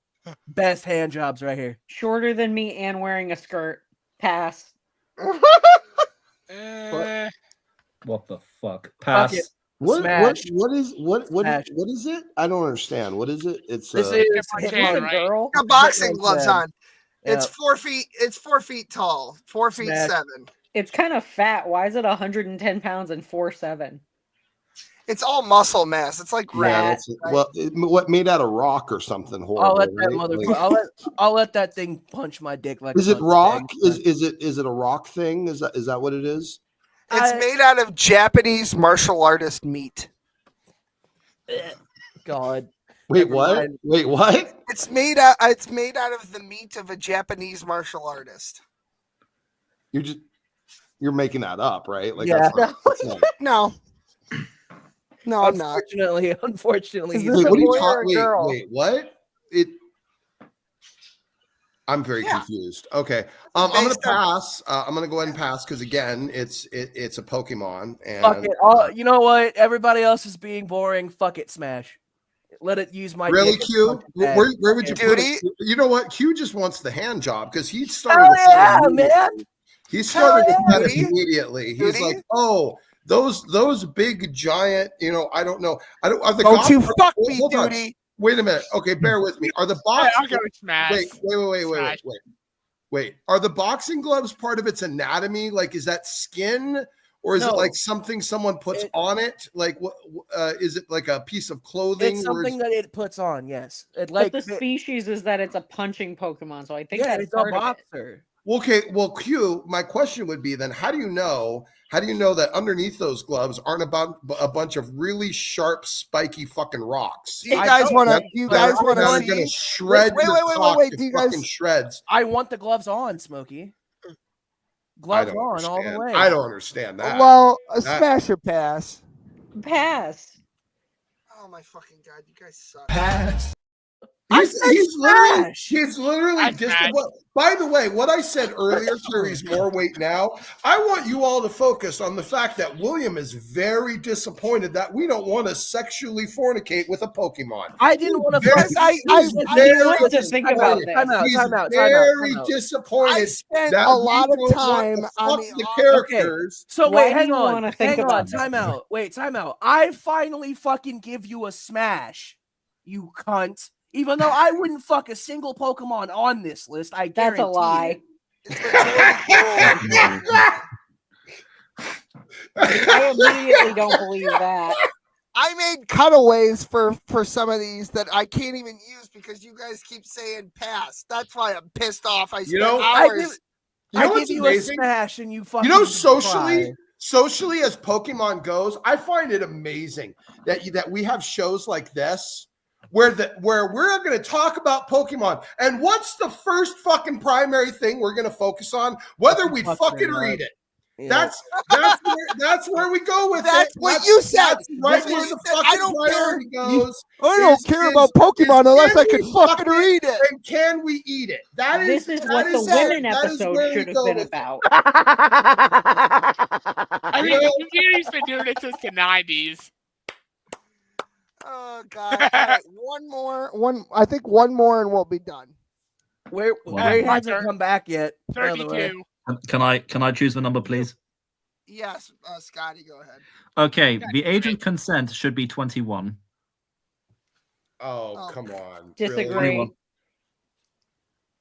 Best hand jobs right here. Shorter than me and wearing a skirt. Pass. Eh, What the fuck? Pass. it. What Smash. what Smash. is it? I don't understand. What is it? It's This is different It was can, a right? girl. Got boxing Hitman's gloves head. on. It's Yeah. 4 feet. It's 4 feet tall. 4 feet Smash. 7. It's kind of fat. Why is it 110 pounds and 4'7"? It's all muscle mass. It's like yeah, rat. that's what made out of rock or something horrible. I'll let that right? motherfucker. Like, I'll let that thing punch my dick like. is a it punch rock? bag. Is it a rock thing? Is that what it is? It's made out of Japanese martial artist meat. God. Wait, Never what? mind. Wait, what? It's made out of the meat of a Japanese martial artist. You're making that up, right? Like Yeah. that's not- No. No, I'm not. Unfortunately, Is he's this Wait, a what are you boy or a talking? girl? Wait, what? I'm very Yeah. confused. Okay, I'm gonna Based on- pass. I'm gonna go ahead and pass because again, it's a Pokemon. And fuck it. You know what? Everybody else is being boring. Fuck it, Smash. Let it use my really dick and Q. punch it back. Where would you put Duty? it? You know what? Q just wants the hand job because he started. Hell to say yeah, immediately. man. He started to yeah, cut it Duty. immediately. He's Duty? like, oh. Those big giant, I don't know. I don't. Are the Don't you goblins- fuck me, hold on. Duty. Wait a minute. Okay, bear with me. Are the Hey, box? I'll go with Smash. Wait. Are the boxing gloves part of its anatomy? Like, is that skin, or is it No. like something someone puts on it? Like, what is it? Like a piece of clothing? It's or is- something that it puts on. Yes, it But like the species is that it's a punching Pokemon, so I think yeah, that's it's a part of it. boxer. Okay, well, Q, my question would be then, how do you know that underneath those gloves aren't about a bunch of really sharp, spiky fucking rocks? Do you guys want to? Do you guys want That are to gonna shred your cock wait. to Do you fucking guys? shreds? I want the gloves on, Smokey. I Gloves don't on all the understand. way. I don't understand that. Well, a That- smash or pass. Pass. Oh my fucking god, you guys suck. Pass. He's literally I disappointed. By the way, what I said earlier carries more weight now. I want you all to focus on the fact that William is very disappointed that we don't want to sexually fornicate with a Pokemon. I didn't want to. Think about this. He's very disappointed. I spent that a we lot of don't want to time on fuck the characters. So Why wait, do hang you on. wanna think Hang about on. this? Time out. Wait, time out. I finally fucking give you a smash, you cunt. Even though I wouldn't fuck a single Pokemon on this list, I guarantee That's a lie. I immediately don't believe that. I made cutaways for some of these that I can't even use because you guys keep saying pass. That's why I'm pissed off. I spent hours. I what's give you amazing? a smash and you fucking. Socially as Pokemon goes, I find it amazing that we have shows like this where we're going to talk about Pokemon, and what's the first fucking primary thing we're going to focus on? Whether we fucking read it. Yeah. That's where we go with That's it. what you said. That's right That's where what the you said. fucking I don't priority goes. I don't care about Pokemon unless I can fucking read it. And can we eat it? This is what the women episode should have been about. I mean, the community's been doing it since the 90s. Oh god! All right, one more. I think one more, and we'll be done. Where hasn't come back yet? by the way. 32. Can I choose the number, please? Yes, Scotty, go ahead. Okay, the age of consent should be 21. Oh, come on. Disagree. 21.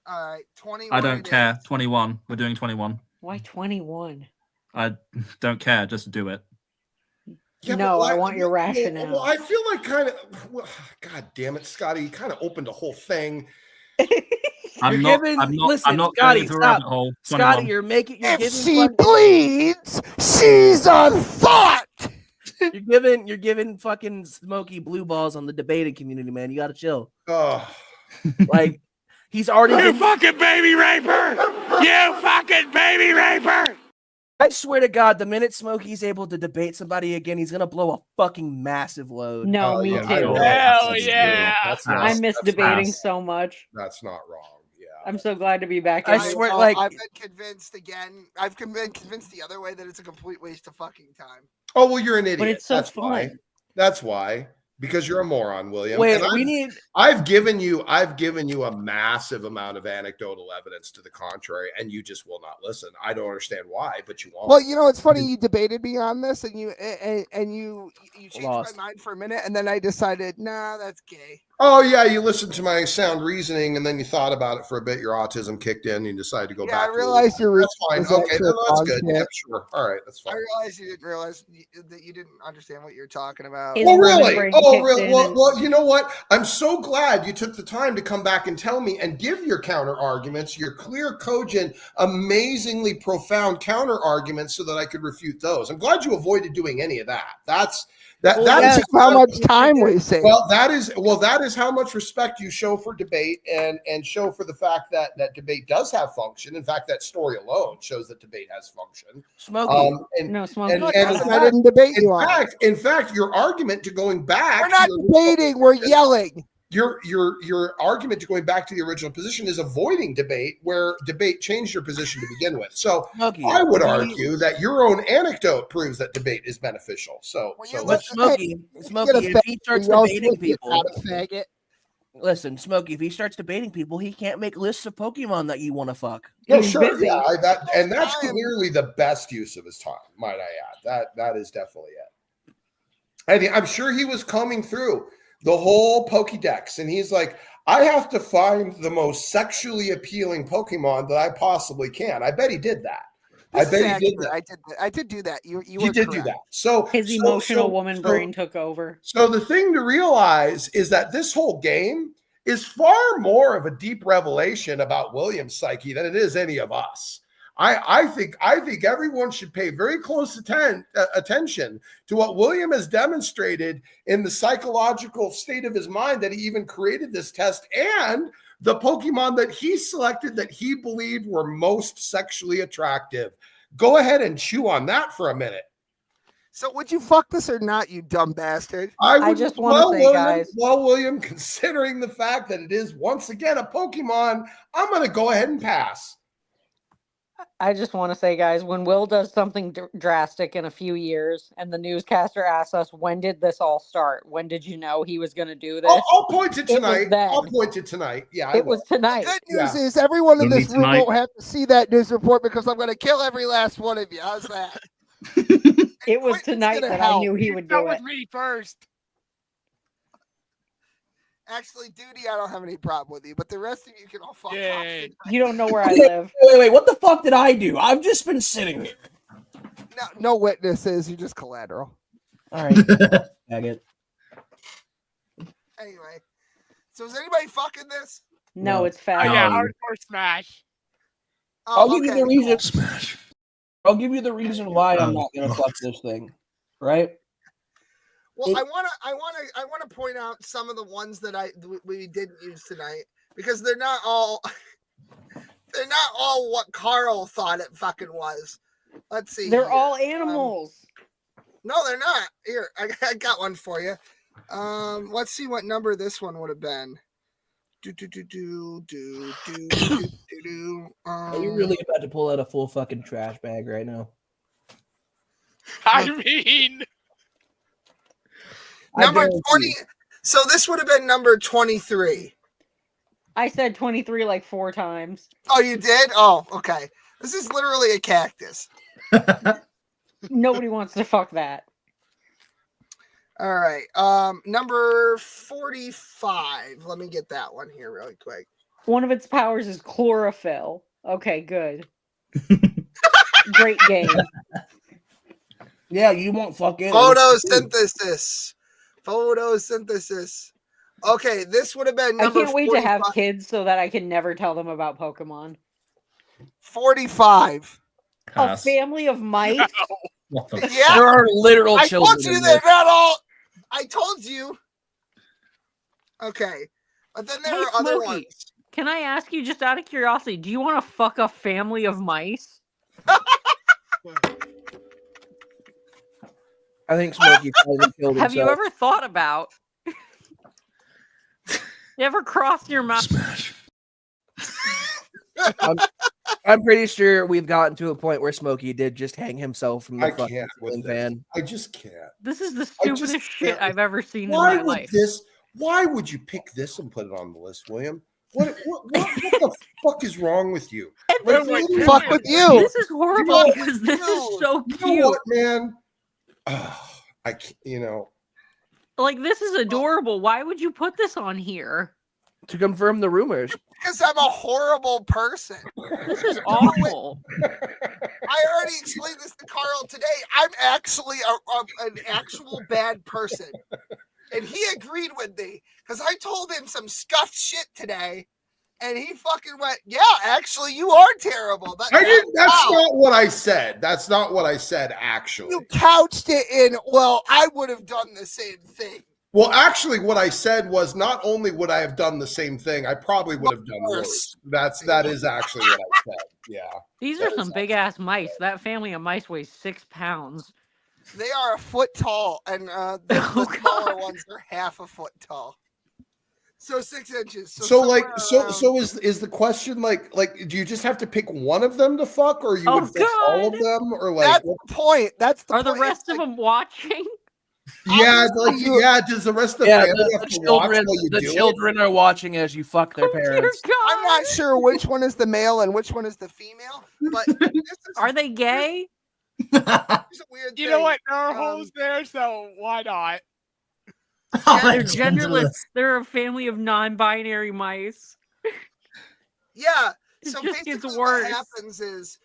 All right, 21. I don't care. 21. We're doing 21. Why 21? I don't care. Just do it. Yeah, no, but I want your rationale. Well, I feel like God damn it, Scotty, you kind of opened the whole thing. I'm not going Scotty, into a stop. rabbit hole. 21. Scotty, you're If giving she bleeds, she's a thought. you're giving fucking Smokey blue balls on the debating community, man. You gotta chill. Oh. Like he's already You fucking baby raper! You fucking baby raper! I swear to God, the minute Smokey's able to debate somebody again, he's gonna blow a fucking massive load. No, me too. Hell yeah! I miss debating so much. That's not wrong. Yeah. I'm so glad to be back. I in it. swear, like I've been convinced again. I've been convinced the other way that it's a complete waste of fucking time. Oh well, you're an idiot. But it's so That's fun. why. That's why. Because you're a moron, William. wait, And I've given you a massive amount of anecdotal evidence to the contrary, and you just will not listen. I don't understand why, but you won't. Well, you know, it's funny. You debated me on this, and you changed Lost. my mind for a minute, and then I decided, nah, that's gay. Oh yeah, you listened to my sound reasoning, and then you thought about it for a bit. Your autism kicked in, and you decided to go back. I realized your That's fine. was Okay, actually then that's wrong, good. yeah. Yeah, sure. All right, that's I fine. realized you didn't realize that you didn't understand what you were talking about. His Oh lemon really? brain Oh kicked really? in Well, and- well, you know what? I'm so glad you took the time to come back and tell me and give your counter arguments, your clear, cogent, amazingly profound counter arguments, so that I could refute those. I'm glad you avoided doing any of that. That's how much time we save. Well, that is how much respect you show for debate and show for the fact that debate does have function. In fact, that story alone shows that debate has function. Smokey. No, Smokey. I didn't debate you on. In fact, your argument to going back. We're not debating. We're yelling. Your argument to going back to the original position is avoiding debate, where debate changed your position to begin with. So Smokey, I would argue that your own anecdote proves that debate is beneficial. But Smokey, if he starts debating people, listen, Smokey, if he starts debating people, he can't make lists of Pokemon that you want to fuck. Yeah, sure. Yeah, that's clearly the best use of his time, might I add. That is definitely it. I'm sure he was combing through the whole Pokedex, and he's like, I have to find the most sexually appealing Pokemon that I possibly can. I bet he did that. I bet he did that. I did do that. You did do that. So his emotional woman brain took over. So the thing to realize is that this whole game is far more of a deep revelation about William's psyche than it is any of us. I think everyone should pay very close attention to what William has demonstrated in the psychological state of his mind that he even created this test, and the Pokemon that he selected that he believed were most sexually attractive. Go ahead and chew on that for a minute. So would you fuck this or not, you dumb bastard? I just want to say, guys. Well, William, considering the fact that it is once again a Pokemon, I'm going to go ahead and pass. I just want to say, guys, when Will does something drastic in a few years and the newscaster asks us, when did this all start? When did you know he was going to do this? I'll point to tonight. I'll point to tonight. Yeah, it was tonight. The good news is everyone in this room won't have to see that news report because I'm going to kill every last one of you. How's that? It was tonight that I knew he would do it. That was me first. Actually, Duty, I don't have any problem with you, but the rest of you can all fuck off. You don't know where I live. Wait, what the fuck did I do? I've just been sitting here. No witnesses. You're just collateral. All right. Faggot. Anyway, so is anybody fucking this? No, it's fat. Oh, yeah, hardcore smash. I'll give you the reason. Smash. I'll give you the reason why I'm not gonna fuck this thing. Right? Well, I want to point out some of the ones that we didn't use tonight because they're not all what Karl thought it fucking was. Let's see. They're all animals. No, they're not. Here, I got one for you. Let's see what number this one would have been. Are you really about to pull out a full fucking trash bag right now? I mean, number 20. So this would have been number 23. I said 23 like 4 times. Oh, you did? Oh, okay. This is literally a cactus. Nobody wants to fuck that. All right. Number 45. Let me get that one here really quick. One of its powers is chlorophyll. Okay, good. Great game. Yeah, you won't fuck it. Photosynthesis. Okay, this would have been number I can't wait 45. to have kids so that I can never tell them about Pokemon. 45. A family of mice? No. Yeah. There are literal children. I told you they're not all. I told you. Okay. But then there are other ones. Can I ask you, just out of curiosity, do you want to fuck a family of mice? I think Smokey probably killed himself. Have you ever thought about? You ever crossed your mind? Smash. I'm pretty sure we've gotten to a point where Smokey did just hang himself from the fucking ceiling fan. I just can't. This is the stupidest shit I've ever seen in Why my would life. Why would you pick this and put it on the list, William? What the fuck is wrong with you? Fuck with you. This is horrible because this is so cute. You know what, man? I can't, Like, this is adorable. Why would you put this on here? To confirm the rumors. Because I'm a horrible person. This is awful. I already explained this to Karl today. I'm actually an actual bad person. And he agreed with me because I told him some scuffed shit today. And he fucking went, yeah, actually, you are terrible. That's not what I said. That's not what I said, actually. You couched it in, well, I would have done the same thing. Well, actually, what I said was not only would I have done the same thing, I probably would have done worse. That is actually what I said. Yeah. These are some big ass mice. That family of mice weighs 6 pounds. They are a foot tall, and the smaller ones are half a foot tall. So 6 inches. So is the question like do you just have to pick one of them to fuck, or you would fuck all of them, or like that's the point? That's the Are point. the rest of them watching? Yeah, does the rest of the family have to watch while you do it? Children are watching as you fuck their parents. I'm not sure which one is the male and which one is the female, but are they gay? You know what? There are holes there, so why not? Yeah, they're genderless. They're a family of non-binary mice. Yeah. It So just basically gets what worse. happens is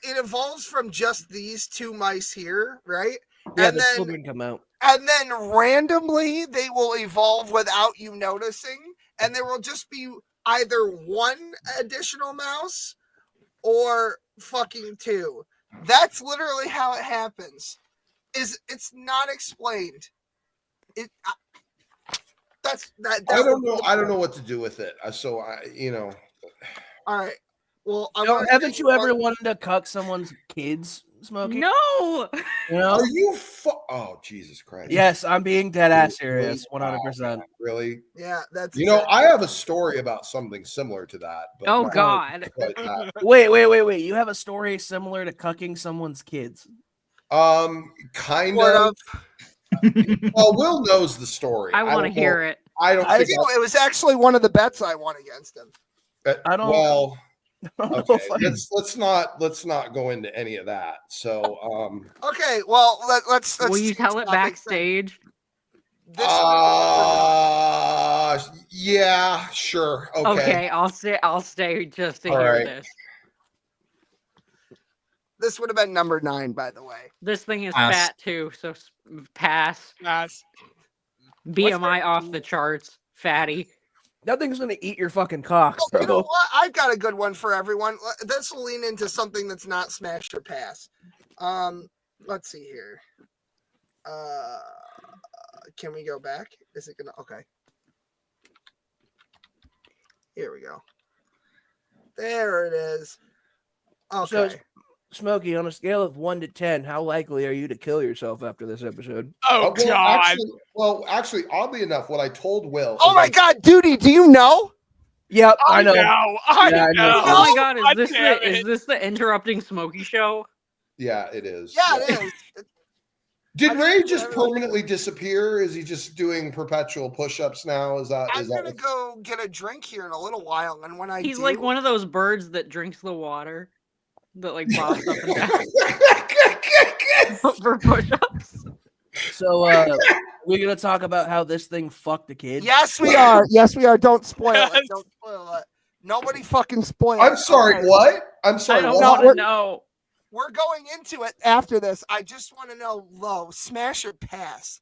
it evolves from just these 2 mice here, right? Yeah, and the then children come out. And then randomly they will evolve without you noticing. and there will just be either one additional mouse or fucking two. That's literally how it happens. It's not explained. I don't know. I don't know what to do with it. So All right. Well, haven't you ever wanted to cuck someone's kids, Smokey? No. You know? Are you? Oh, Jesus Christ! Yes, I'm being dead ass serious, 100%. Really? Yeah, that's. I have a story about something similar to that. But Oh not God! quite that. Wait! You have a story similar to cucking someone's kids? Kind of. Well, Will knows the story. I want to hear it. I don't. I do. It was actually one of the bets I won against him. I don't. Well, okay. Let's not go into any of that. So, Okay. Well, let's. Will you tell it backstage? Yeah, sure. Okay, I'll stay just to hear this. This would have been number 9, by the way. This thing is fat too, so pass. BMI off the charts, fatty. Nothing's gonna eat your fucking cock. Oh, you know what? I've got a good one for everyone. This will lean into something that's not smash or pass. Let's see here. Can we go back? Is it gonna? Okay. Here we go. There it is. Okay. So, Smokey, on a scale of 1 to 10, how likely are you to kill yourself after this episode? Oh, God. Actually, oddly enough, what I told Will. Oh my God, Duty, do you know? Yep, I know. I know. Oh my God, is this the interrupting Smokey show? Yeah, it is. Yeah, it is. Did Ray just permanently disappear? Is he just doing perpetual push-ups now? I'm gonna go get a drink here in a little while, and when He's like one of those birds that drinks the water, that like bops up and down for push-ups. So, we're gonna talk about how this thing fucked the kid. Yes, we are. Yes, we are. Don't spoil it. Don't spoil it. Nobody fucking spoil it. I'm sorry. Okay. What? I'm sorry. I don't want to know. We're going into it after this. I just want to know, low, smash or pass?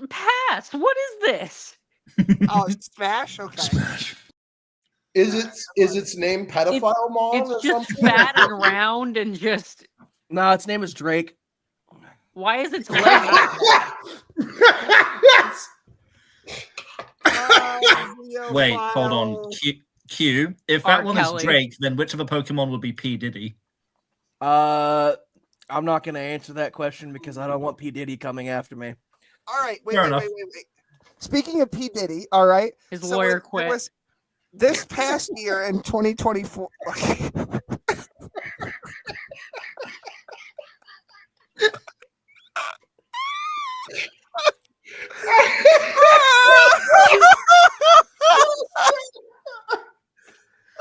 Pass. What is this? Oh, smash. Okay. Smash. Is its name Pedophile Mom? It's just fat and round and just. No, its name is Drake. Why is its leg? Wait, hold on. Q. If that one Kelly. is Drake, then which of the Pokemon would be P Diddy? I'm not gonna answer that question because I don't want P Diddy coming after me. All right, wait. Speaking of P Diddy, all right, his lawyer quit. This past year in 2024.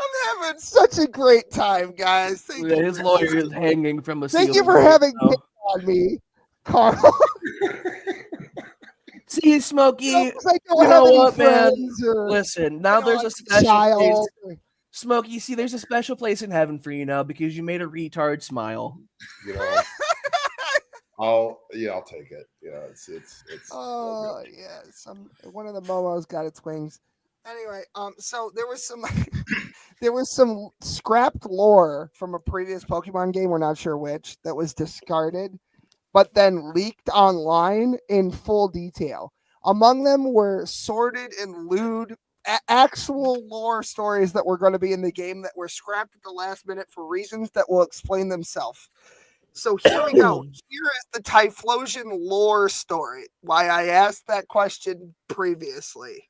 I'm having such a great time, guys. His lawyer is hanging from a ceiling. Thank you for having pity on me, Karl. See, Smokey, I don't you have know any what, man? friends or, Listen, now there's a special child. place. Smokey, see, there's a special place in heaven for you now because you made a retard smile. You know, I'll take it. Yeah, it's. Oh yeah, one of the Momos got its wings. Anyway, so there was some scrapped lore from a previous Pokemon game, we're not sure which, that was discarded, but then leaked online in full detail. Among them were sordid and lewd actual lore stories that were going to be in the game that were scrapped at the last minute for reasons that will explain themselves. So here we go. Here is the Typhlosion lore story. Why I asked that question previously.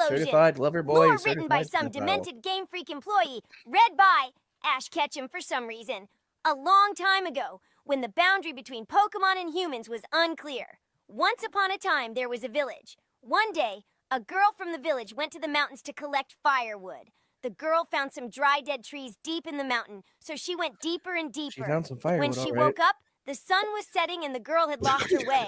Certified lover boy. Lore written by some demented Game Freak employee, read by Ash Ketchum for some reason. A long time ago, when the boundary between Pokemon and humans was unclear. Once upon a time, there was a village. One day, a girl from the village went to the mountains to collect firewood. The girl found some dry, dead trees deep in the mountain, so she went deeper and deeper. She found some firewood, When she all right. woke up, the sun was setting and the girl had lost her way.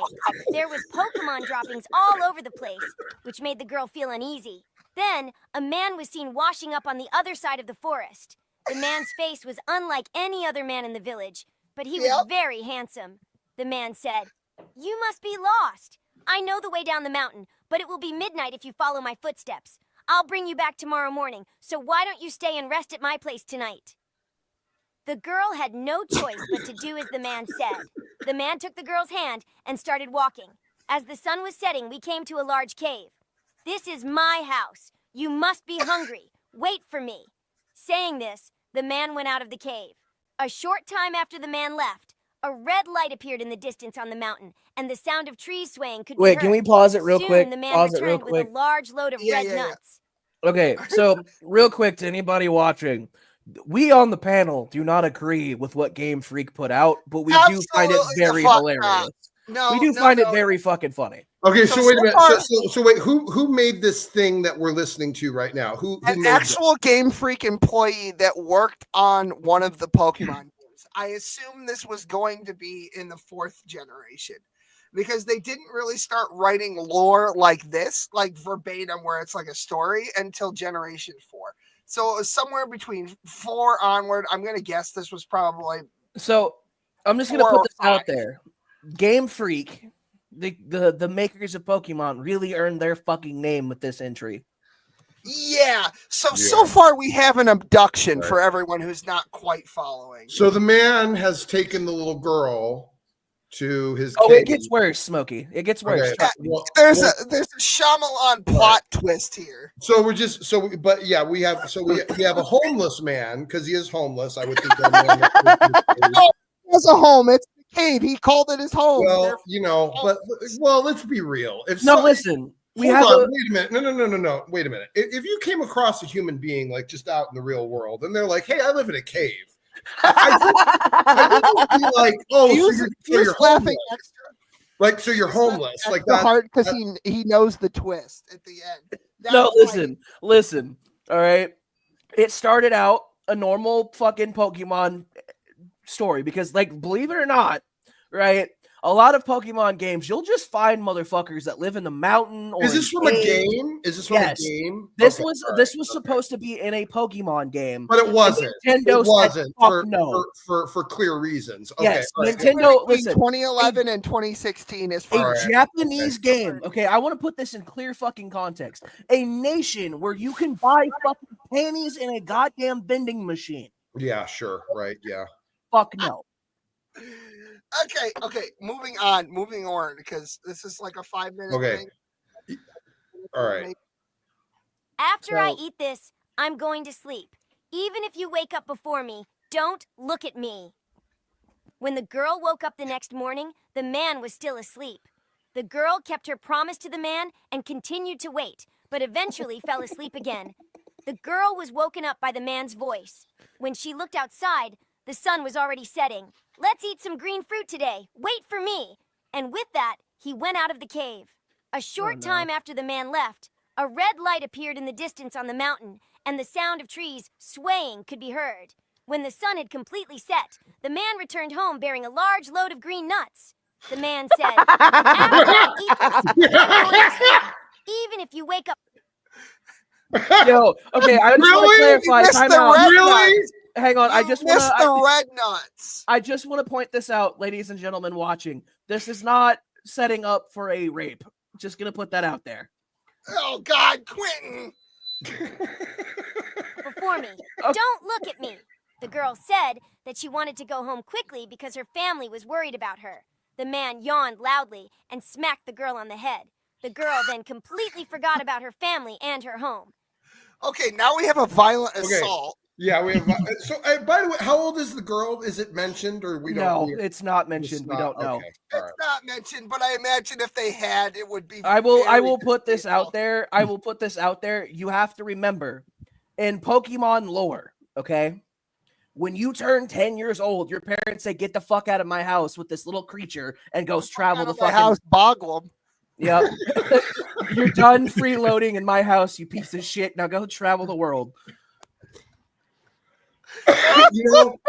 There was Pokemon droppings all over the place, which made the girl feel uneasy. Then, a man was seen washing up on the other side of the forest. The man's face was unlike any other man in the village, but he was very handsome. The man said, "You must be lost. I know the way down the mountain, but it will be midnight if you follow my footsteps. I'll bring you back tomorrow morning, so why don't you stay and rest at my place tonight? The girl had no choice but to do as the man said. The man took the girl's hand and started walking. As the sun was setting, we came to a large cave. This is my house. You must be hungry. Wait for me. Saying this, the man went out of the cave. A short time after the man left, a red light appeared in the distance on the mountain, and the sound of trees swaying could be heard. Wait, can we pause it real Soon, quick? the man Pause it real returned with quick. a large load of red nuts. Okay, so real quick to anybody watching, we on the panel do not agree with what Game Freak put out, but we do find it Absolutely the very fuck hilarious. not. No, we do no, find no. it very fucking funny. Okay, so wait a minute. far- So wait, who made this thing that we're listening to right now? Who An made actual Game Freak employee that worked on one of the Pokemon games. I assume this was going to be in the 4th generation, because they didn't really start writing lore like this, like verbatim, where it's like a story, until generation 4. So it was somewhere between 4 onward. I'm going to guess this was probably. So I'm just gonna 4 put or this out 5. there. Game Freak, the makers of Pokemon, really earned their fucking name with this entry. Yeah. So far we have an abduction for everyone who's not quite following. So the man has taken the little girl to his Oh, cave. it gets worse, Smokey. It gets worse. Okay. Trust me. There's a Shyamalan plot twist here. So we're just but yeah, we have a homeless man, because he is homeless. I would think that He has a home. It's the cave. He called it his home. well, let's be real. If No, some- listen. We Hold have on, a, wait a minute. No. Wait a minute. If you came across a human being like just out in the real world, and they're like, "Hey, I live in a cave," I would be like, "Oh, He was you're laughing homeless." extra. Like, so you're homeless. Like the that. heart, because he knows the twist at the end. no, That's why- listen. All right. It started out a normal fucking Pokemon story because, like, believe it or not, right? A lot of Pokemon games, you'll just find motherfuckers that live in the mountain. Or Is this from a game? Is this from a game? This Okay, was all this right, was supposed to be in a Pokemon game, but it wasn't. Nintendo It wasn't said, "Fuck no." for clear reasons. Okay, Yes, all right. Nintendo. Between Listen, 2011 and 2016 is a far. Japanese game. Okay, I want to put this in clear fucking context. A nation where you can buy fucking panties in a goddamn vending machine. Yeah, sure, right, yeah. Fuck no. Okay. Moving on, because this is like a 5-minute Okay. thing. All right. After I eat this, I'm going to sleep. Even if you wake up before me, don't look at me. When the girl woke up the next morning, the man was still asleep. The girl kept her promise to the man and continued to wait, but eventually fell asleep again. The girl was woken up by the man's voice. When she looked outside, the sun was already setting. "Let's eat some green fruit today. Wait for me." And with that, he went out of the cave. A short time after the man left, a red light appeared in the distance on the mountain, and the sound of trees swaying could be heard. When the sun had completely set, the man returned home bearing a large load of green nuts. The man said, "After I eat this, I'm going to sleep. Even if you wake up..." Yo, okay, I just want to clarify. Time out. Hang on, I just want missed the red nuts. I just want to point this out, ladies and gentlemen watching. This is not setting up for a rape. Just gonna put that out there. Oh God, Quentin! Before me. Don't look at me. The girl said that she wanted to go home quickly because her family was worried about her. The man yawned loudly and smacked the girl on the head. The girl then completely forgot about her family and her home. Okay, now we have a violent assault. Yeah, we have. So, by the way, how old is the girl? Is it mentioned, or we don't? No, it's not mentioned. We don't know. Okay, It's not mentioned, but I imagine if they had, it would be. I will very put this out there. I will put this out there. You have to remember, in Pokemon lore, okay? When you turn 10 years old, your parents say, "Get the fuck out of my house with this little creature," and goes travel the fucking house. Boggle. Yep. You're done freeloading in my house, you piece of shit. Now go travel the world. You know,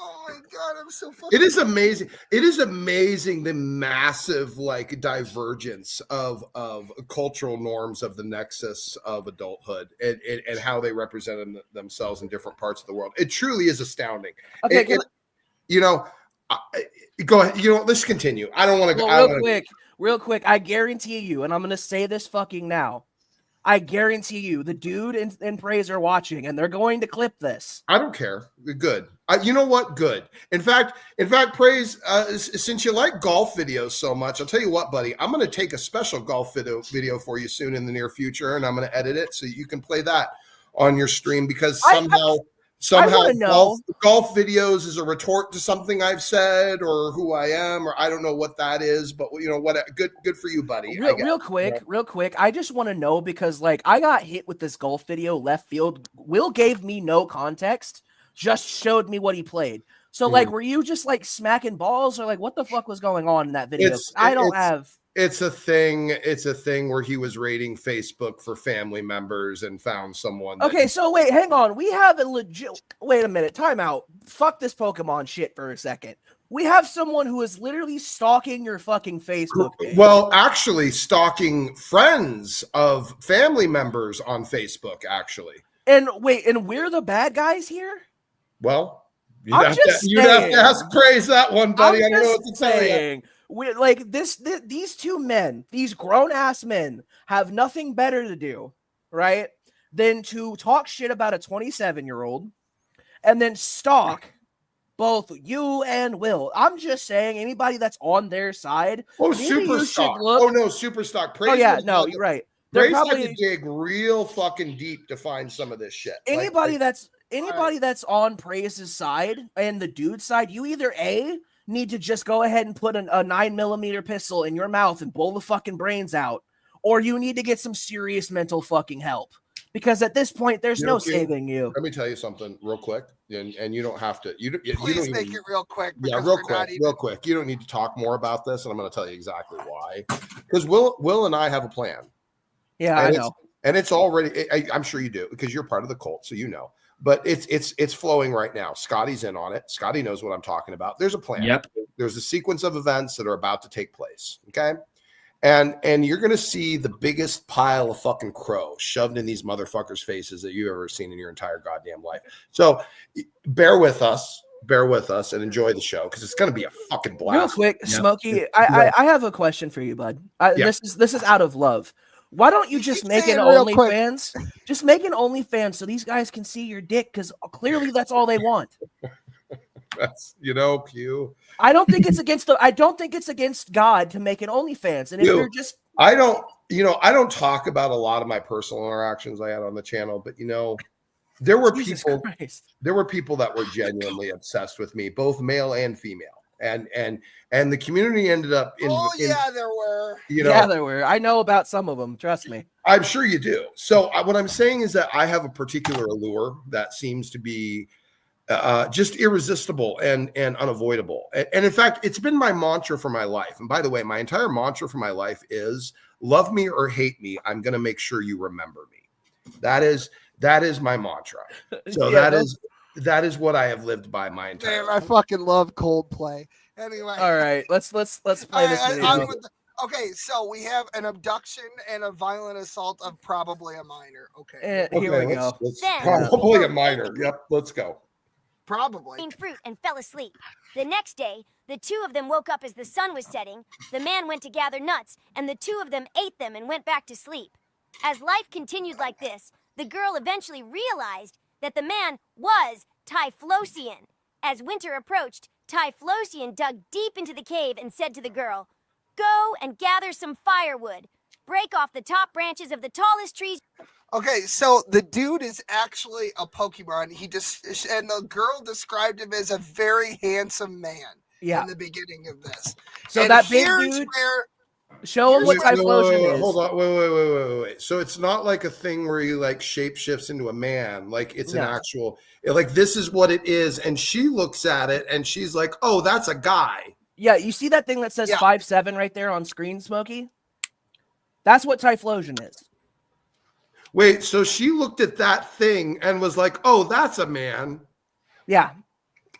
Oh my God, I'm so fucking. it is amazing. It is amazing the massive like divergence of cultural norms of the nexus of adulthood and how they represent themselves in different parts of the world. It truly is astounding. Okay, you know, go ahead. You know, let's continue. I don't want to go. Well, real quick, real quick, I guarantee you, and I'm gonna say this fucking now. I guarantee you, the dude and Praise are watching, and they're going to clip this. I don't care. Good. You know what? Good. In fact, Praise, since you like golf videos so much, I'll tell you what, buddy. I'm going to take a special golf video for you soon in the near future, and I'm going to edit it so you can play that on your stream because somehow golf videos is a retort to something I've said or who I am, or I don't know what that is, but you know what? Good for you, buddy. Real quick. I just want to know because like I got hit with this golf video left field. Will gave me no context, just showed me what he played. So like, were you just like smacking balls or like what the fuck was going on in that video? It's a thing. It's a thing where he was rating Facebook for family members and found someone. Okay, so wait, hang on. We have a legit. Wait a minute. Time out. Fuck this Pokemon shit for a second. We have someone who is literally stalking your fucking Facebook page. Well, actually, stalking friends of family members on Facebook. Actually. And wait, and we're the bad guys here? Well, you'd have to ask Praise that one, buddy. I don't know what to tell you. We're like these two men, these grown-ass men have nothing better to do, right, than to talk shit about a 27-year-old and then stalk both you and Will. I'm just saying, anybody that's on their side. Oh, super stock. Oh, no, super stock. Praise you're right. Praise had to dig real fucking deep to find some of this shit. Anybody that's on Praise's side and the dude's side, you either need to just go ahead and put a 9mm pistol in your mouth and blow the fucking brains out, or you need to get some serious mental fucking help. Because at this point, there's no saving you. Let me tell you something real quick, and you don't have to. Please make it real quick. Yeah, real quick. You don't need to talk more about this, and I'm going to tell you exactly why. Because Will and I have a plan. Yeah, I know. And it's already. I'm sure you do because you're part of the cult, so you know. But it's flowing right now. Scotty's in on it. Scotty knows what I'm talking about. There's a plan. Yep. There's a sequence of events that are about to take place. Okay. And you're going to see the biggest pile of fucking crow shoved in these motherfuckers' faces that you've ever seen in your entire goddamn life. So bear with us and enjoy the show because it's going to be a fucking blast. Real quick, Smokey, I have a question for you, bud. This is out of love. Why don't you just make an OnlyFans? Just make an OnlyFans so these guys can see your dick because clearly that's all they want. That's Q. I don't think it's against God to make an OnlyFans. And if you're just I don't talk about a lot of my personal interactions I had on the channel, but there were people that were genuinely obsessed with me, both male and female. And the community ended up there were. There were. I know about some of them. Trust me. I'm sure you do. So what I'm saying is that I have a particular allure that seems to be just irresistible and unavoidable. And in fact, it's been my mantra for my life. And by the way, my entire mantra for my life is love me or hate me. I'm going to make sure you remember me. That is my mantra. So that is what I have lived by my entire life. I fucking love Coldplay. Anyway. All right, let's play this video. Okay, so we have an abduction and a violent assault of probably a minor. Okay. Here we go. Probably a minor. Yep, let's go. Probably. Fruit and fell asleep. The next day, the two of them woke up as the sun was setting. The man went to gather nuts, and the two of them ate them and went back to sleep. As life continued like this, the girl eventually realized that the man was Typhlosion. As winter approached, Typhlosion dug deep into the cave and said to the girl, "Go and gather some firewood. Break off the top branches of the tallest trees." Okay, so the dude is actually a Pokemon. And the girl described him as a very handsome man in the beginning of this. So and that big dude, show him what Typhlosion is. Hold on, wait. So it's not like a thing where he like shapeshifts into a man. Like it's an actual, like this is what it is. And she looks at it and she's like, oh, that's a guy. Yeah, you see that thing that says 5'7" right there on screen, Smokey? That's what Typhlosion is. Wait, so she looked at that thing and was like, oh, that's a man. Yeah.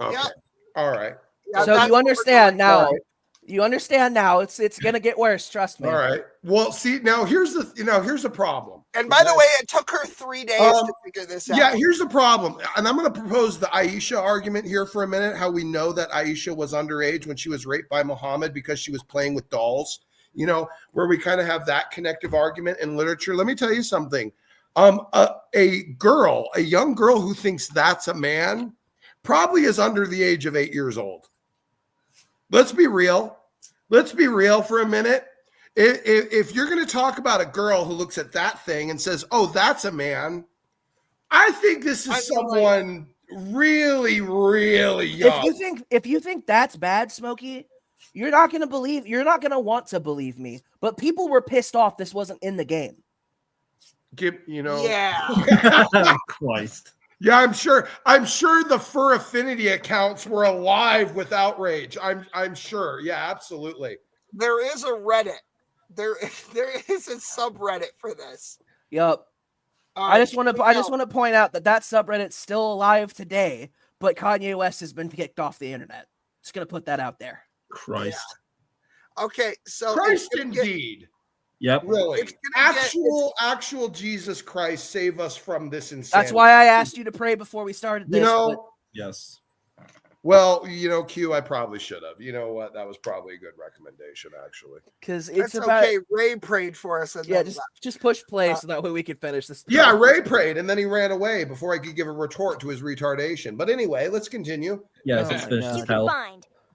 Okay. Yep. All right. Yeah, so you understand now. Right. You understand now. It's gonna get worse. Trust me. All right. Well, see, now here's the problem. And by the way, it took her 3 days to figure this out. Yeah, here's the problem. And I'm gonna propose the Aisha argument here for a minute, how we know that Aisha was underage when she was raped by Muhammad because she was playing with dolls. you know, where we kind of have that connective argument in literature. Let me tell you something. A young girl who thinks that's a man probably is under the age of 8 years old. Let's be real. Let's be real for a minute. If you're going to talk about a girl who looks at that thing and says, "Oh, that's a man," I think this is someone really, really young. If you think that's bad, Smokey, you're not going to want to believe me. But people were pissed off this wasn't in the game. Yeah. Christ. Yeah, I'm sure the fur affinity accounts were alive with outrage. I'm sure. Yeah, absolutely. There is a Reddit. There is a subreddit for this. Yep. I just want to point out that subreddit's still alive today, but Kanye West has been kicked off the internet. Just gonna put that out there. Christ. Yeah. Okay, so Christ indeed. Yep. Really. Actual Jesus Christ, save us from this insanity. That's why I asked you to pray before we started this. Yes. Well, Q, I probably should have. You know what? That was probably a good recommendation, actually. Because it's okay. Ray prayed for us. Just push play so that way we can finish this. Yeah, Ray prayed, and then he ran away before I could give a retort to his retardation. But anyway, let's continue. Yes, let's finish this hell.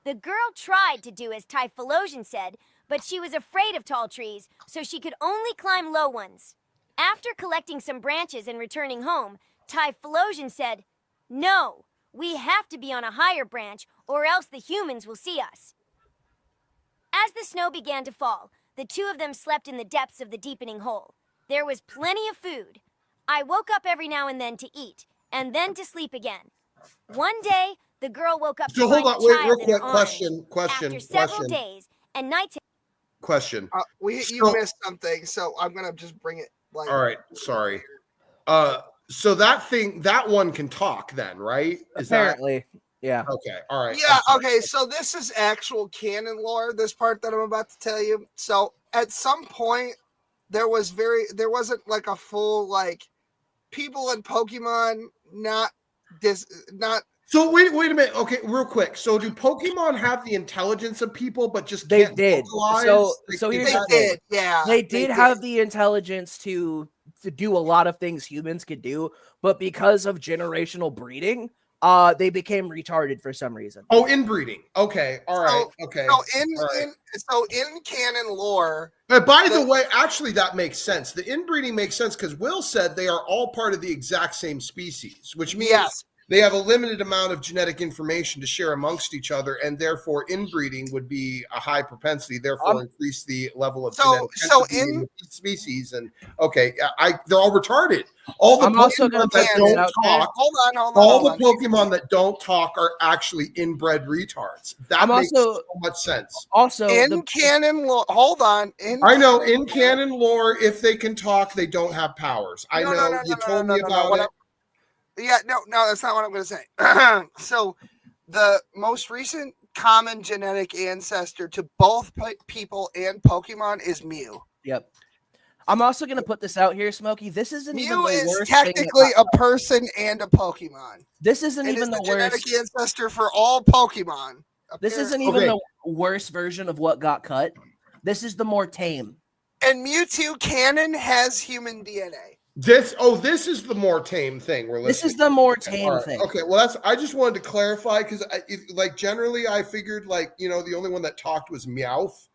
The girl tried to do as Typhlosion said, but she was afraid of tall trees, so she could only climb low ones. After collecting some branches and returning home, Typhlosion said, "No, we have to be on a higher branch, or else the humans will see us." As the snow began to fall, the two of them slept in the depths of the deepening hole. There was plenty of food. I woke up every now and then to eat, and then to sleep again. One day, the girl woke up to find a child in her arms. After several days and nights. Question. You missed something, so I'm gonna just bring it. All right, sorry. So that one can talk then, right? Apparently. Yeah. Okay. All right. Yeah. Okay. So this is actual canon lore. This part that I'm about to tell you. So at some point, there wasn't like a full people in Pokemon not. So wait a minute. Okay, real quick. So do Pokemon have the intelligence of people, but just they can't did? vocalize? So here's they did. Yeah. They did have the intelligence to do a lot of things humans could do, but because of generational breeding, they became retarded for some reason. Oh, inbreeding. Okay. All right. Okay. So in canon lore. But by the way, actually, that makes sense. The inbreeding makes sense because Will said they are all part of the exact same species, which means they have a limited amount of genetic information to share amongst each other, and therefore inbreeding would be a high propensity, therefore increase the level of genetic in the species. And they're all retarded. All the Pokemon that don't talk. All the Pokemon that don't talk are actually inbred retards. That makes so much sense. Also, in canon lore, hold on. I know in canon lore, if they can talk, they don't have powers. I know you told me about it. Yeah, no, that's not what I'm going to say. So, the most recent common genetic ancestor to both people and Pokemon is Mew. Yep. I'm also going to put this out here, Smokey. This isn't even the worst. Mew is technically a person and a Pokemon. This isn't even the worst genetic ancestor for all Pokemon. This isn't even the worst version of what got cut. This is the more tame. And Mewtwo canon has human DNA. This is the more tame thing we're listening. This is the more tame thing. Okay, well I just wanted to clarify because generally I figured the only one that talked was Meowth,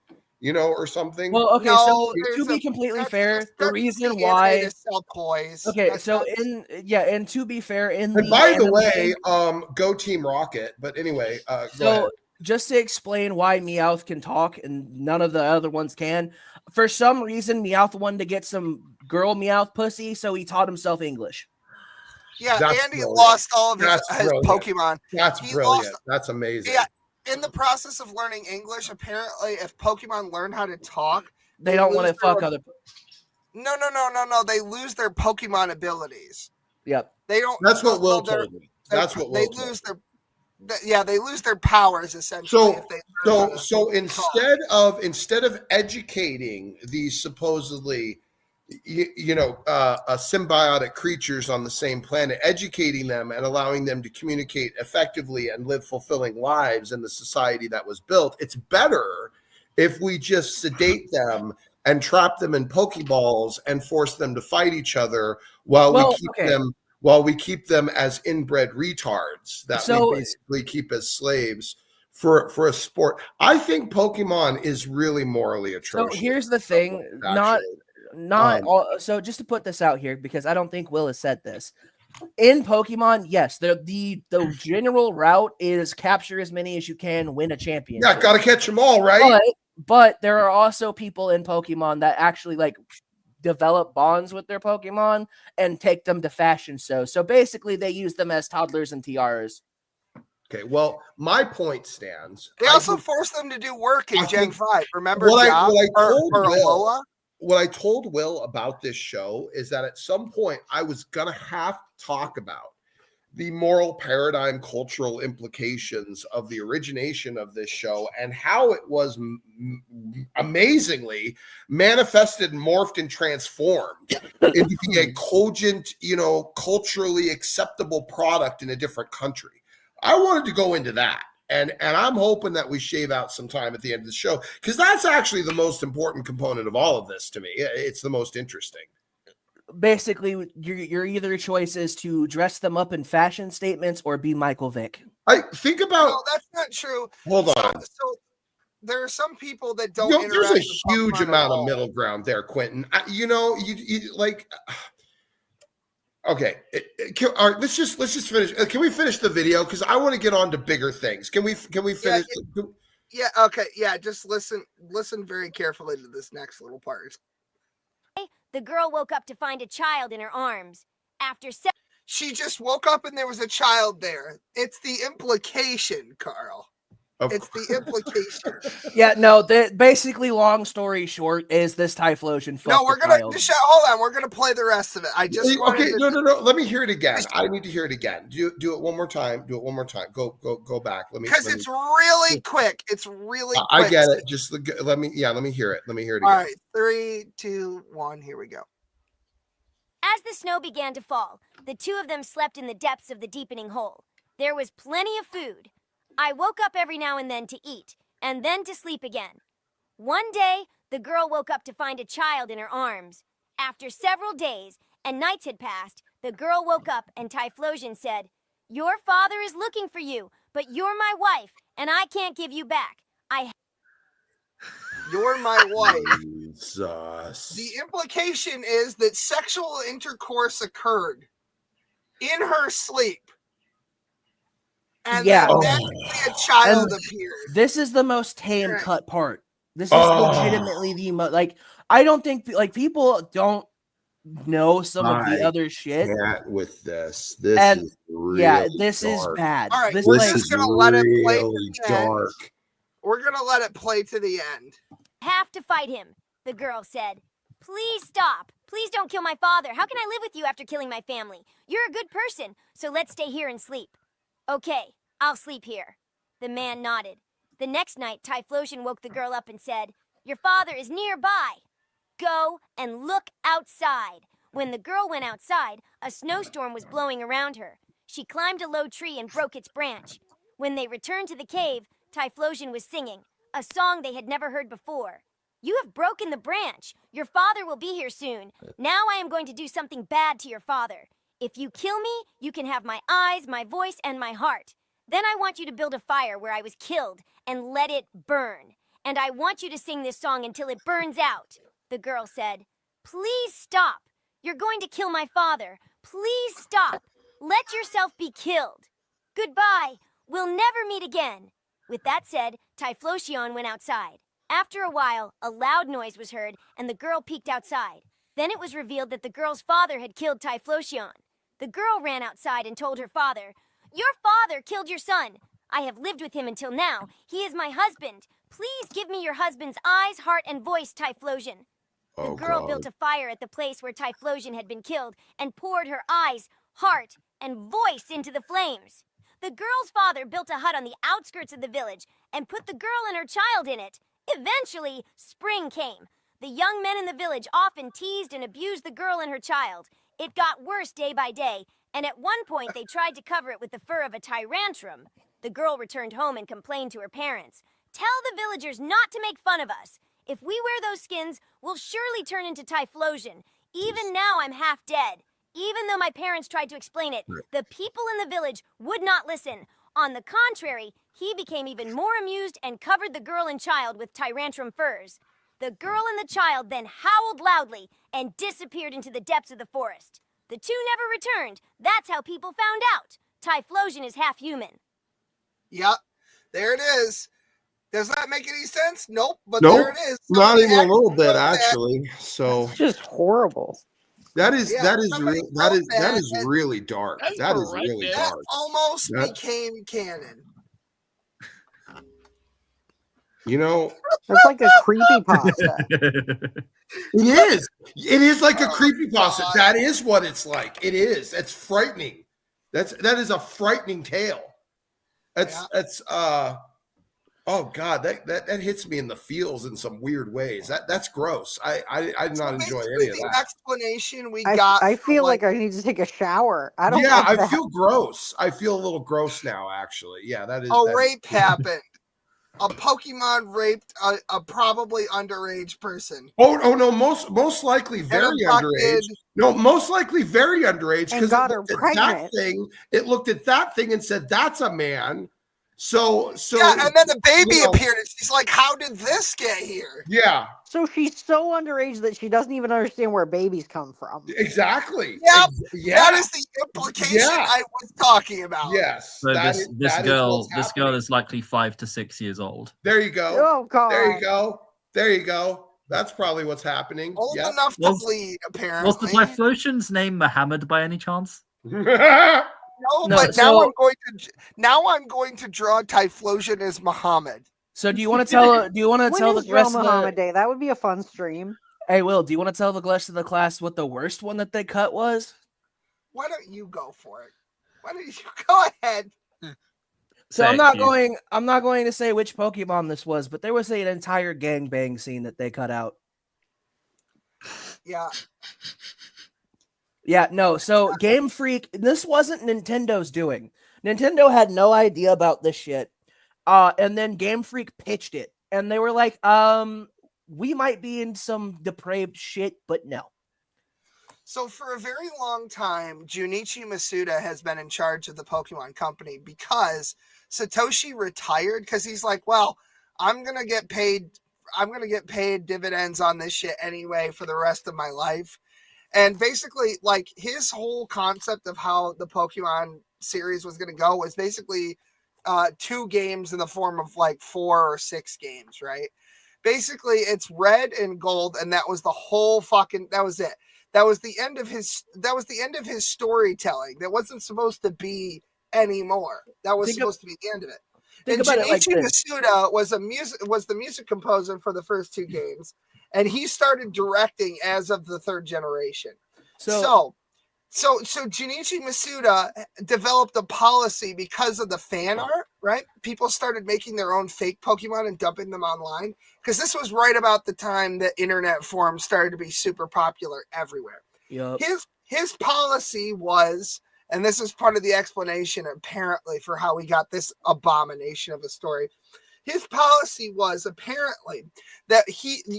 or something. Well, okay, so to be completely fair, the reason why to sell toys. Okay, so and to be fair, by the way, go Team Rocket. But anyway, go ahead. Just to explain why Meowth can talk and none of the other ones can, for some reason Meowth wanted to get some girl Meowth pussy, so he taught himself English. Yeah, and he lost all of his Pokemon. That's brilliant. That's amazing. Yeah, in the process of learning English, apparently, if Pokemon learn how to talk, they don't want to fuck other. No. They lose their Pokemon abilities. Yep. They don't. That's what Will told me. That's what Will told me. They lose their powers essentially. So instead of educating these supposedly, symbiotic creatures on the same planet, educating them and allowing them to communicate effectively and live fulfilling lives in the society that was built, it's better if we just sedate them and trap them in Pokeballs and force them to fight each other while we keep them as inbred retards that we basically keep as slaves for a sport. I think Pokemon is really morally atrocious. So here's the thing, so just to put this out here, because I don't think Will has said this. In Pokemon, yes, the general route is capture as many as you can, win a championship. Yeah, gotta catch them all, right? But there are also people in Pokemon that actually like develop bonds with their Pokemon and take them to fashion shows. So basically, they use them as toddlers and tiaras. Okay, well, my point stands. They also force them to do work in Gen 5. Remember what I told Will about this show is that at some point I was going to have to talk about the moral paradigm, cultural implications of the origination of this show and how it was amazingly manifested, morphed, and transformed into a cogent, culturally acceptable product in a different country. I wanted to go into that. And I'm hoping that we shave out some time at the end of the show, because that's actually the most important component of all of this to me. It's the most interesting. Basically, your either choice is to dress them up in fashion statements or be Michael Vick. I think about. No, that's not true. Hold on. So there are some people that don't. There's a huge amount of middle ground there, Quentin. You like. Okay, all right. Let's just finish. Can we finish the video? Because I want to get on to bigger things. Can we finish? Yeah. Okay. Yeah. Just listen very carefully to this next little part. The girl woke up to find a child in her arms. She just woke up and there was a child there. It's the implication, Karl. It's the implication. Yeah, no, basically, long story short, is this Typhlosion. No, we're gonna hold on. We're gonna play the rest of it. I just no. Let me hear it again. I need to hear it again. Do it one more time. Do it one more time. Go back. Because it's really quick. It's really quick. I get it. Just let me hear it. Let me hear it again. All right, 3, 2, 1. Here we go. As the snow began to fall, the two of them slept in the depths of the deepening hole. There was plenty of food. I woke up every now and then to eat, and then to sleep again. One day, the girl woke up to find a child in her arms. After several days and nights had passed, the girl woke up and Typhlosion said, "Your father is looking for you, but you're my wife, and I can't give you back. You're my wife." Jesus. The implication is that sexual intercourse occurred in her sleep. And then a child appeared. This is the most tame cut part. This is legitimately the most, I don't think, people don't know some of the other shit. With this. This is really this dark. is bad. All right, this we're just going to let it play to really the dark. end. We're going to let it play to the end. Have to fight him," the girl said. "Please stop. Please don't kill my father. How can I live with you after killing my family? You're a good person, so let's stay here and sleep." "Okay, I'll sleep here." The man nodded. The next night, Typhlosion woke the girl up and said, "Your father is nearby. Go and look outside." When the girl went outside, a snowstorm was blowing around her. She climbed a low tree and broke its branch. When they returned to the cave, Typhlosion was singing, a song they had never heard before. "You have broken the branch. Your father will be here soon. Now I am going to do something bad to your father. If you kill me, you can have my eyes, my voice, and my heart. Then I want you to build a fire where I was killed and let it burn. And I want you to sing this song until it burns out." The girl said, "Please stop. You're going to kill my father. Please stop. Let yourself be killed. Goodbye. We'll never meet again." With that said, Typhlosion went outside. After a while, a loud noise was heard, and the girl peeked outside. Then it was revealed that the girl's father had killed Typhlosion. The girl ran outside and told her father, "Your father killed your son. I have lived with him until now. He is my husband. Please give me your husband's eyes, heart, and voice, Typhlosion." The girl built a fire at the place where Typhlosion had been killed and poured her eyes, heart, and voice into the flames. The girl's father built a hut on the outskirts of the village and put the girl and her child in it. Eventually, spring came. The young men in the village often teased and abused the girl and her child. It got worse day by day, and at one point they tried to cover it with the fur of a tyrantrum. The girl returned home and complained to her parents. Tell the villagers not to make fun of us. If we wear those skins, we'll surely turn into Typhlosion. Even now, I'm half dead. Even though my parents tried to explain it, the people in the village would not listen. On the contrary, he became even more amused and covered the girl and child with Tyrantrum furs. The girl and the child then howled loudly and disappeared into the depths of the forest. The two never returned. That's how people found out. Typhlosion is half human. Yep, there it is. Does that make any sense? Nope, but Nope, there it is. not Somebody even a little bit, wrote that. actually. So It's just horrible. that is Yeah, that is somebody that wrote is that is and really dark. That's That is really horrendous. that dark. almost That- became canon. You know, That's like a creepypasta. it is. It is like a creepypasta. God. That is what it's like. It is. It's frightening. That is a frightening tale. That's oh God, that hits me in the feels in some weird ways. That's gross. I did not enjoy any of The that. explanation we got. I from, feel like I need to take a shower. I don't. Yeah, like I that. feel gross. I feel a little gross now, actually. Yeah, that is. a that is- rape happened. A Pokemon raped a probably underage person. Oh no, most likely very abducted. underage. No, most likely very underage And because got it her looked at that pregnant. thing. It looked at that thing and said, "That's a man." So Yeah, and then the baby you know, appeared, and she's like, "How did this get here?" Yeah, So she's so underage that she doesn't even understand where babies come from. exactly. Yep, Yeah. that is the implication Yeah. I was talking about. Yes. So that this is- this that is girl what's this girl happening. is likely 5 to 6 years old. There you go. Oh God! There you go. There you go. That's probably what's happening. Old Yep. enough to Was- bleed, Was the apparently. Typhlosion's name Muhammad by any chance? No, No, but so- now I'm going to draw Typhlosion as Muhammad. So do you want to tell? Do you want to When tell is the rest of Muhammad the? Day? That would be a fun stream. Hey, Will, do you want to tell the rest of the class what the worst one that they cut was? Why don't you go for it? Why don't you go ahead? So I'm Thank not you. going to say which Pokemon this was, but there was an entire gangbang scene that they cut out. Yeah. Yeah, no. So Game Freak, this wasn't Nintendo's doing. Nintendo had no idea about this shit. And then Game Freak pitched it. And they were like, we might be in some depraved shit, but no. So for a very long time, Junichi Masuda has been in charge of the Pokemon Company because Satoshi retired because he's like, well, I'm gonna get paid dividends on this shit anyway for the rest of my life. And basically, like, his whole concept of how the Pokemon series was going to go was basically 2 games in the form of like 4 or 6 games, right? Basically, it's red and gold, and that was the whole fucking. That was it. That was the end of his. That was the end of his storytelling. That wasn't supposed to be anymore. That was supposed to be the end of it. Think And about it like Junichi this. Masuda was the music composer for the first 2 games, and he started directing as of the 3rd generation. So Junichi Masuda developed a policy because of the fan art, right? People started making their own fake Pokemon and dumping them online because this was right about the time that internet forums started to be super popular everywhere. Yep. His policy was, and this is part of the explanation apparently for how we got this abomination of a story. His policy was apparently that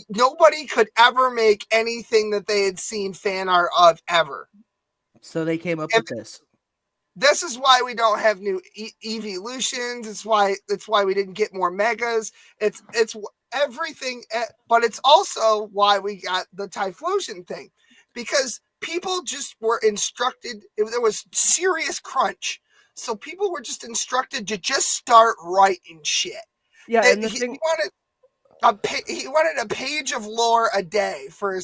nobody could ever make anything that they had seen fan art of ever. So they came up with this. This is why we don't have new evolutions. It's why we didn't get more megas. It's everything, but it's also why we got the Typhlosion thing, because people just were instructed. There was serious crunch, so people were just instructed to just start writing shit. Yeah, and the he thing. wanted a page of lore a day for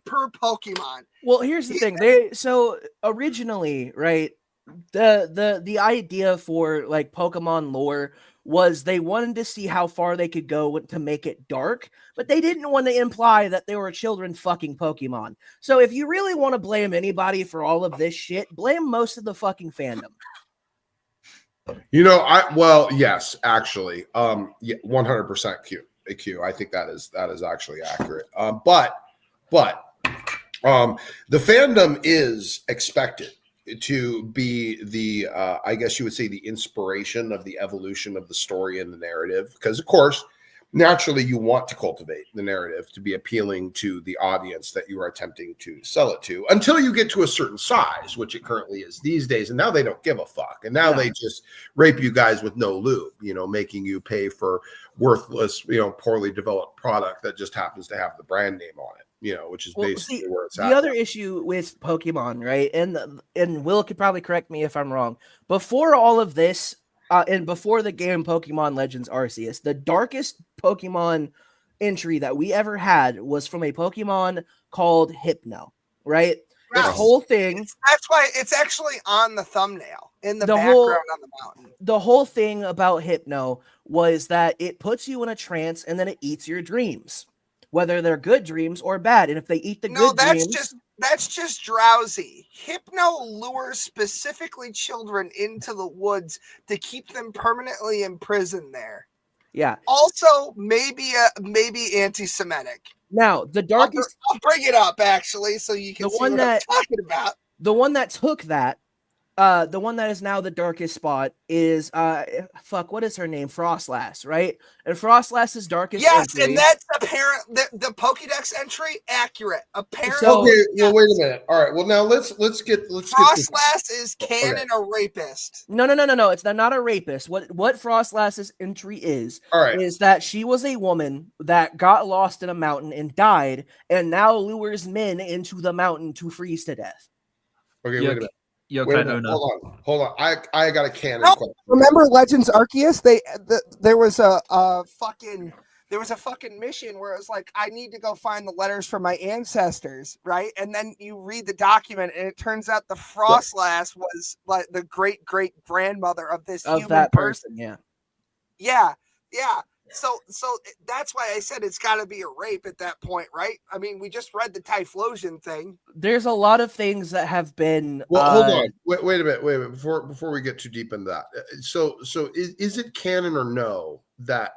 per Pokemon. Well, here's the thing. So originally, right, the idea for like Pokemon lore was they wanted to see how far they could go to make it dark, but they didn't want to imply that they were children fucking Pokemon. So if you really want to blame anybody for all of this shit, blame most of the fucking fandom. You know, yes, actually, 100% Q. I think that is actually accurate. But the fandom is expected to be the I guess you would say the inspiration of the evolution of the story and the narrative, because of course naturally you want to cultivate the narrative to be appealing to the audience that you are attempting to sell it to, until you get to a certain size, which it currently is these days, and now they don't give a fuck, and now they just rape you guys with no lube, making you pay for worthless, poorly developed product that just happens to have the brand name on it, which is basically where it's at. The other issue with Pokemon, right? And Will could probably correct me if I'm wrong. Before all of this, and before the game Pokemon Legends Arceus, the darkest Pokemon entry that we ever had was from a Pokemon called Hypno, right? This whole thing. That's why it's actually on the thumbnail in the background on the mountain. The whole thing about Hypno was that it puts you in a trance and then it eats your dreams, whether they're good dreams or bad. And if they eat the good dreams, that's just drowsy. Hypno lures specifically children into the woods to keep them permanently imprisoned there. Yeah. Also, maybe anti-Semitic. Now, the darkest. I'll bring it up actually, so you can see what I'm talking about. The one that took that, the one that is now the darkest spot is what is her name? Frostlass, right? And Frostlass's darkest entry. And that's apparent. The Pokedex entry accurate. Apparently. Okay, well, wait a minute. All right, well now let's get Frostlass is canon a rapist. No. It's not a rapist. What Frostlass's entry is that she was a woman that got lost in a mountain and died, and now lures men into the mountain to freeze to death. Okay, wait a minute. Hold on. I got a canon question. Remember Legends Arceus? There was a fucking mission where it was like, I need to go find the letters from my ancestors, right? And then you read the document, and it turns out the Frostlass was like the great grandmother of this human person. Yeah. So that's why I said it's got to be a rape at that point, right? I mean, we just read the Typhlosion thing. There's a lot of things that have been. Well, hold on. Wait a minute. Before we get too deep into that. So is it canon or no that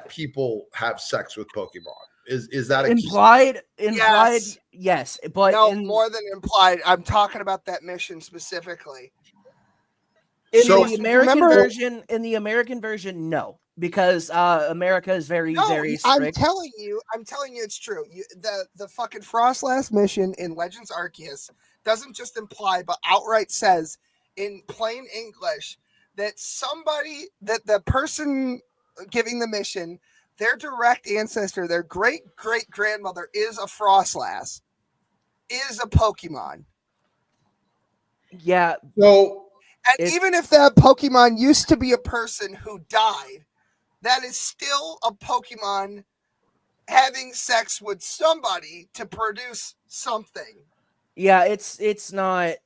people have sex with Pokemon? Is that implied? Yes, but no, more than implied. I'm talking about that mission specifically. In the American version, no. Because America is very strict. I'm telling you, it's true. The fucking Frostlass mission in Legends Arceus doesn't just imply, but outright says in plain English that the person giving the mission, their direct ancestor, their great grandmother is a Frostlass, is a Pokemon. Yeah. And even if that Pokemon used to be a person who died, that is still a Pokemon having sex with somebody to produce something. Yeah, it's not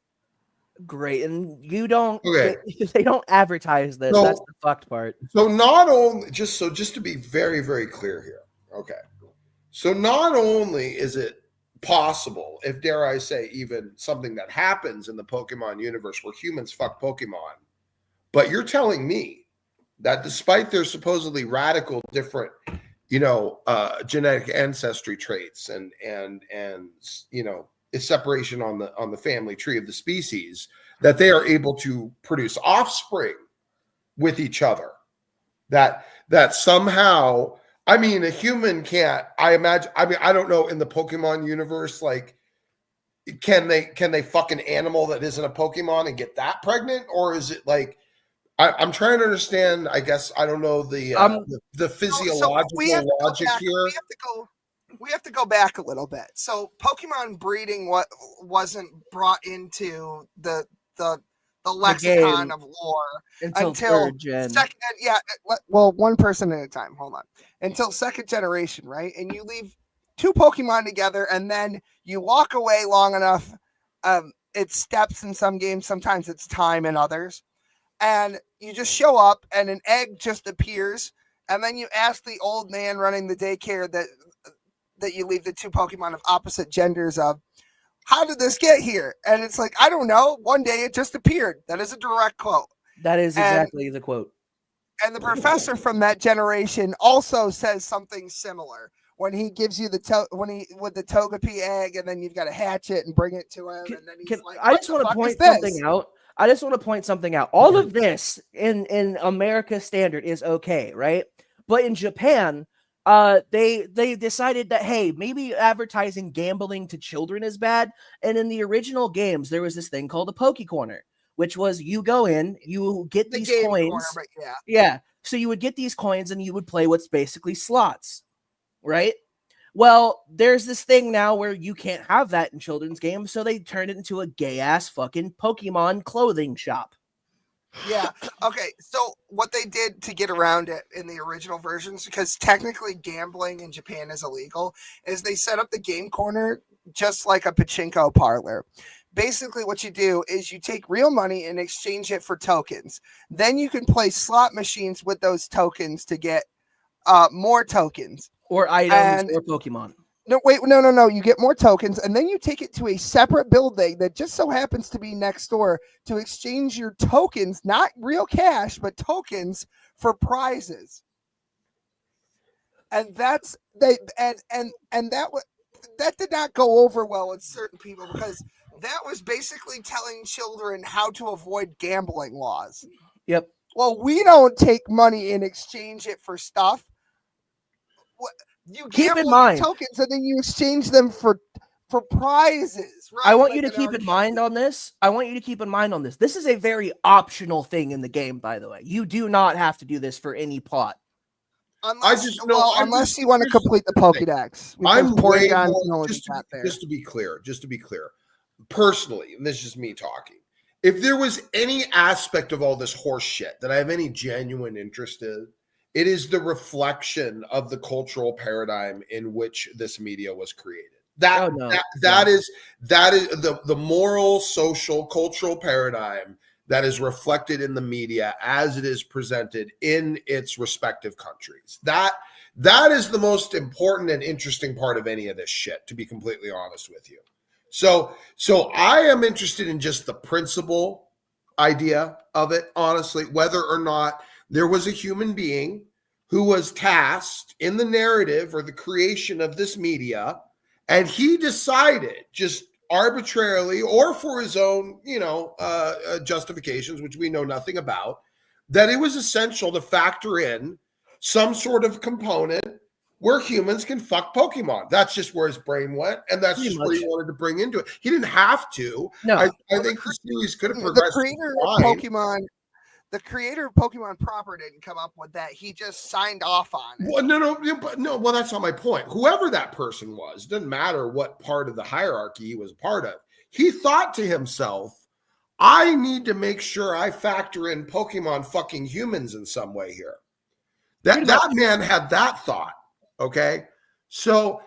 great, and you don't. Okay. They don't advertise this. That's the fucked part. So not only just to be very, very clear here. Okay. So not only is it possible, if dare I say, even something that happens in the Pokemon universe where humans fuck Pokemon, but you're telling me that despite their supposedly radical different, genetic ancestry traits and its separation on the family tree of the species, that they are able to produce offspring with each other. That somehow, I mean, a human can't. I imagine. I mean, I don't know in the Pokemon universe, like, can they fuck an animal that isn't a Pokemon and get that pregnant, or is it like? I'm trying to understand. I guess I don't know the physiological logic here. We have to go back a little bit. So Pokemon breeding wasn't brought into the lexicon of lore until third gen. Well, one person at a time. Hold on. Until second generation, right? And you leave two Pokemon together, and then you walk away long enough. It's steps in some games. Sometimes it's time in others. And you just show up and an egg just appears. And then you ask the old man running the daycare that you leave the two Pokemon of opposite genders of, how did this get here? And it's like, I don't know. One day it just appeared. That is a direct quote. That is exactly the quote. And the professor from that generation also says something similar, when he gives you the with the Togepi egg, and then you've got to hatch it and bring it to him, and then he's like, I just want to point something out. I just want to point something out. All of this in America standard is okay, right? But in Japan, they decided that, hey, maybe advertising gambling to children is bad. And in the original games, there was this thing called a Poke Corner, which was you go in, you get the these game coins. corner, but yeah. Yeah. So you would get these coins and you would play what's basically slots, right? Well, there's this thing now where you can't have that in children's games, so they turned it into a gay-ass fucking Pokemon clothing shop. Yeah. Okay. So what they did to get around it in the original versions, because technically gambling in Japan is illegal, is they set up the game corner just like a pachinko parlor. Basically, what you do is you take real money and exchange it for tokens. Then you can play slot machines with those tokens to get more tokens. Or items or Pokemon. No. You get more tokens, and then you take it to a separate building that just so happens to be next door to exchange your tokens, not real cash, but tokens for prizes. And that's that did not go over well with certain people, because that was basically telling children how to avoid gambling laws. Yep. Well, we don't take money and exchange it for stuff. You keep in gamble mind tokens, and then you exchange them for prizes. Right? I want you to keep in mind on this. This is a very optional thing in the game, by the way. You do not have to do this for any plot. Unless you want to complete the Pokedex. I'm way more, just to be clear, personally, and this is just me talking. If there was any aspect of all this horse shit that I have any genuine interest in, it is the reflection of the cultural paradigm in which this media was created. That is the moral, social, cultural paradigm that is reflected in the media as it is presented in its respective countries. That is the most important and interesting part of any of this shit, to be completely honest with you. So I am interested in just the principle idea of it, honestly, whether or not there was a human being who was tasked in the narrative or the creation of this media, and he decided just arbitrarily or for his own, justifications, which we know nothing about, that it was essential to factor in some sort of component where humans can fuck Pokemon. That's just where his brain went, and that's just what he wanted to bring into it. He didn't have to. No, I think the series could have progressed. The creator of Pokemon proper didn't come up with that. He just signed off on it. Well, no. Well, that's not my point. Whoever that person was, doesn't matter what part of the hierarchy he was a part of. He thought to himself, I need to make sure I factor in Pokemon fucking humans in some way here. That man had that thought. Okay. So,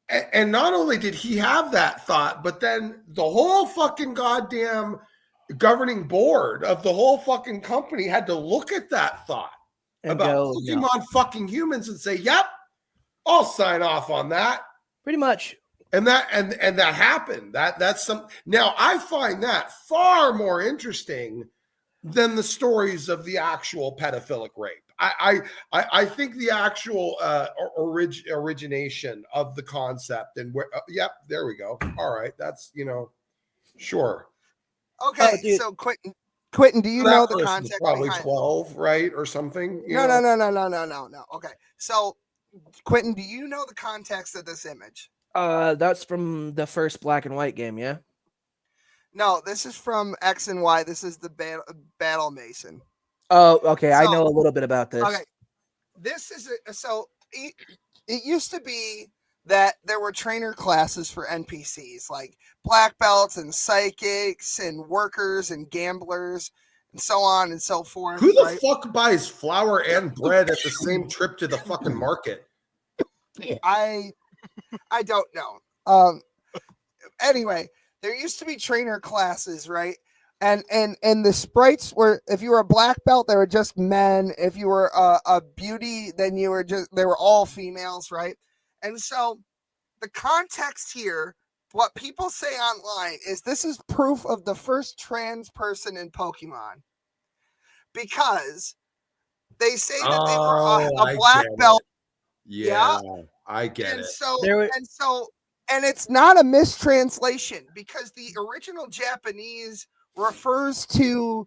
and not only did he have that thought, but then the whole fucking goddamn governing board of the whole fucking company had to look at that thought about Pokemon fucking humans and say, yep, I'll sign off on that. Pretty much. And that happened. That's some. Now I find that far more interesting than the stories of the actual pedophilic rape. I think the actual origination of the concept and where. Yep, there we go. All right, that's sure. Okay, so Quentin, do you know the context? Probably 12, right, or something. No. Okay, so Quentin, do you know the context of this image? That's from the first Black and White game, yeah. No, this is from X and Y. This is the Battle Mason. Oh, okay. I know a little bit about this. Okay, this is it used to be that there were trainer classes for NPCs, like black belts and psychics and workers and gamblers and so on and so forth. Who the fuck buys flour and bread at the same trip to the fucking market? I don't know. Anyway, there used to be trainer classes, right? And the sprites were, if you were a black belt, they were just men. If you were a beauty, then they were all females, right? And so the context here, what people say online is this is proof of the first trans person in Pokemon, because they say that they were a black belt. Yeah. I get and it. And it's not a mistranslation because the original Japanese refers to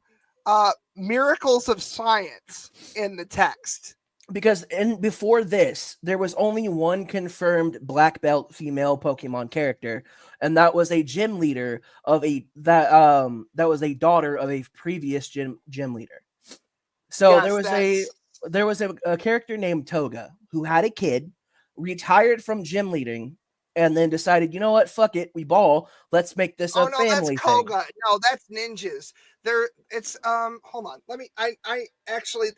miracles of science in the text. Because before this, there was only one confirmed black belt female Pokemon character, and that was a gym leader that was a daughter of a previous gym leader. So Yes, there was a character named Toga who had a kid, retired from gym leading, and then decided, you know what, fuck it, we ball. Let's make this a family that's thing. Koga. No, that's ninjas. It's hold on. Let me. I actually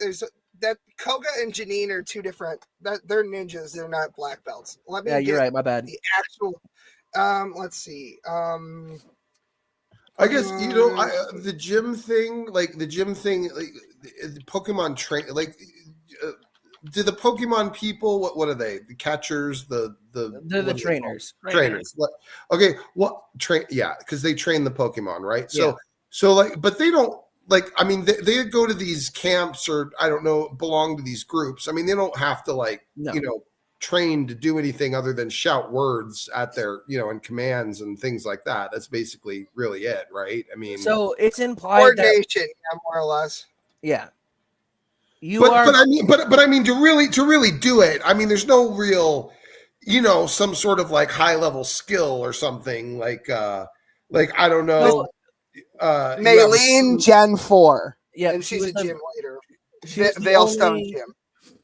that Koga and Janine are two different. They're ninjas. They're not black belts. Let me. Yeah, you're right. My bad. The actual. Let's see. I guess the gym thing, like the Pokemon train, do the Pokemon people? What are they? The catchers, They're the trainers. Trainers. What? Okay. What train? Yeah, because they train the Pokemon, right? Yeah. So like, but they don't like. I mean, they go to these camps or I don't know, belong to these groups. I mean, they don't have to train to do anything other than shout words at their, and commands and things like that. That's basically really it, right? I mean, so it's implied coordination, more or less. Yeah. But I mean to really do it. I mean, there's no real, some sort of like high level skill or something like I don't know. Maylene Gen 4. Yeah, and she's a gym leader. Veilstone Gym.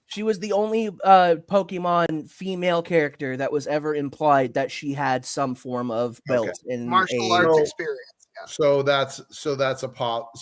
She was the only Pokemon female character that was ever implied that she had some form of belt in martial arts experience. Yeah. So that's a pop.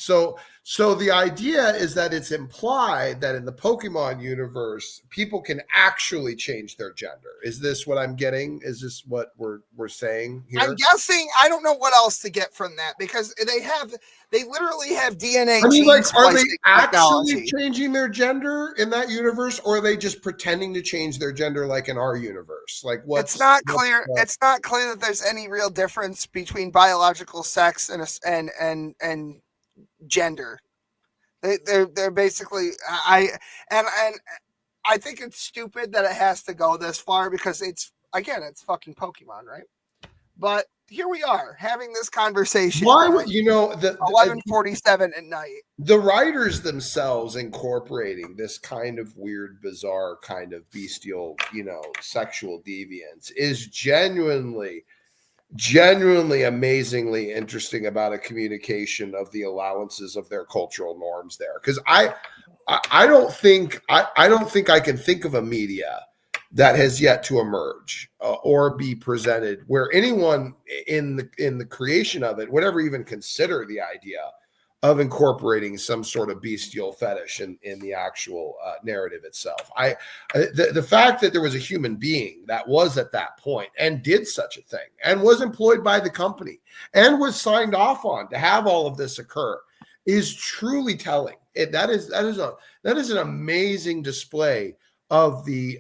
So the idea is that it's implied that in the Pokemon universe, people can actually change their gender. Is this what I'm getting? Is this what we're saying here? I'm guessing. I don't know what else to get from that because they literally have DNA. I mean, like, are they technology. actually changing their gender in that universe, or are they just pretending to change their gender like in our universe? Like, it's not clear. It's not clear that there's any real difference between biological sex and gender. They're basically I think it's stupid that it has to go this far because it's fucking Pokemon, right? But here we are having this conversation. Why would the 11:47 at night? The writers themselves incorporating this kind of weird, bizarre, kind of bestial, sexual deviance is genuinely amazingly interesting about a communication of the allowances of their cultural norms there. Because I don't think I can think of a media that has yet to emerge or be presented where anyone in the creation of it would ever even consider the idea of incorporating some sort of bestial fetish in the actual narrative itself. The fact that there was a human being that was at that point and did such a thing and was employed by the company and was signed off on to have all of this occur is truly telling. That is an amazing display of the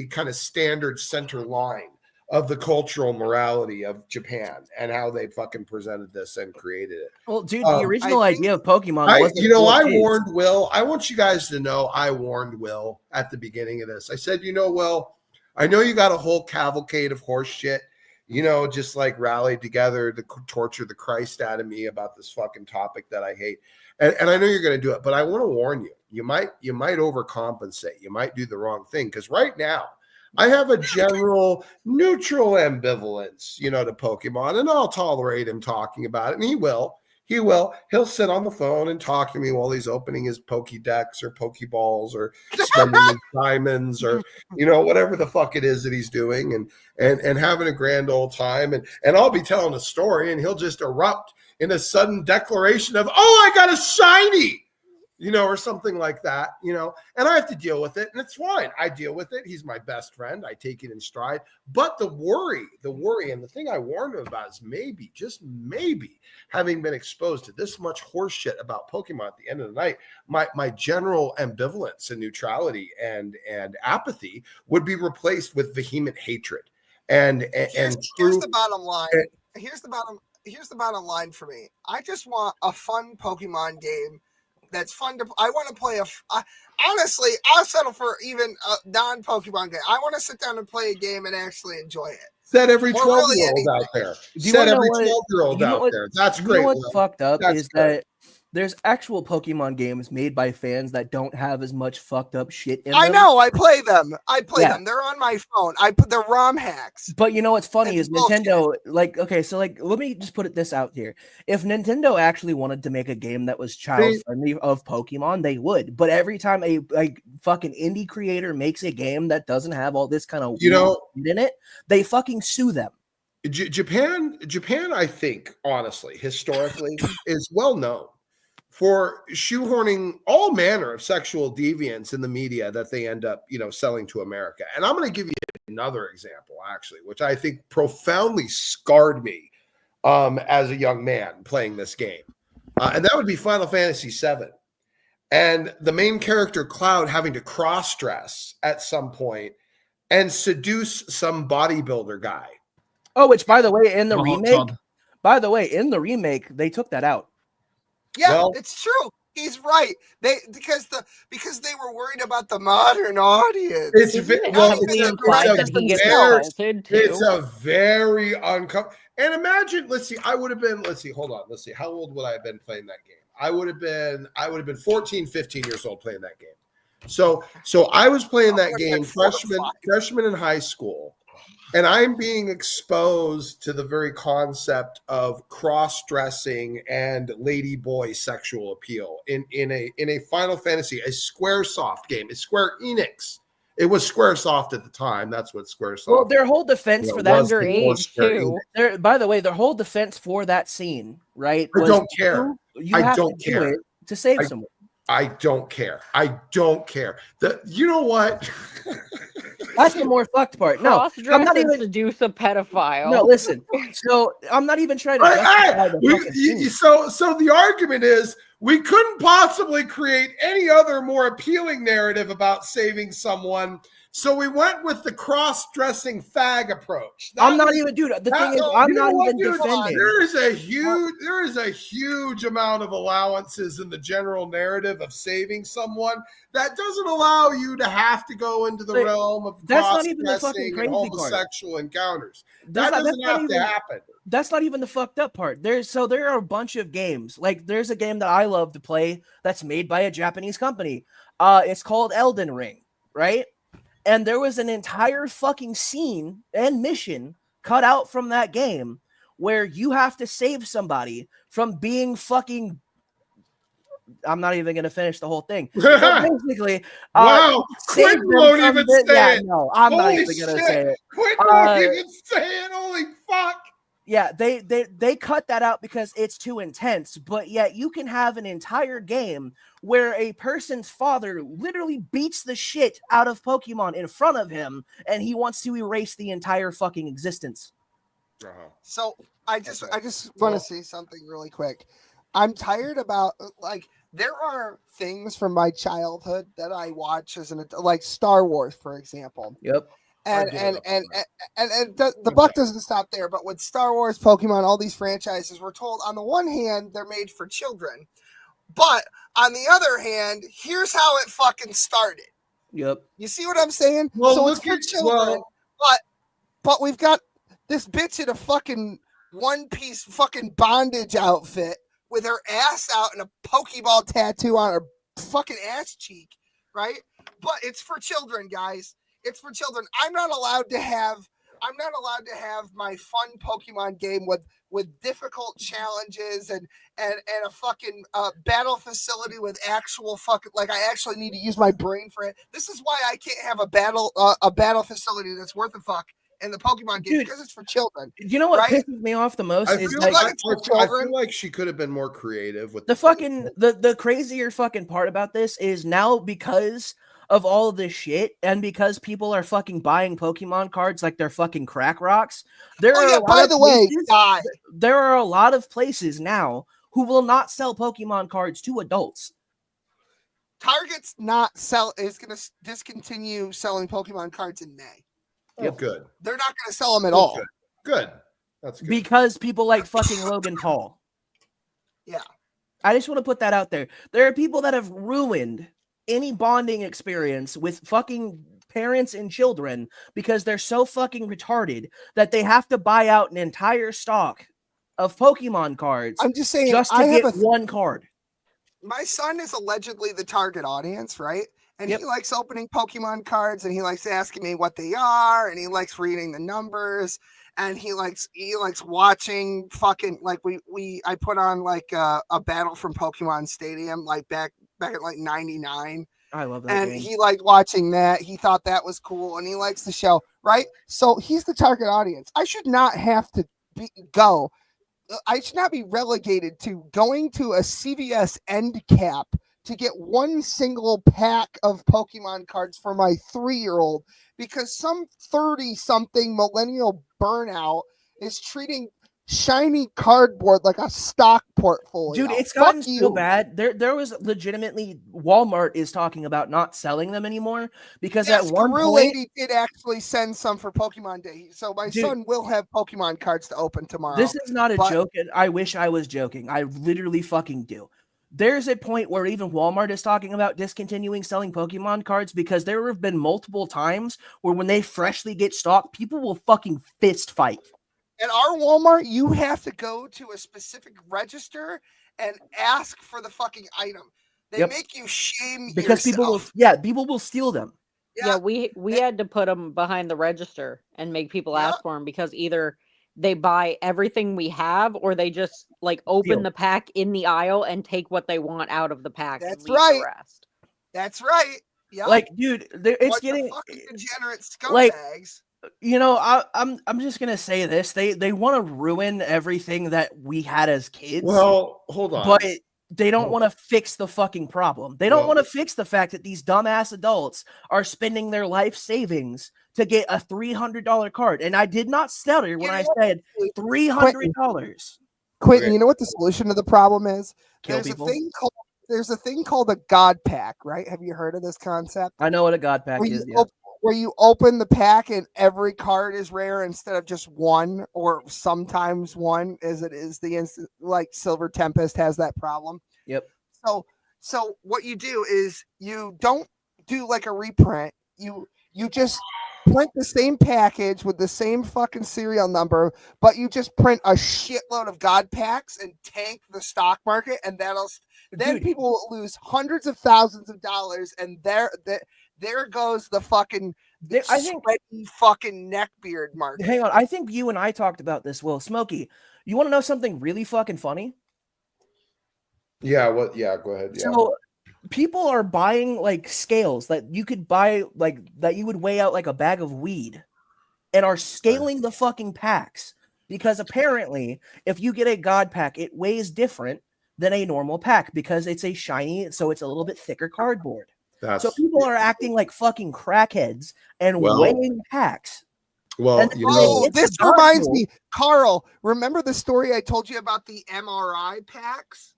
kind of standard center line of the cultural morality of Japan and how they fucking presented this and created it. Well, dude, the original idea of Pokemon wasn't warned Will. I want you guys to know I warned Will at the beginning of this. I said, Will, I know you got a whole cavalcade of horse shit, just like rallied together to torture the Christ out of me about this fucking topic that I hate. And I know you're going to do it, but I want to warn you. You might overcompensate. You might do the wrong thing because right now I have a general neutral ambivalence, to Pokemon, and I'll tolerate him talking about it. And he will. He'll sit on the phone and talk to me while he's opening his pokedex or pokeballs or spending his diamonds or whatever the fuck it is that he's doing and having a grand old time. And I'll be telling a story and he'll just erupt in a sudden declaration of, "Oh, I got a shiny," or something like that, and I have to deal with it, and it's fine. I deal with it. He's my best friend. I take it in stride. But the worry, and the thing I warned him about is maybe, just maybe, having been exposed to this much horse shit about Pokemon at the end of the night, my general ambivalence and neutrality and apathy would be replaced with vehement hatred. Here's the bottom line. Here's the bottom line for me. I just want a fun Pokemon game that's fun to. I want to play honestly, I'll settle for even a non-Pokemon game. I want to sit down and play a game and actually enjoy it. Set every Or 12-year-old out there. Do you Set wanna know every what- 12-year-old you know out what- there. That's you great. know what's Will. fucked up That's is great. that there's actual Pokemon games made by fans that don't have as much fucked up shit in I them. know. I play them. Yeah. them. They're on my phone. I put the ROM hacks. But you know what's funny It's is Nintendo, like, okay, so like, let me just put this out here. If Nintendo actually wanted to make a game that was child friendly of Pokemon, they would. But every time a fucking indie creator makes a game that doesn't have all this kind of weird in it, they fucking sue them. Japan, I think, honestly, historically, is well known for shoehorning all manner of sexual deviance in the media that they end up, selling to America. And I'm going to give you another example, actually, which I think profoundly scarred me as a young man playing this game. And that would be Final Fantasy VII. And the main character, Cloud, having to cross-dress at some point and seduce some bodybuilder guy. Oh, which, by the way, in the remake, they took that out. Yeah, it's true. He's right. Because they were worried about the modern audience. It's a very uncomfortable. And imagine, hold on. Let's see. How old would I have been playing that game? I would have been 14, 15 years old playing that game. So I was playing that game freshman in high school. And I'm being exposed to the very concept of cross-dressing and ladyboy sexual appeal in a Final Fantasy, a SquareSoft game, a Square Enix. It was SquareSoft at the time. That's what SquareSoft. Well, their whole defense for that underage too. By the way, their whole defense for that scene, right? I don't care. I don't care to save someone. I don't care. You know what? That's the more fucked part. No, I'm not even seduce a pedophile. No, listen. So I'm not even trying to justify so the argument is we couldn't possibly create any other more appealing narrative about saving someone. So we went with the cross-dressing fag approach. I'm not even, dude. The thing is, I'm not even defending. There is a huge amount of allowances in the general narrative of saving someone that doesn't allow you to have to go into the realm of cross-dressing and homosexual encounters. That doesn't have to happen. That's not even the fucked up part. There are a bunch of games. Like there's a game that I love to play that's made by a Japanese company. It's called Elden Ring, right? And there was an entire fucking scene and mission cut out from that game where you have to save somebody from being fucking. I'm not even going to finish the whole thing. Basically, wow, Quinn won't even say it. No, I'm not even going to say it. Quinn won't even say it. Holy fuck. Yeah, they cut that out because it's too intense, but yet you can have an entire game where a person's father literally beats the shit out of Pokemon in front of him, and he wants to erase the entire fucking existence. So I just want to say something really quick. I'm tired about there are things from my childhood that I watch as an adult, like Star Wars, for example. Yep. And the buck doesn't stop there. But with Star Wars, Pokemon, all these franchises, we're told on the one hand they're made for children, but on the other hand, here's how it fucking started. Yep. You see what I'm saying? Well, so it's for children, but we've got this bitch in a fucking one-piece fucking bondage outfit with her ass out and a Pokeball tattoo on her fucking ass cheek, right? But it's for children, guys. It's for children. I'm not allowed to have my fun Pokemon game with difficult challenges and a fucking battle facility with actual fucking I actually need to use my brain for it. This is why I can't have a battle facility that's worth a fuck in the Pokemon game, because it's for children. You know what pisses me off the most? I feel like she could have been more creative with the fucking the crazier fucking part about this is now because of all of this shit, and because people are fucking buying Pokemon cards like they're fucking crack rocks, there are a lot of places now who will not sell Pokemon cards to adults. Target's is going to discontinue selling Pokemon cards in May. Oh, good. They're not going to sell them at all. Good. That's good. Because people like fucking Logan Paul. Yeah. I just want to put that out there. There are people that have ruined any bonding experience with fucking parents and children because they're so fucking retarded that they have to buy out an entire stock of Pokemon cards. I'm just saying, just to I have get one card. My son is allegedly the target audience, right? And he likes opening Pokemon cards, and he likes asking me what they are, and he likes reading the numbers, and he likes watching fucking like I put on like a battle from Pokemon Stadium like back in like '99. I love that And game. he liked watching that. He thought that was cool, and he likes the show, right? So he's the target audience. I should not have to go. I should not be relegated to going to a CVS end cap to get one single pack of Pokemon cards for my 3-year-old because some 30-something millennial burnout is treating shiny cardboard like a stock portfolio. Dude, it's gotten so bad. There was legitimately Walmart is talking about not selling them anymore because at one Guru point Lady did actually send some for Pokemon Day, so my son will have Pokemon cards to open tomorrow. This is not a joke, and I wish I was joking. I literally fucking do. There's a point where even Walmart is talking about discontinuing selling Pokemon cards because there have been multiple times where when they freshly get stocked, people will fucking fist fight. At our Walmart, you have to go to a specific register and ask for the fucking item. They make you shame because yourself. people will steal them. Yeah, we had to put them behind the register and make people ask for them because either they buy everything we have or they just like open the pack in the aisle and take what they want out of the pack. That's and leave right. The rest. That's right. Yeah. Like, dude, it's what getting the fucking degenerate scumbags. like, you know, I'm just gonna say this. They want to ruin everything that we had as kids. Well, hold on. But they don't want to fix the fucking problem. They don't want to fix the fact that these dumbass adults are spending their life savings to get a $300 card. And I did not stutter when I said $300. Quentin, you know what the solution to the problem is? Kill There's people. There's a thing called a God Pack, right? Have you heard of this concept? I know what a God Pack is. Yeah. Where you open the pack and every card is rare instead of just one or sometimes one, as it is the instant, like Silver Tempest has that problem. Yep. So what you do is you don't do like a reprint. You just print the same package with the same fucking serial number, but you just print a shitload of God Packs and tank the stock market, and then people will lose hundreds of thousands of dollars, and there goes the fucking sweaty fucking neckbeard market. Hang on, I think you and I talked about this. Will Smokey, you want to know something really fucking funny? Yeah, what? Yeah, go ahead. Yeah. So people are buying like scales that you could buy, like that you would weigh out like a bag of weed, and are scaling the fucking packs because apparently, if you get a God Pack, it weighs different than a normal pack because it's a shiny, so it's a little bit thicker cardboard. So people are acting like fucking crackheads and weighing packs. Well, this reminds me, Karl, remember the story I told you about the MRI packs?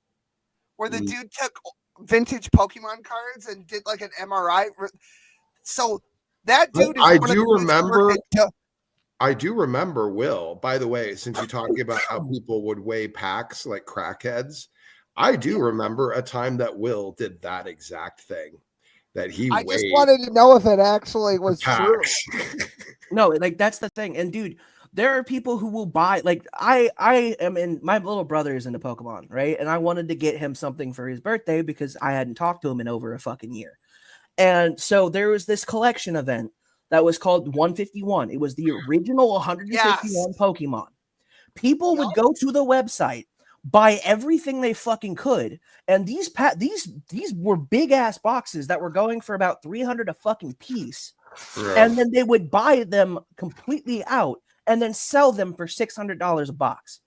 Where the dude took vintage Pokemon cards and did like an MRI. So that dude is I do remember, Will, by the way, since you're talking about how people would weigh packs like crackheads, I do remember a time that Will did that exact thing. That I just wanted to know if it actually was true. No, like that's the thing. And dude, there are people who will buy, like I am in, my little brother is into Pokemon, right? And I wanted to get him something for his birthday because I hadn't talked to him in over a fucking year. And so there was this collection event that was called 151. It was the original 151 Pokemon. People would go to the website, buy everything they fucking could, and these were big ass boxes that were going for about $300 a fucking piece, and then they would buy them completely out and then sell them for $600 a box.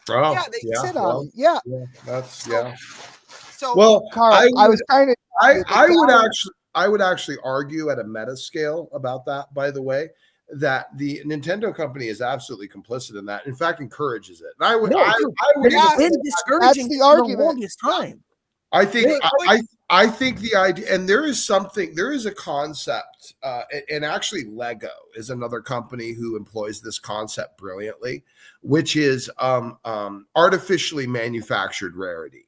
Oh, yeah, they sit on them. Yeah. That's So, well, Karl, I was trying to. I would actually argue at a meta scale about that. By the way, that the Nintendo company is absolutely complicit in that. In fact, encourages it. And I would. It's been discouraging the for the longest time. I think the idea, and there is a concept, and actually Lego is another company who employs this concept brilliantly, which is artificially manufactured rarity,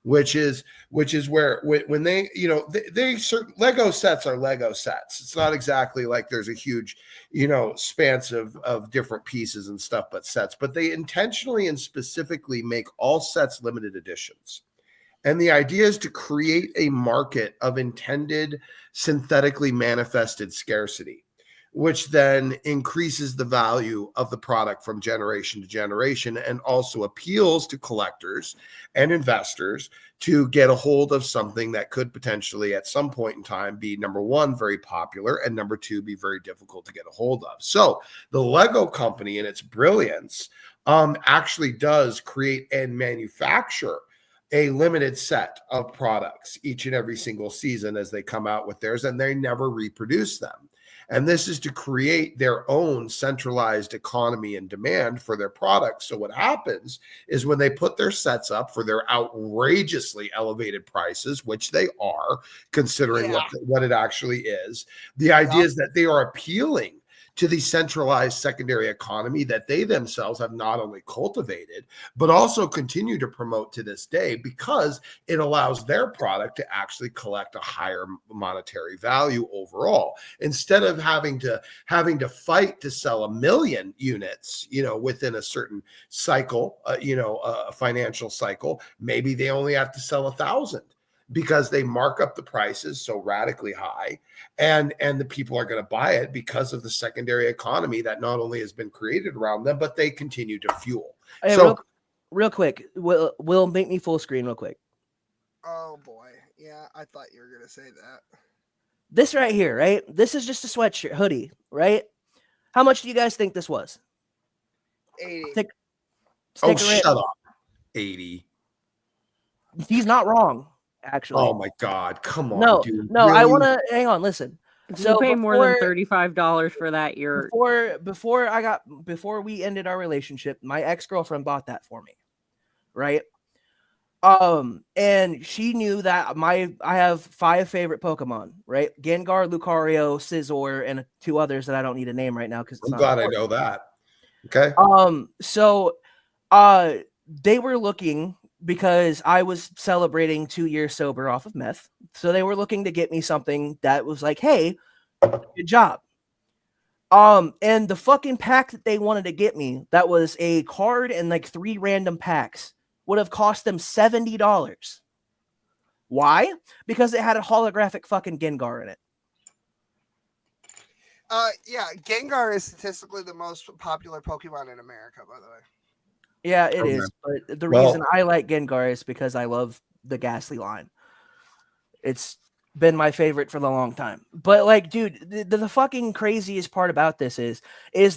which is where when they, you know, they certain Lego sets are Lego sets. It's not exactly like there's a huge, you know, spans of different pieces and stuff, but sets. But they intentionally and specifically make all sets limited editions. And the idea is to create a market of intended synthetically manifested scarcity, which then increases the value of the product from generation to generation and also appeals to collectors and investors to get a hold of something that could potentially at some point in time be, number one, very popular, and number two, be very difficult to get a hold of. So the Lego company, in its brilliance, actually does create and manufacture a limited set of products each and every single season as they come out with theirs, and they never reproduce them. And this is to create their own centralized economy and demand for their products. So what happens is when they put their sets up for their outrageously elevated prices, which they are, considering what it actually is, the idea is that they are appealing to the centralized secondary economy that they themselves have not only cultivated, but also continue to promote to this day, because it allows their product to actually collect a higher monetary value overall. Instead of having to fight to sell 1 million units, you know, within a certain cycle, a financial cycle, maybe they only have to sell 1,000. Because they mark up the prices so radically high, and the people are going to buy it because of the secondary economy that not only has been created around them, but they continue to fuel. Hey, So real quick, will make me full screen real quick. Oh boy, yeah, I thought you were gonna say that. This right here, right? This is just a sweatshirt hoodie, right? How much do you guys think this was? 80. shut up. 80. He's not wrong. Actually, oh my God, come on, no, dude. no, Really? I want to hang on. Listen, If you pay more than $35 for that, you're before we ended our relationship, my ex-girlfriend bought that for me, right? And she knew that I have 5 favorite Pokemon, right? Gengar, Lucario, Scizor, and 2 others that I don't need to name right now because I'm glad I know that. Okay. So they were looking, because I was celebrating 2 years sober off of meth. So they were looking to get me something that was like, hey, good job. And the fucking pack that they wanted to get me, that was a card and like 3 random packs, would have cost them $70. Why? Because it had a holographic fucking Gengar in it. Yeah, Gengar is statistically the most popular Pokemon in America, by the way. Yeah, it is. But the reason I like Gengar is because I love the Ghastly line. It's been my favorite for the long time. But like, dude, the fucking craziest part about this is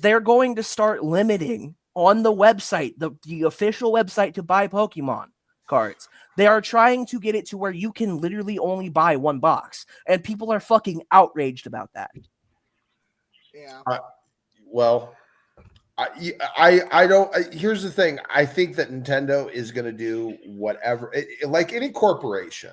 they're going to start limiting on the website, the official website to buy Pokemon cards. They are trying to get it to where you can literally only buy 1 box, and people are fucking outraged about that. Yeah. I don't. Here's the thing. I think that Nintendo is going to do whatever, like any corporation.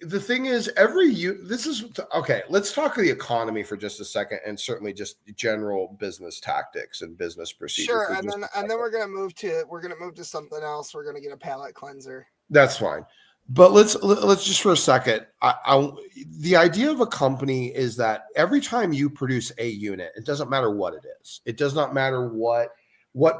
The thing is, this is okay. Let's talk of the economy for just a second, and certainly just general business tactics and business procedures. Sure, and then we're gonna move to something else. We're gonna get a palate cleanser. That's fine. But let's just for a second. The idea of a company is that every time you produce a unit, it doesn't matter what it is. It does not matter what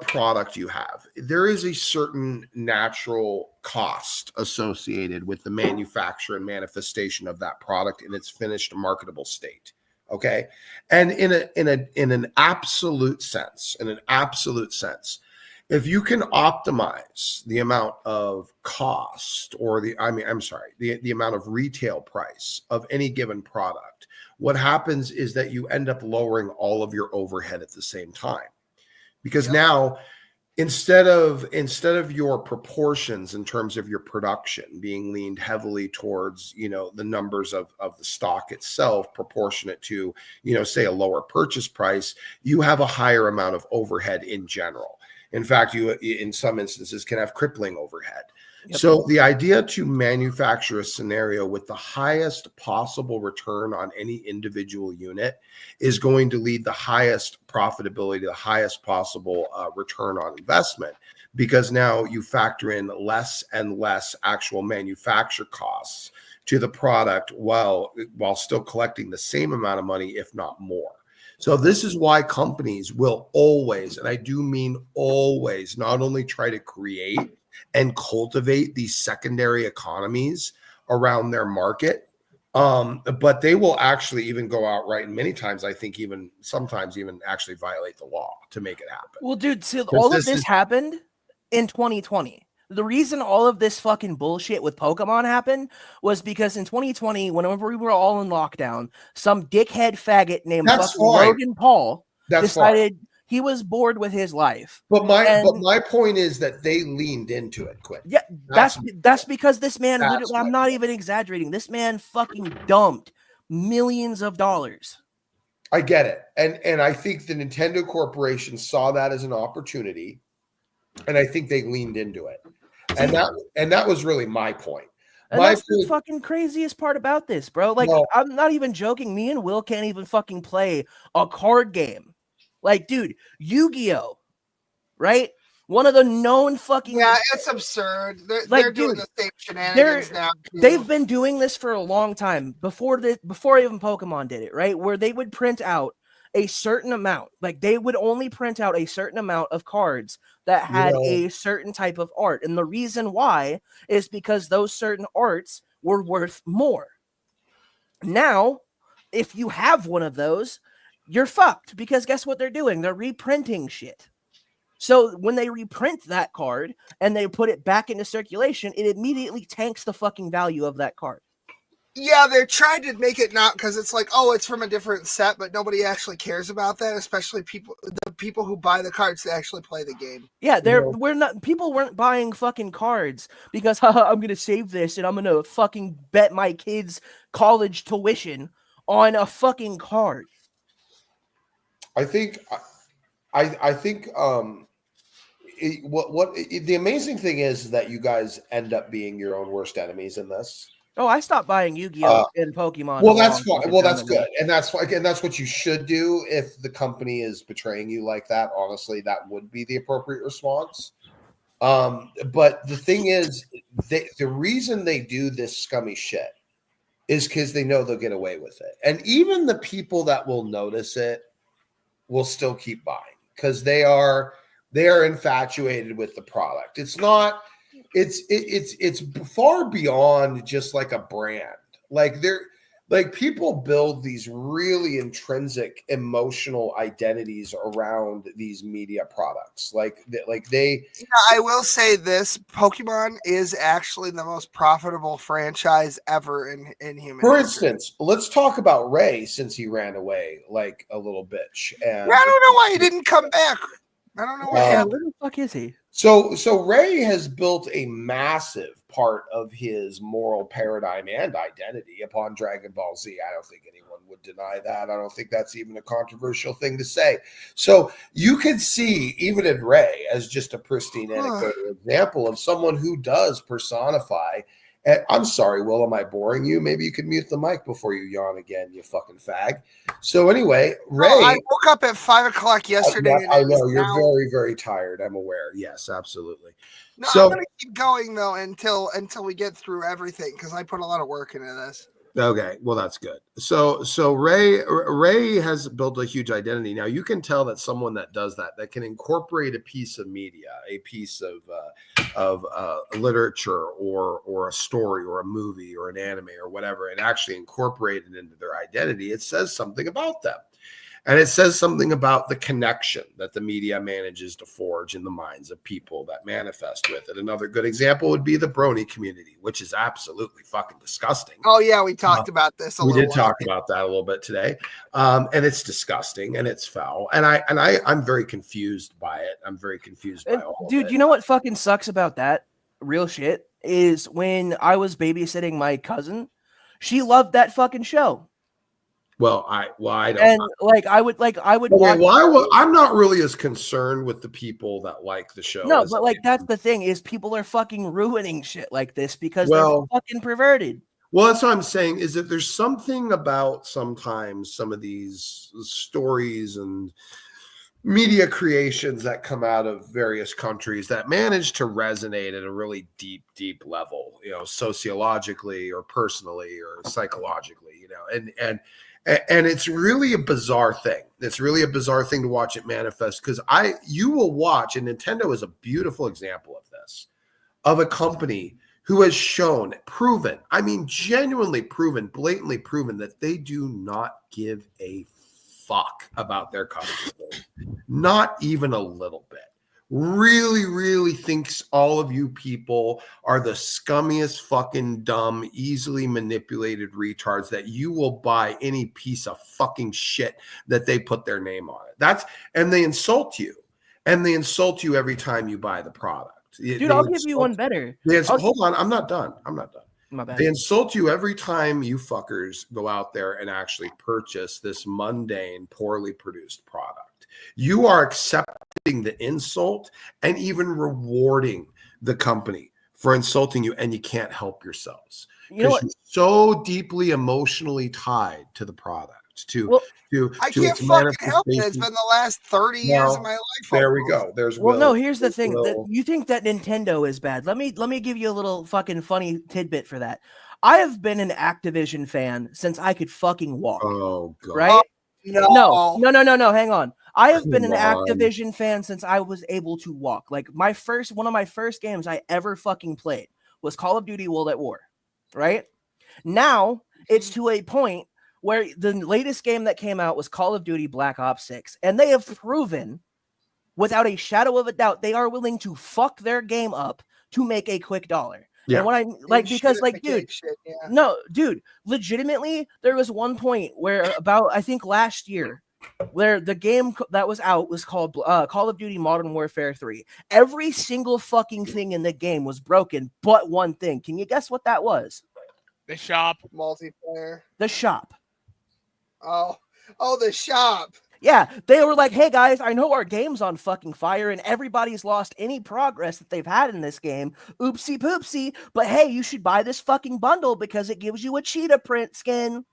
product you have. There is a certain natural cost associated with the manufacture and manifestation of that product in its finished marketable state. Okay, and in an absolute sense, if you can optimize the amount of cost or the amount of retail price of any given product, what happens is that you end up lowering all of your overhead at the same time. Because now, instead of your proportions in terms of your production being leaned heavily towards, the numbers of the stock itself, proportionate to, say a lower purchase price, you have a higher amount of overhead in general. In fact, you in some instances can have crippling overhead. So the idea to manufacture a scenario with the highest possible return on any individual unit is going to lead the highest profitability, the highest possible return on investment, because now you factor in less and less actual manufacture costs to the product while still collecting the same amount of money, if not more. So this is why companies will always, and I do mean always, not only try to create and cultivate these secondary economies around their market, but they will actually even go outright, and many times I think even sometimes even actually violate the law to make it happen. Well, dude, so all of this happened in 2020. The reason all of this fucking bullshit with Pokemon happened was because in 2020, whenever we were all in lockdown, some dickhead faggot named Logan Paul decided he was bored with his life. But my point is that they leaned into it quick. Yeah, that's because this man, I'm not even exaggerating. This man fucking dumped millions of dollars. I get it. And I think the Nintendo Corporation saw that as an opportunity, and I think they leaned into it. And that was really my point. And that's the fucking craziest part about this, bro. Like, I'm not even joking. Me and Will can't even fucking play a card game. Like, dude, Yu-Gi-Oh, right? One of the known fucking... Yeah, it's absurd. They're doing the same shenanigans now. They've been doing this for a long time, before even Pokemon did it, right? Where they would print out a certain amount. Like, they would only print out a certain amount of cards that had a certain type of art. And the reason why is because those certain arts were worth more. Now, if you have one of those, you're fucked, because guess what they're doing? They're reprinting shit. So when they reprint that card and they put it back into circulation, it immediately tanks the fucking value of that card. Yeah, they're trying to make it not, because it's like, oh, it's from a different set, but nobody actually cares about that, especially the people who buy the cards to actually play the game. Yeah, people weren't buying fucking cards because I'm gonna save this and I'm gonna fucking bet my kids' college tuition on a fucking card. I think the amazing thing is that you guys end up being your own worst enemies in this. Oh, I stopped buying Yu-Gi-Oh and Pokemon. Well, that's fine. Well, that's good, and that's what you should do if the company is betraying you like that. Honestly, that would be the appropriate response. But the thing is, the reason they do this scummy shit is because they know they'll get away with it, and even the people that will notice it will still keep buying because they are infatuated with the product. It's not. It's far beyond just like a brand. Like people build these really intrinsic emotional identities around these media products. Yeah, I will say this: Pokemon is actually the most profitable franchise ever in human. For instance, let's talk about Ray, since he ran away like a little bitch. And I don't know why he didn't come back. I don't know what happened. Where the fuck is he? So Ray has built a massive part of his moral paradigm and identity upon Dragon Ball Z. I don't think anyone would deny that. I don't think that's even a controversial thing to say. So you can see, even in Ray, as just a pristine anecdotal example of someone who does personify. And I'm sorry, Will, am I boring you? Maybe you could mute the mic before you yawn again, you fucking fag. So anyway, Ray. I woke up at 5:00 yesterday. I know you're very, very tired. I'm aware. Yes, absolutely. No, I'm gonna keep going though until we get through everything because I put a lot of work into this. Okay, well that's good. So Ray has built a huge identity. Now you can tell that someone that does that can incorporate a piece of media, a piece of literature or a story or a movie or an anime or whatever, and actually incorporate it into their identity. It says something about them. And it says something about the connection that the media manages to forge in the minds of people that manifest with it. Another good example would be the brony community, which is absolutely fucking disgusting. Oh, yeah, we talked about this We did talk about that a little bit today. And it's disgusting and it's foul. And I'm very confused by it. I'm very confused by all Dude, of it. You know what fucking sucks about that? Real shit is when I was babysitting my cousin, she loved that fucking show. Well, I don't. And I would Okay, watch. well, I'm not really as concerned with the people that like the show. No, as but I that's the thing is people are fucking ruining shit like this because Well- they're fucking perverted. Well, that's what I'm saying is that there's something about sometimes some of these stories and media creations that come out of various countries that manage to resonate at a really deep level, sociologically or personally or psychologically, and it's really a bizarre thing. It's really a bizarre thing to watch it manifest because you will watch, and Nintendo is a beautiful example of this, of a company who has proven, I mean, genuinely proven, blatantly proven that they do not give a fuck about their customers. Not even a little bit. Really thinks all of you people are the scummiest fucking dumb, easily manipulated retards that you will buy any piece of fucking shit that they put their name on it. And they insult you. And they insult you every time you buy the product. Dude, I'll give you one better. Hold on, I'm not done. My bad. They insult you every time you fuckers go out there and actually purchase this mundane, poorly produced product. You are accepting the insult and even rewarding the company for insulting you, and you can't help yourselves because you're so deeply emotionally tied to the product. I can't fucking help it. It's been the last 30 years of my life. There we go. Here's the thing. That you think that Nintendo is bad. Let me give you a little fucking funny tidbit for that. I have been an Activision fan since I could fucking walk. Oh god. Right? No. Hang on. I have been an Activision fan since I was able to walk. Like one of my first games I ever fucking played was Call of Duty World at War. Right? Now it's to a point where the latest game that came out was Call of Duty Black Ops 6. And they have proven, without a shadow of a doubt, they are willing to fuck their game up to make a quick dollar. Yeah. And dude, legitimately, there was one point where I think last year, where the game that was out was called Call of Duty Modern Warfare 3. Every single fucking thing in the game was broken, but one thing. Can you guess what that was? The shop. Multiplayer. The shop. Oh, the shop. Yeah, they were like, hey guys, I know our game's on fucking fire and everybody's lost any progress that they've had in this game. Oopsie poopsie. But hey, you should buy this fucking bundle because it gives you a cheetah print skin.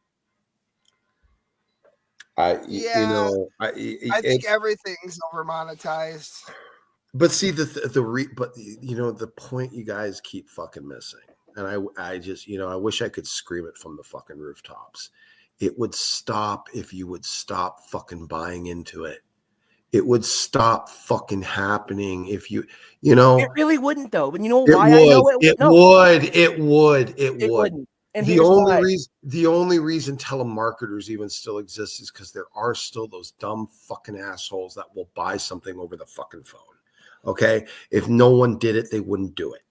I think everything's over monetized. But see the point you guys keep fucking missing. And I just, I wish I could scream it from the fucking rooftops. It would stop if you would stop fucking buying into it. It would stop fucking happening if you It really wouldn't though. But you know why I know it would. It wouldn't. And the only reason telemarketers even still exist is because there are still those dumb fucking assholes that will buy something over the fucking phone. Okay? If no one did it, they wouldn't do it.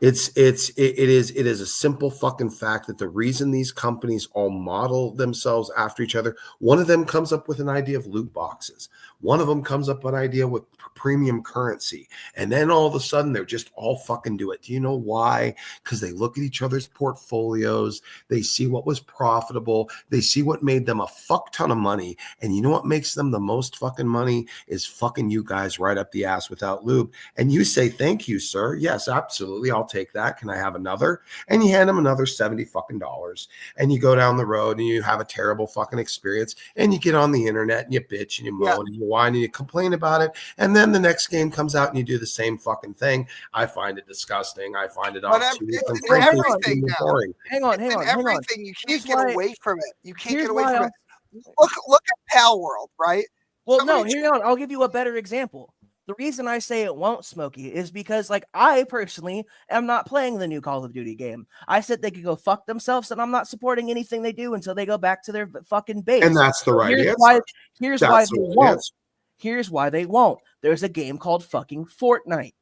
It is a simple fucking fact that the reason these companies all model themselves after each other, one of them comes up with an idea of loot boxes. One of them comes up with an idea with premium currency. And then all of a sudden they're just all fucking do it. Do you know why? Because they look at each other's portfolios. They see what was profitable. They see what made them a fuck ton of money. And you know what makes them the most fucking money is fucking you guys right up the ass without lube. And you say, thank you, sir. Yes, absolutely. I'll take that. Can I have another? And you hand them another $70 fucking dollars. And you go down the road and you have a terrible fucking experience. And you get on the internet and you bitch and you moan and you whine and you complain about it. And then the next game comes out and you do the same fucking thing. I find it disgusting. I find it obtuse. Everything now. Hang on. Everything. You can't get away from it. You can't get away from it. Look at Pal World, right? Well, I'll give you a better example. The reason I say it won't, Smokey, is because, I personally am not playing the new Call of Duty game. I said they could go fuck themselves, and I'm not supporting anything they do until they go back to their fucking base. And that's the right answer. Here's why they won't. Here's why they won't. There's a game called fucking Fortnite.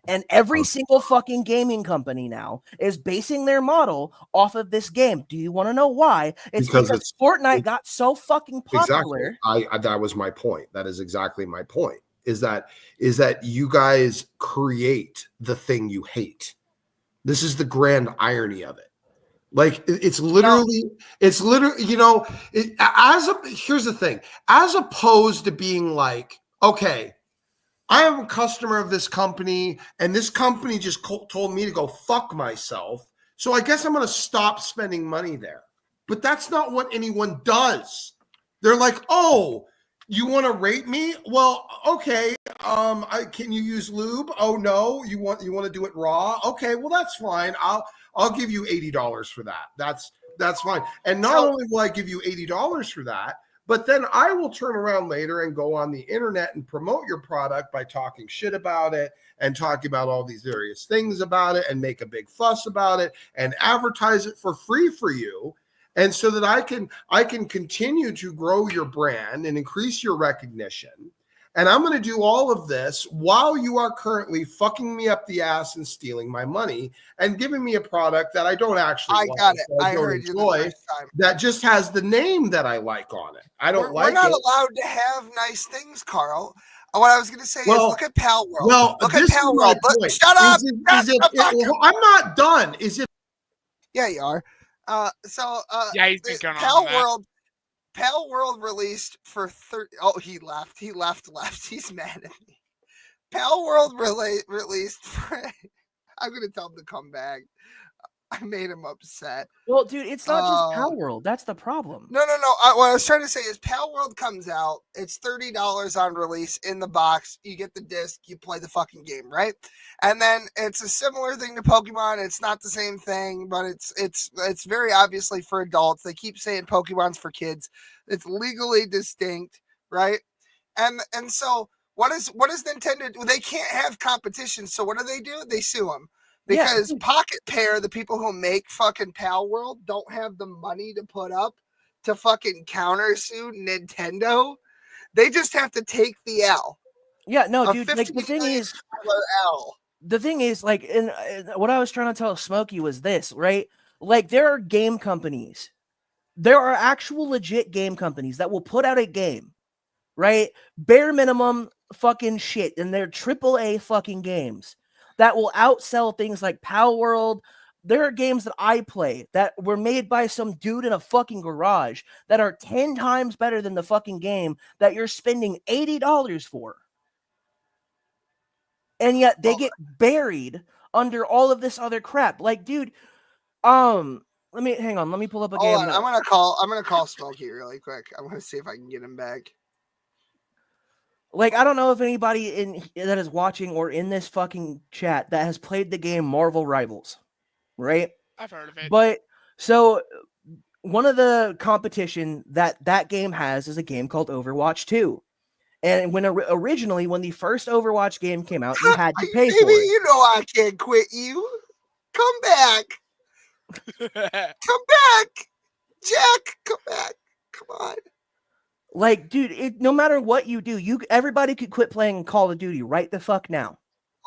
And every single fucking gaming company now is basing their model off of this game. Do you want to know why? It's because Fortnite got so fucking popular. Exactly. That was my point. That is exactly my point. Is that you guys create the thing you hate. This is the grand irony of it. Like it's literally, you know, here's the thing, as opposed to being like, okay, I am a customer of this company and this company just told me to go fuck myself. So I guess I'm going to stop spending money there. But that's not what anyone does. They're like, oh, you want to rate me? Well, okay. Can you use lube? Oh no, you want to do it raw? Okay, well that's fine. I'll give you $80 for that. That's fine. And not only will I give you $80 for that, but then I will turn around later and go on the internet and promote your product by talking shit about it and talking about all these various things about it and make a big fuss about it and advertise it for free for you. And so that I can continue to grow your brand and increase your recognition. And I'm going to do all of this while you are currently fucking me up the ass and stealing my money and giving me a product that I don't actually like. Got it. I don't heard enjoy, you the first time. that just has the name that I like on it. I don't like it. We're not allowed to have nice things, Carl. What I was going to say is look at Pal World. Well, look at Pal World. Shut up. I'm not done. Yeah, you are. Yeah, he's been going Pal on World. Pal World released for 30. Oh, he left. He's mad at me. Pal World released for. I'm gonna tell him to come back. I made him upset. Well, dude, it's not just Pal World. That's the problem. No. What I was trying to say is Pal World comes out. It's $30 on release in the box. You get the disc. You play the fucking game, right? And then it's a similar thing to Pokemon. It's not the same thing, but it's very obviously for adults. They keep saying Pokemon's for kids. It's legally distinct, right? And so what is Nintendo do? They can't have competition. So what do? They sue them. Because Pocket Pair, the people who make fucking Pal World, don't have the money to put up to fucking countersue Nintendo. They just have to take the L. Yeah, no, dude. Like the thing is, like, and what I was trying to tell Smokey was this, right? Like, there are game companies, there are actual legit game companies that will put out a game, right? Bare minimum fucking shit, and they're AAA fucking games that will outsell things like Pal World. There are games that I play that were made by some dude in a fucking garage that are 10 times better than the fucking game that you're spending $80 for. And yet they get buried under all of this other crap. Like, dude, let me pull up a game. I'm gonna call Smokey really quick. I'm gonna see if I can get him back. Like, I don't know if anybody that is watching or in this fucking chat that has played the game Marvel Rivals, right? I've heard of it. But so one of the competition that game has is a game called Overwatch 2. And when originally, when the first Overwatch game came out, you had to pay for it. You know I can't quit you. Come back. Come back. Jack, come back. Come on. Like, dude, no matter what you do, everybody could quit playing Call of Duty right the fuck now.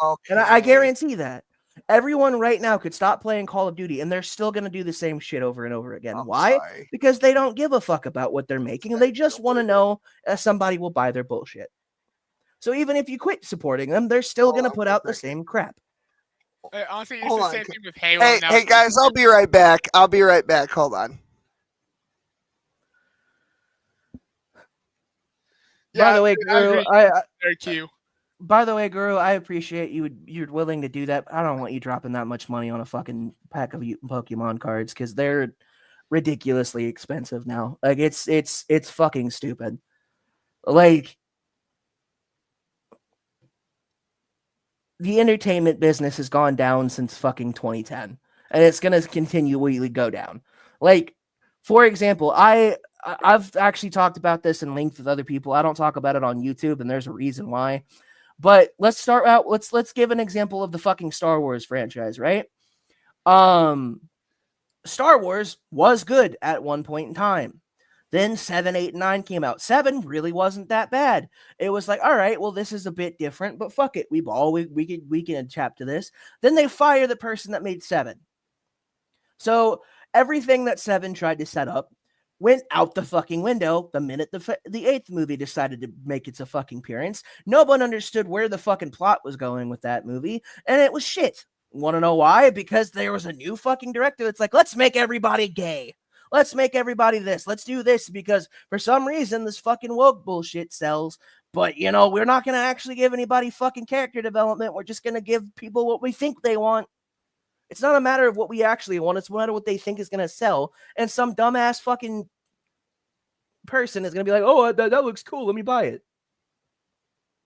Okay. And I guarantee that. Everyone right now could stop playing Call of Duty, and they're still going to do the same shit over and over again. Why? Sorry. Because they don't give a fuck about what they're making, and they just want to know if somebody will buy their bullshit. So even if you quit supporting them, they're still going to put out the same crap. Honestly, it's the same thing with Halo. Hey, guys, I'll be right back. Hold on. By the way, Guru, very cute. By the way, Guru, I appreciate you're willing to do that. I don't want you dropping that much money on a fucking pack of Pokemon cards because they're ridiculously expensive now. Like it's fucking stupid. Like the entertainment business has gone down since fucking 2010, and it's gonna continually go down. Like, for example, I've actually talked about this in length with other people. I don't talk about it on YouTube, and there's a reason why. But let's start out. Let's give an example of the fucking Star Wars franchise, right? Star Wars was good at one point in time. Then 7, 8, and 9 came out. 7 really wasn't that bad. It was like, all right, well, this is a bit different, but fuck it. We can adapt to this. Then they fire the person that made 7. So everything that 7 tried to set up went out the fucking window the minute the 8th movie decided to make its fucking appearance. No one understood where the fucking plot was going with that movie, and it was shit. Want to know why? Because there was a new fucking director that's like, let's make everybody gay. Let's make everybody this. Let's do this because for some reason this fucking woke bullshit sells. But, you know, we're not going to actually give anybody fucking character development. We're just going to give people what we think they want. It's not a matter of what we actually want. It's a matter of what they think is going to sell. And some dumbass fucking person is going to be like, oh, that looks cool. Let me buy it.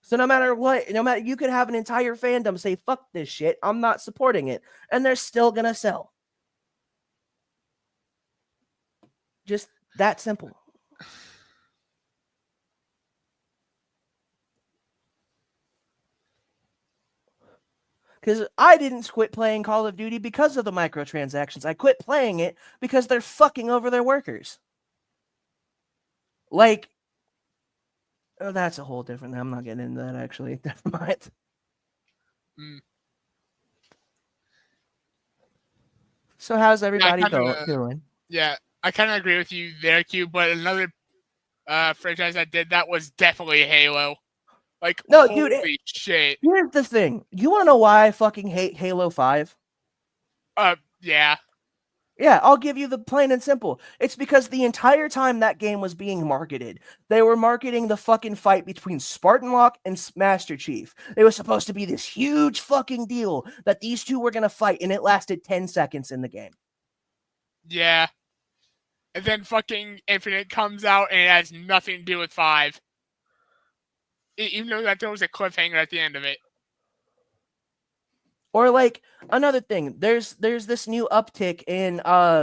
So no matter what, you could have an entire fandom say, fuck this shit. I'm not supporting it. And they're still going to sell. Just that simple. Because I didn't quit playing Call of Duty because of the microtransactions. I quit playing it because they're fucking over their workers. Like, oh, that's a whole different. I'm not getting into that, actually. Never mind. So how's everybody doing? Yeah, I kind of agree with you there, Q. But another franchise that did that was definitely Halo. Like, no, holy dude, shit. Here's the thing. You want to know why I fucking hate Halo 5? Yeah. Yeah, I'll give you the plain and simple. It's because the entire time that game was being marketed, they were marketing the fucking fight between Spartan Locke and Master Chief. It was supposed to be this huge fucking deal that these two were going to fight, and it lasted 10 seconds in the game. Yeah. And then fucking Infinite comes out, and it has nothing to do with 5. Even though that there was a cliffhanger at the end of it. Or like another thing, there's this new uptick in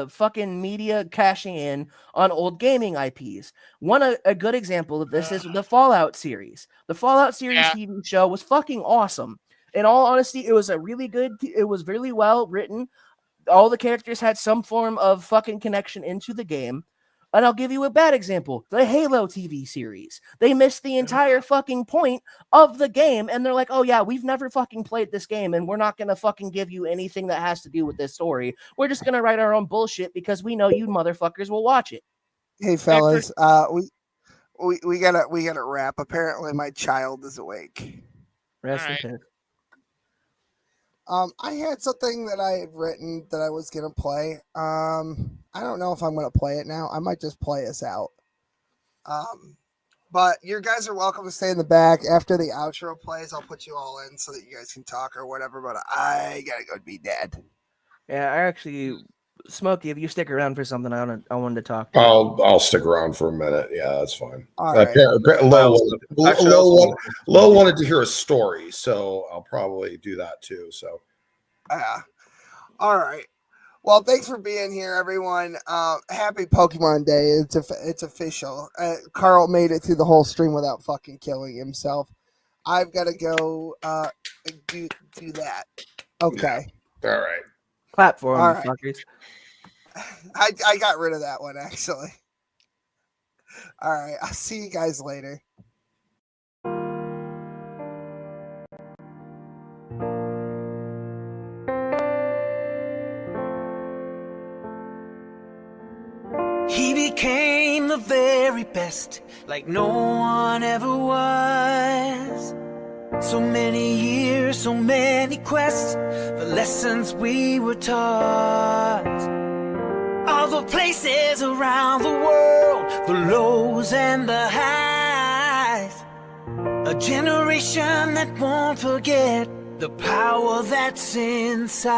fucking media cashing in on old gaming IPs. A good example of this is the Fallout series. The Fallout series TV show was fucking awesome. In all honesty, it was it was really well written. All the characters had some form of fucking connection into the game. And I'll give you a bad example. The Halo TV series. They missed the entire fucking point of the game. And they're like, oh yeah, we've never fucking played this game. And we're not going to fucking give you anything that has to do with this story. We're just going to write our own bullshit because we know you motherfuckers will watch it. Hey fellas, we gotta wrap. Apparently my child is awake. Rest in peace. I had something that I had written that I was gonna play. I don't know if I'm gonna play it now. I might just play us out. But you guys are welcome to stay in the back. After the outro plays, I'll put you all in so that you guys can talk or whatever. But I gotta go be dead. Yeah, I actually, Smokey, if you stick around for something, I wanted to talk. I'll stick around for a minute. Yeah, that's fine. All right. Lo wanted to hear a story, so I'll probably do that too. So, all right. Well, thanks for being here, everyone. Happy Pokemon Day. It's official. Karl made it through the whole stream without fucking killing himself. I've got to go do that. Okay. Yeah. All right. Clap for him, right. Fuckers. I got rid of that one, actually. All right. I'll see you guys later. He became the very best, like no one ever was. So many years, so many quests, the lessons we were taught. All the places around the world, the lows and the highs. A generation that won't forget the power that's inside.